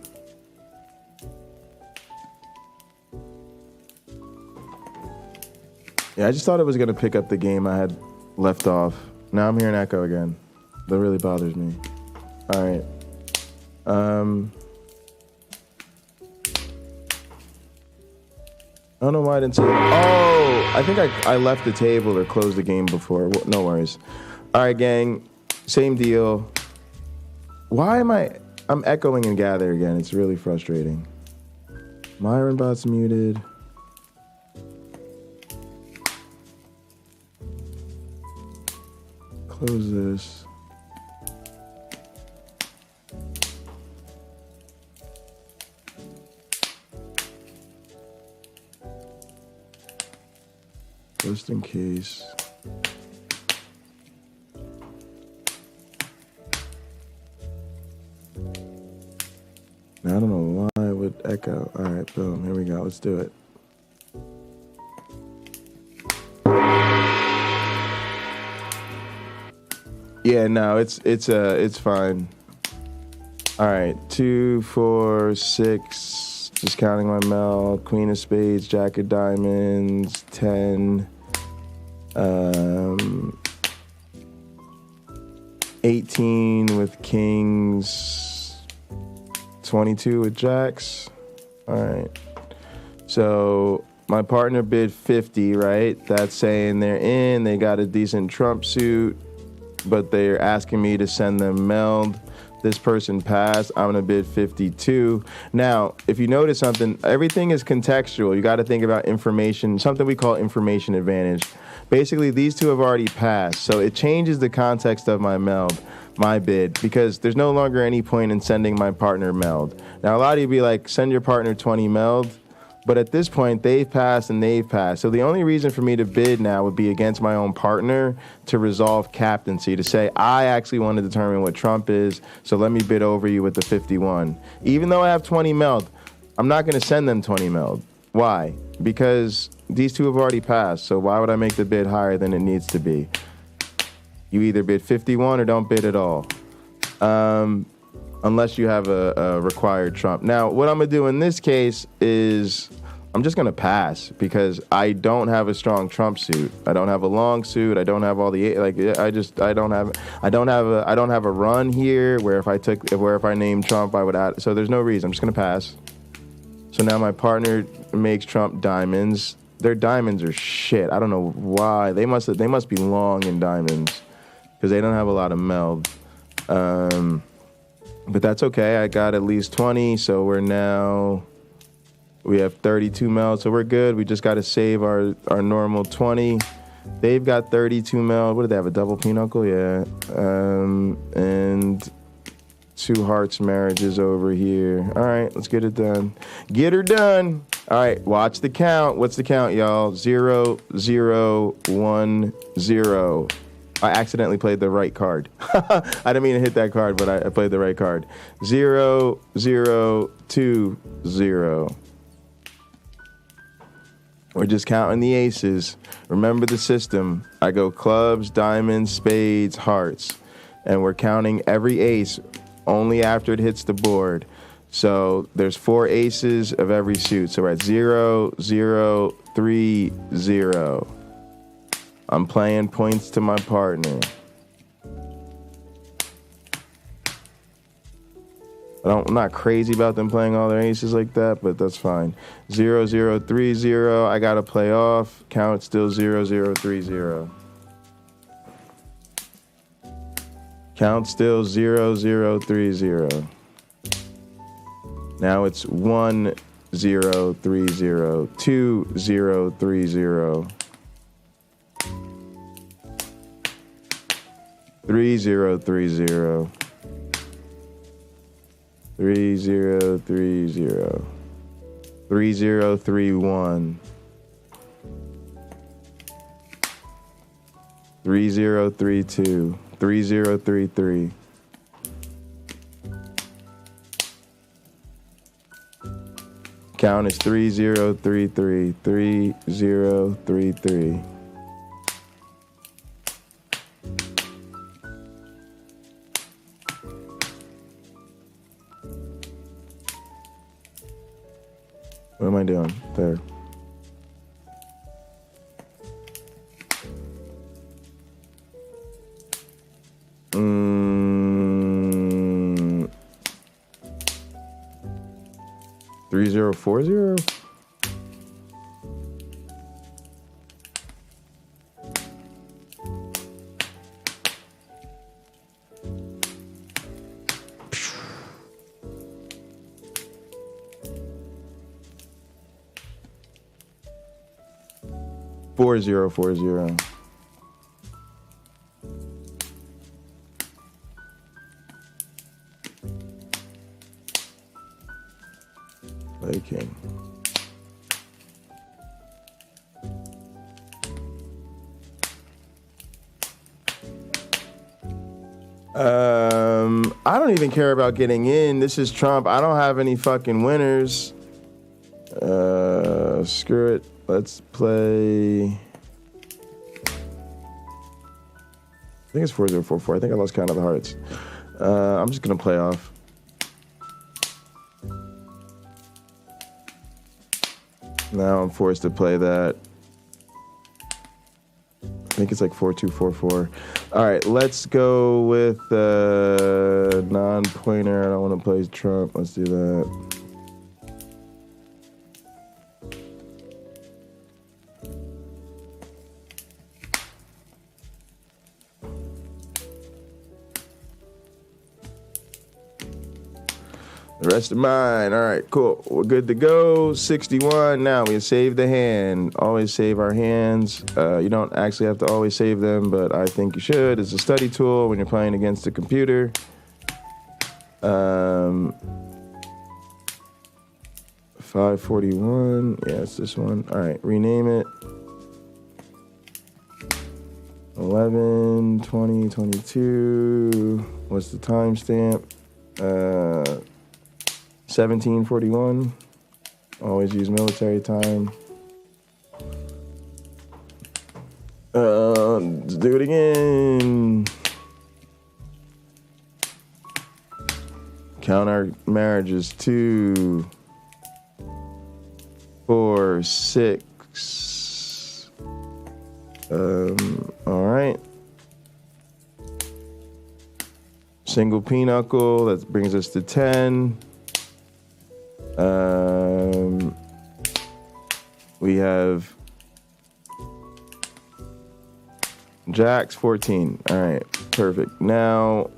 Yeah, I just thought it was gonna pick up the game I had left off. Now I'm hearing echo again. That really bothers me. All right. I don't know why I didn't say that. Oh, I think I left the table or closed the game before. Well, no worries. All right, gang. Same deal. Why am I'm echoing and gather again. It's really frustrating. Myron bot's muted. Close this. Just in case. Now, I don't know why it would echo. All right, boom. Here we go. Let's do it. Yeah, no, it's fine. All right, 2, 4, 6. Just counting my meld. Queen of spades, jack of diamonds, 10. 18 with kings, 22 with jacks. All right. So my partner bid 50, right? That's saying they're in. They got a decent trump suit, but they're asking me to send them meld. This person passed. I'm gonna bid 52. Now, if you notice something, everything is contextual. You got to think about information, something we call information advantage. Basically, these two have already passed, so it changes the context of my meld, my bid, because there's no longer any point in sending my partner meld. Now, a lot of you be like, send your partner 20 meld, but at this point, they've passed and they've passed. So the only reason for me to bid now would be against my own partner to resolve captaincy, to say, I actually want to determine what Trump is, so let me bid over you with the 51. Even though I have 20 meld, I'm not going to send them 20 meld. Why? Because these two have already passed, so why would I make the bid higher than it needs to be? You either bid 51 or don't bid at all. Unless you have a required trump. Now, what I'm gonna do in this case is I'm just gonna pass because I don't have a strong trump suit. I don't have a long suit. I don't have all the I don't have a run here where if I named Trump I would add. So there's no reason. I'm just gonna pass. So now my partner makes Trump diamonds. Their diamonds are shit. I don't know why. They must be long in diamonds because they don't have a lot of meld. But that's okay. I got at least 20, so we have 32 meld, so we're good. We just got to save our normal 20. They've got 32 meld. What do they have, a double Pinochle? Yeah. And 2 hearts marriages over here. All right, let's get it done. Get her done. All right, watch the count. What's the count, y'all? 0, 0, 1, 0. I accidentally played the right card. I didn't mean to hit that card, but I played the right card. 0, 0, 2, 0. We're just counting the aces. Remember the system. I go clubs, diamonds, spades, hearts. And we're counting every ace only after it hits the board. So there's 4 aces of every suit. So we're at 0, 0, 3, 0. I'm playing points to my partner. I'm not crazy about them playing all their aces like that, but that's fine. 0, 0, 3, 0. I gotta play off. Count still 0, 0, 3, 0. Count still 0, 0, 3, 0. Now it's 1, 0, 3, 0. 2, 0, 3, 0. 3, 0, 3, 0. 3, 0, 3, 0. 3, 0, 3, 1. 3, 0, 3, 2. 3, 0, 3, 3. Count is 3, 0, 3, 3. 3, 0, 3, 3. What am I doing? There. Mm. 3, 0, 4, 0? Four zero 4, 0. Play king. I don't even care about getting in. This is Trump. I don't have any fucking winners. Screw it. Let's play. I think it's 4 0 4 4. I think I lost count of the hearts. I'm just gonna play off. Now I'm forced to play that. I think it's like 4 2 4 4. All right, let's go with non-pointer. I don't want to play Trump. Let's do that. The rest of mine. All right, cool. We're good to go. 61. Now we save the hand. Always save our hands. You don't actually have to always save them, but I think you should. It's a study tool when you're playing against a computer. 541. Yeah, it's this one. All right, rename it. 11, 20, 22. What's the timestamp? 1741. Always use military time. Let's do it again. Count our marriages. 2, 4, 6. All right. Single Pinochle. That brings us to 10. We have Jacks 14. All right, perfect. Now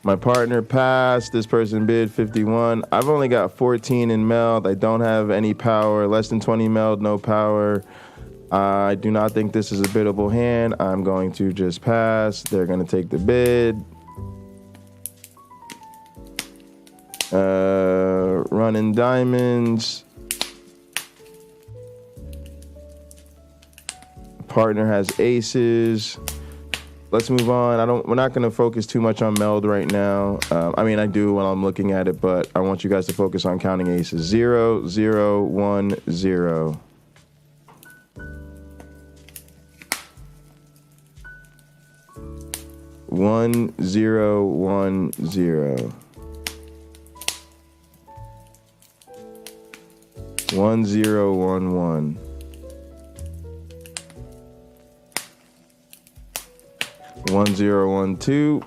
my partner passed. This person bid 51. I've only got 14 in meld. I don't have any power. Less than 20 meld, no power. I do not think this is a biddable hand. I'm going to just pass. They're going to take the bid. Running diamonds. Partner has aces. let's move on. We're not going to focus too much on meld right now. I mean, I do when I'm looking at it, but I want you guys to focus on counting aces. 0, 0, 1, 0. One zero one zero. 1011. 1012.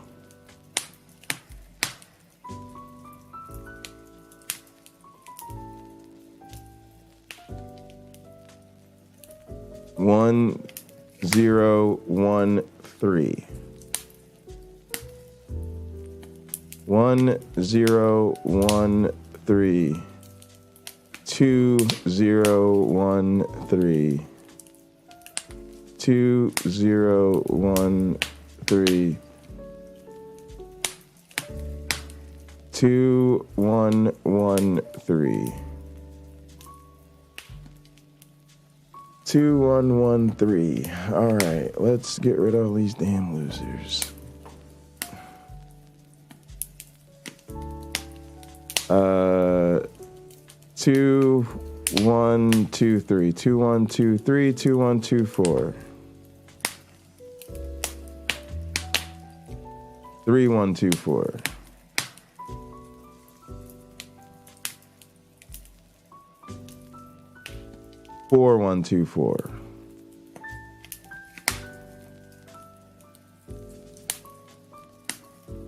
1013. 1013. 2013. 2013. 2113. 2113. All right, let's get rid of all these damn losers. 2 1 2 3 2 1 2 3 2 1 2 4 3 1 2 4 4 1 2 4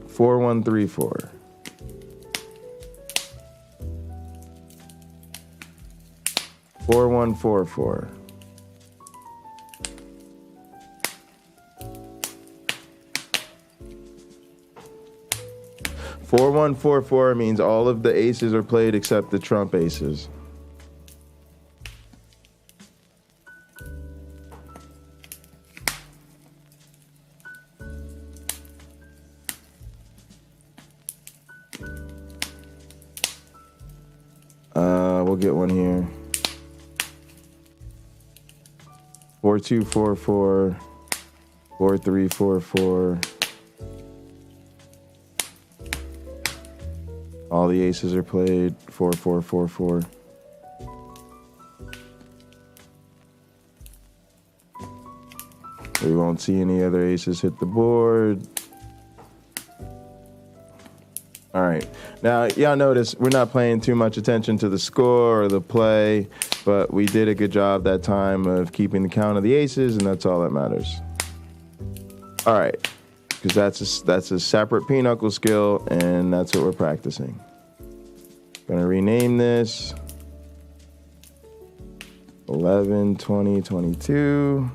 4 1 3 4 4144. 4144 means all of the aces are played except the trump aces. We'll get one here. 4244, 4344. All the aces are played. 4444. We won't see any other aces hit the board. All right. Now, y'all notice we're not paying too much attention to the score or the play, but we did a good job that time of keeping the count of the aces, and that's all that matters. All right. Because that's a separate Pinochle skill, and that's what we're practicing. Gonna rename this 11, 20, 22,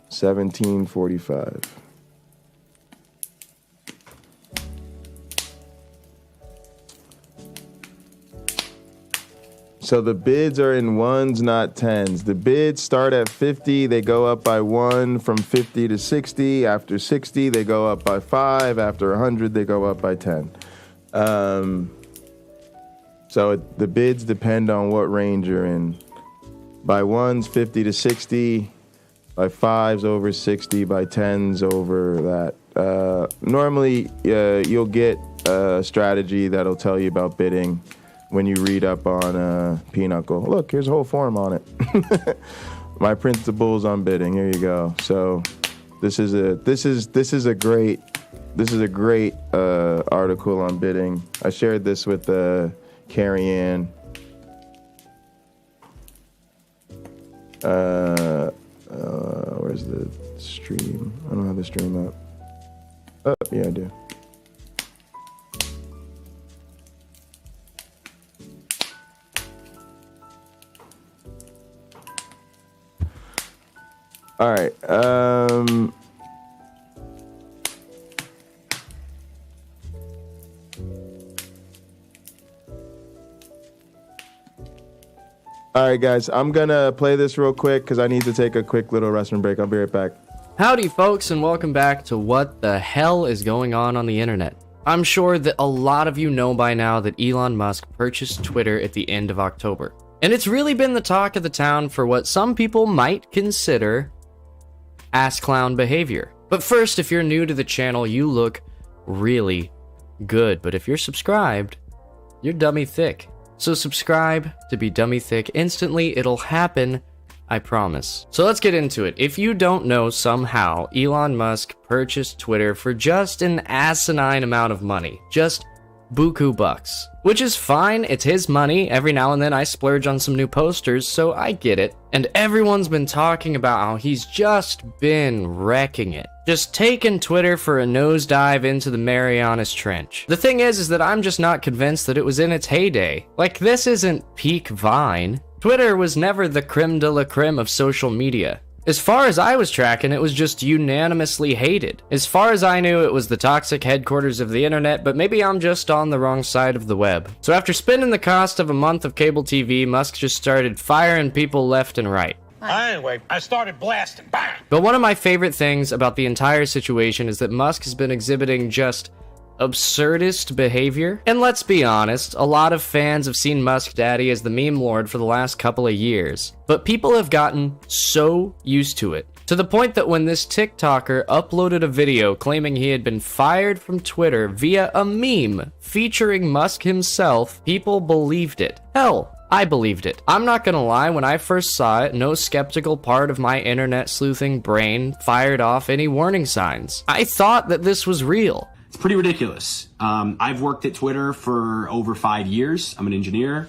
17, 45. So the bids are in ones, not tens. The bids start at 50. They go up by 1 from 50 to 60. After 60, they go up by 5. After 100, they go up by 10. So the bids depend on what range you're in. By 1s, 50 to 60. By 5s, over 60. By 10s, over that. Normally, you'll get a strategy that'll tell you about bidding when you read up on Pinochle. Look, here's a whole forum on it. My principles on bidding. Here you go. So this is a great article on bidding. I shared this with Carrie Ann. Where's the stream? I don't have the stream up. Oh, yeah, I do. All right. All right, guys. I'm going to play this real quick because I need to take a quick little restroom break. I'll be right back. Howdy, folks, and welcome back to What the Hell is Going On the Internet. I'm sure that a lot of you know by now that Elon Musk purchased Twitter at the end of October. And it's really been the talk of the town for what some people might consider ass clown behavior. But first, if you're new to the channel, you look really good. But if you're subscribed, you're dummy thick. So subscribe to be dummy thick instantly. It'll happen, I promise. So let's get into it. If you don't know, somehow Elon Musk purchased Twitter for just an asinine amount of money. Just buku bucks. Which is fine, it's his money. Every now and then I splurge on some new posters, so I get it. And everyone's been talking about how he's just been wrecking it. Just taking Twitter for a nosedive into the Marianas Trench. The thing is that I'm just not convinced that it was in its heyday. Like, this isn't peak Vine. Twitter was never the creme de la creme of social media. As far as I was tracking, it was just unanimously hated. As far as I knew, it was the toxic headquarters of the internet, but maybe I'm just on the wrong side of the web. So after spending the cost of a month of cable TV, Musk just started firing people left and right. Anyway, I started blasting. Bang! But one of my favorite things about the entire situation is that Musk has been exhibiting just absurdist behavior. And let's be honest, a lot of fans have seen Musk Daddy as the meme lord for the last couple of years. But people have gotten so used to it, to the point that when this TikToker uploaded a video claiming he had been fired from Twitter via a meme featuring Musk himself, people believed it. Hell, I believed it. I'm not gonna lie, when I first saw it, no skeptical part of my internet sleuthing brain fired off any warning signs. I thought that this was real. It's pretty ridiculous. I've worked at Twitter for over 5 years. I'm an engineer.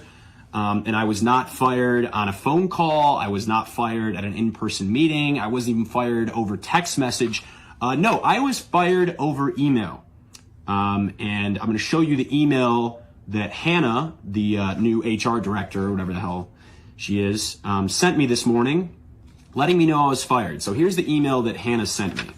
And I was not fired on a phone call. I was not fired at an in-person meeting. I wasn't even fired over text message. No, I was fired over email. And I'm going to show you the email that Hannah, the new HR director, or whatever the hell she is, sent me this morning, letting me know I was fired. So here's the email that Hannah sent me.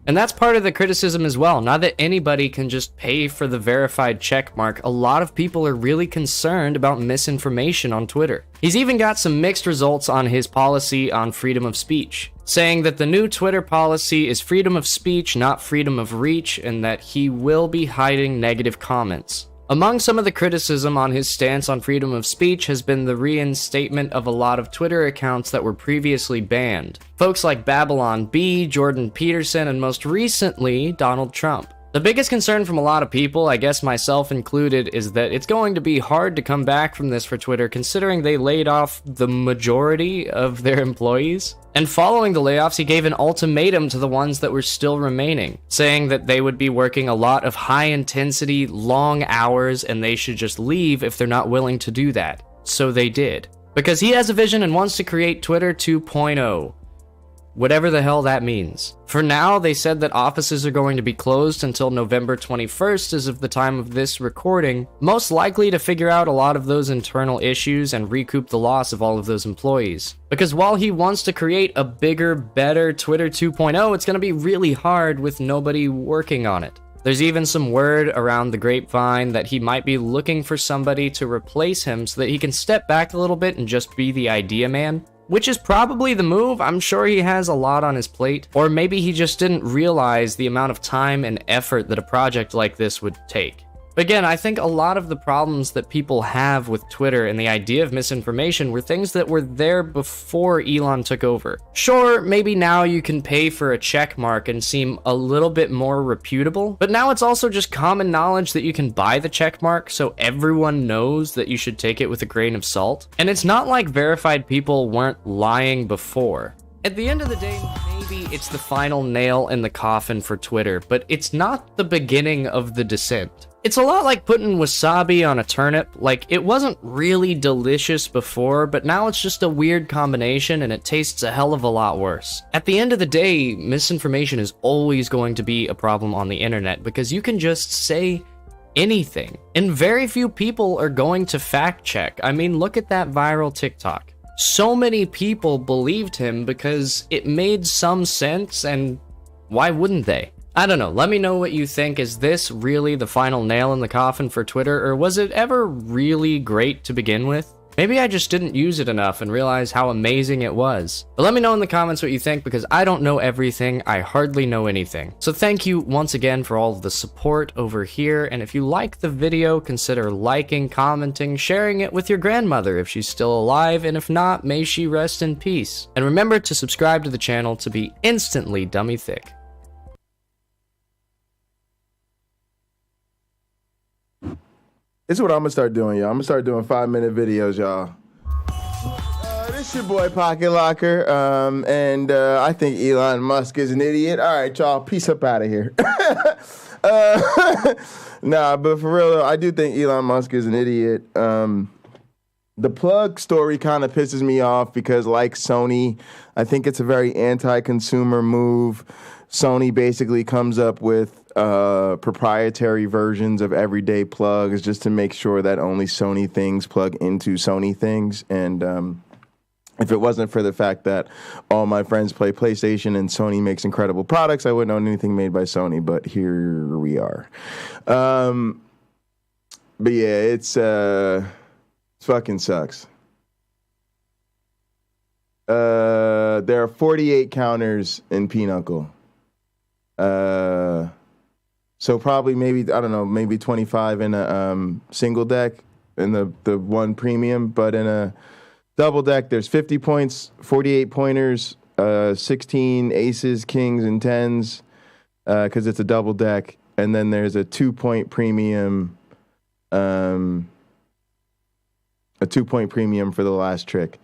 And that's part of the criticism as well. Not that anybody can just pay for the verified check mark. A lot of people are really concerned about misinformation on Twitter. He's even got some mixed results on his policy on freedom of speech, saying that the new Twitter policy is freedom of speech, not freedom of reach, and that he will be hiding negative comments. Among some of the criticism on his stance on freedom of speech has been the reinstatement of a lot of Twitter accounts that were previously banned. Folks like Babylon B, Jordan Peterson, and most recently, Donald Trump. The biggest concern from a lot of people, I guess myself included, is that it's going to be hard to come back from this for Twitter considering they laid off the majority of their employees. And following the layoffs, he gave an ultimatum to the ones that were still remaining, saying that they would be working a lot of high-intensity, long hours, and they should just leave if they're not willing to do that. So they did. Because he has a vision and wants to create Twitter 2.0. Whatever the hell that means. For now, they said that offices are going to be closed until November 21st as of the time of this recording, most likely to figure out a lot of those internal issues and recoup the loss of all of those employees. Because while he wants to create a bigger, better Twitter 2.0, it's going to be really hard with nobody working on it. There's even some word around the grapevine that he might be looking for somebody to replace him so that he can step back a little bit and just be the idea man. Which is probably the move. I'm sure he has a lot on his plate. Or maybe he just didn't realize the amount of time and effort that a project like this would take. Again, I think a lot of the problems that people have with Twitter and the idea of misinformation were things that were there before Elon took over. Sure, maybe now you can pay for a check mark and seem a little bit more reputable, but now it's also just common knowledge that you can buy the check mark so everyone knows that you should take it with a grain of salt. And it's not like verified people weren't lying before. At the end of the day, maybe it's the final nail in the coffin for Twitter, but it's not the beginning of the descent. It's a lot like putting wasabi on a turnip. Like, it wasn't really delicious before, but now it's just a weird combination and it tastes a hell of a lot worse. At the end of the day, misinformation is always going to be a problem on the internet because you can just say anything. And very few people are going to fact check. I mean, look at that viral TikTok. So many people believed him because it made some sense, and why wouldn't they? I don't know, let me know what you think. Is this really the final nail in the coffin for Twitter, or was it ever really great to begin with? Maybe I just didn't use it enough and realize how amazing it was. But let me know in the comments what you think, because I don't know everything, I hardly know anything. So thank you once again for all of the support over here, and if you like the video, consider liking, commenting, sharing it with your grandmother if she's still alive, and if not, may she rest in peace. And remember to subscribe to the channel to be instantly dummy thick. This is what I'm gonna start doing, y'all. I'm gonna start doing 5-minute videos, y'all. This your boy Pocket Locker, and I think Elon Musk is an idiot. All right, y'all, peace up out of here. Nah, but for real though, I do think Elon Musk is an idiot. The plug story kind of pisses me off because, like Sony, I think it's a very anti-consumer move. Sony basically comes up with proprietary versions of everyday plugs just to make sure that only Sony things plug into Sony things. And if it wasn't for the fact that all my friends play PlayStation and Sony makes incredible products, I wouldn't own anything made by Sony, but here we are. But yeah, it fucking sucks. There are 48 counters in Pinochle. So probably maybe, I don't know, maybe 25 in a single deck in the one premium, but in a double deck, there's 50 points, 48 pointers, 16 aces, kings, and tens, because it's a double deck, and then there's a 2-point premium, a 2-point premium for the last trick.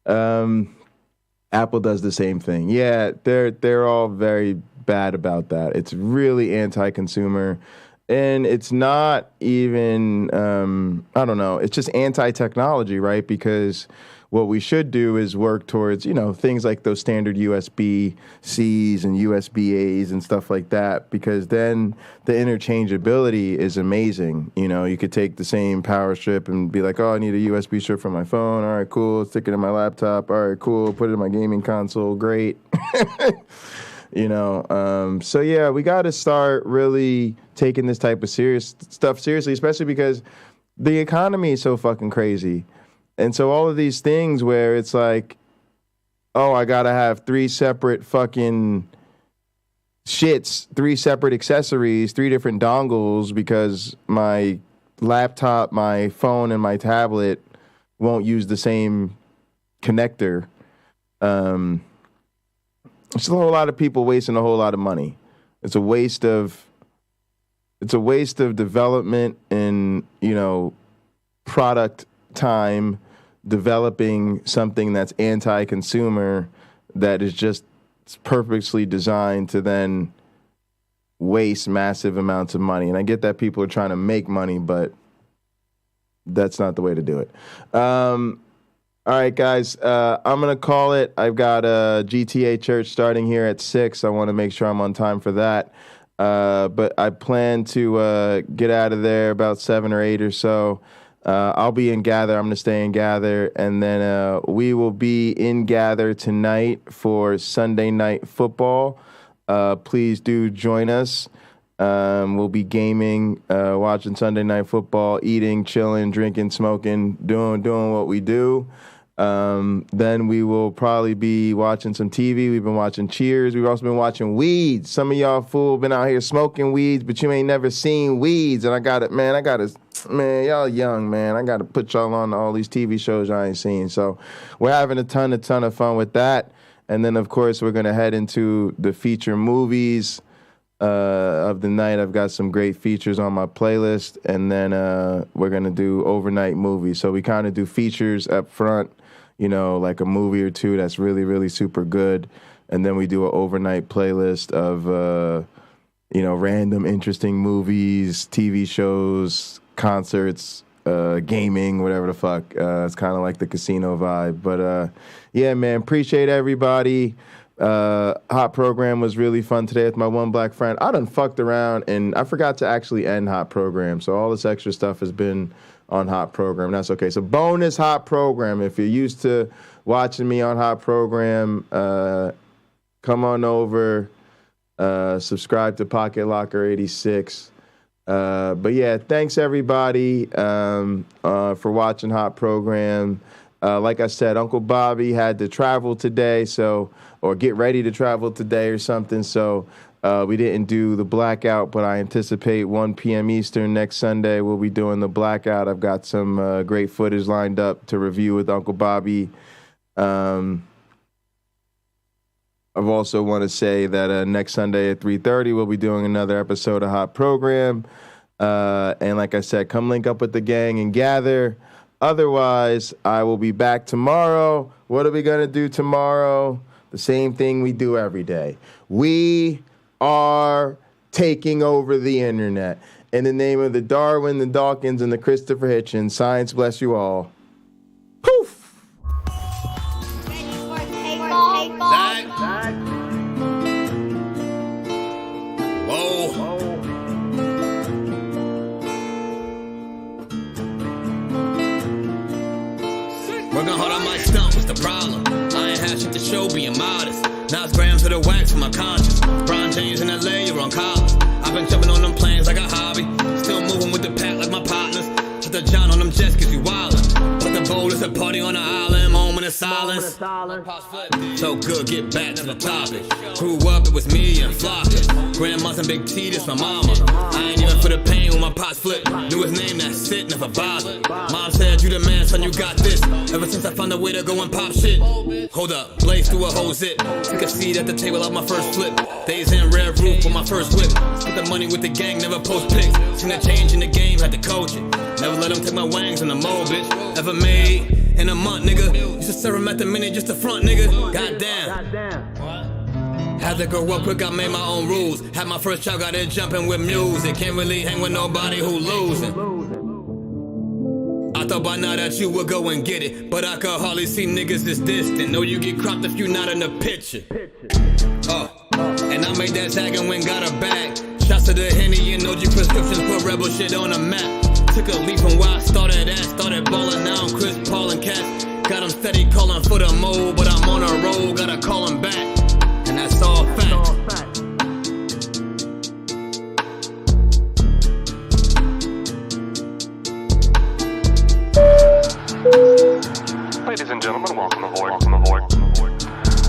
Apple does the same thing. Yeah, they're all very bad about that. It's really anti-consumer, and it's not even I don't know, it's just anti-technology, right? Because what we should do is work towards, you know, things like those standard USB-Cs and USB-As and stuff like that, because then the interchangeability is amazing. You know, you could take the same power strip and be like, oh, I need a USB strip for my phone. All right, cool. Stick it in my laptop. All right, cool. Put it in my gaming console. Great. You know, so yeah, we got to start really taking this type of stuff seriously, especially because the economy is so fucking crazy. And so all of these things where it's like, oh, I got to have 3 separate fucking shits, 3 separate accessories, 3 different dongles because my laptop, my phone, and my tablet won't use the same connector. It's a whole lot of people wasting a whole lot of money. It's a waste of development and, you know, product time developing something that's anti-consumer that is just purposely designed to then waste massive amounts of money. And I get that people are trying to make money, but that's not the way to do it. All right, guys, I'm going to call it. I've got a GTA church starting here at 6. I want to make sure I'm on time for that. But I plan to get out of there about 7 or 8 or so. I'll be in Gather. I'm going to stay in Gather. And then we will be in Gather tonight for Sunday Night Football. Please do join us. We'll be gaming, watching Sunday Night Football, eating, chilling, drinking, smoking, doing what we do. Then we will probably be watching some TV. We've been watching Cheers. We've also been watching Weeds. Some of y'all fool been out here smoking weeds, but you ain't never seen Weeds. And man, y'all young, man. I got to put y'all on all these TV shows y'all ain't seen. So we're having a ton of fun with that. And then, of course, we're going to head into the feature movies of the night. I've got some great features on my playlist. And then we're going to do overnight movies. So we kind of do features up front, you know, like a movie or two that's really, really super good. And then we do an overnight playlist of, you know, random interesting movies, TV shows, concerts, gaming, whatever the fuck. It's kind of like the casino vibe. But, yeah, man, appreciate everybody. Hot Program was really fun today with my one black friend. I done fucked around, and I forgot to actually end Hot Program. So all this extra stuff has been on Hot Program. That's okay. So bonus Hot Program. If you're used to watching me on Hot Program, come on over, subscribe to Pocket Locker 86. But yeah, thanks everybody for watching Hot Program. Like I said, Uncle Bobby had to travel today, or get ready to travel today or something. So we didn't do the blackout, but I anticipate 1 p.m. Eastern next Sunday we'll be doing the blackout. I've got some great footage lined up to review with Uncle Bobby. I've also want to say that next Sunday at 3:30 we'll be doing another episode of Hot Program. And like I said, come link up with the gang and gather. Otherwise, I will be back tomorrow. What are we going to do tomorrow? The same thing we do every day. We are taking over the internet. In the name of the Darwin, the Dawkins, and the Christopher Hitchens, science bless you all. Poof! Whoa. Working hard on my stump, what's the problem? I ain't had shit to show, being modest. Now it's grams of the wax for my conscience. Bron James in LA, you're on collars. I've been jumping on them planes like a hobby. Still moving with the pack like my partners. Shut the John on them jets cause we wildin'. But the bowl is a party on the island, moment of silence. So good, get back to the topic. Grew up, it was me and Flocka. Grandma's and Big T, this my mama. I ain't even for the pain when my pots flip. Knew his name, that's it, never bothered. Mom said, you the man, son, you got this. Ever since I found a way to go and pop shit. Hold up, blaze through a whole zip. Took a seat at the table of my first flip. Days in red roof with my first whip. Spent the money with the gang, never post pics. Seen a change in the game, had to coach it. Never let them take my wangs in the mold, bitch. Ever made in a month, nigga. Used to serve them at the minute just to front, nigga. Goddamn. Had to grow up quick, I made my own rules. Had my first child, got it jumping with music. Can't really hang with nobody who losing. I thought by now that you would go and get it, but I could hardly see niggas this distant. Know you get cropped if you not in the picture. And I made that tag and went got a bag. Shots to the Henny and OG prescriptions, put rebel shit on the map. Took a leap from where I started at. Started ballin' now, I'm Chris Paul and Cass. Got him steady calling for the mold, but I'm on a roll, gotta call him back. And that's all fact. Ladies and gentlemen, welcome aboard. Welcome aboard.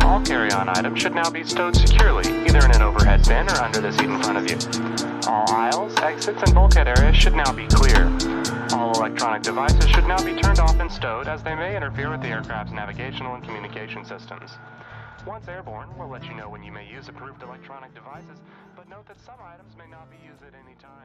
All carry-on items should now be stowed securely, either in an overhead bin or under the seat in front of you. All aisles, exits, and bulkhead areas should now be clear. All electronic devices should now be turned off and stowed, as they may interfere with the aircraft's navigational and communication systems. Once airborne, we'll let you know when you may use approved electronic devices, but note that some items may not be used at any time.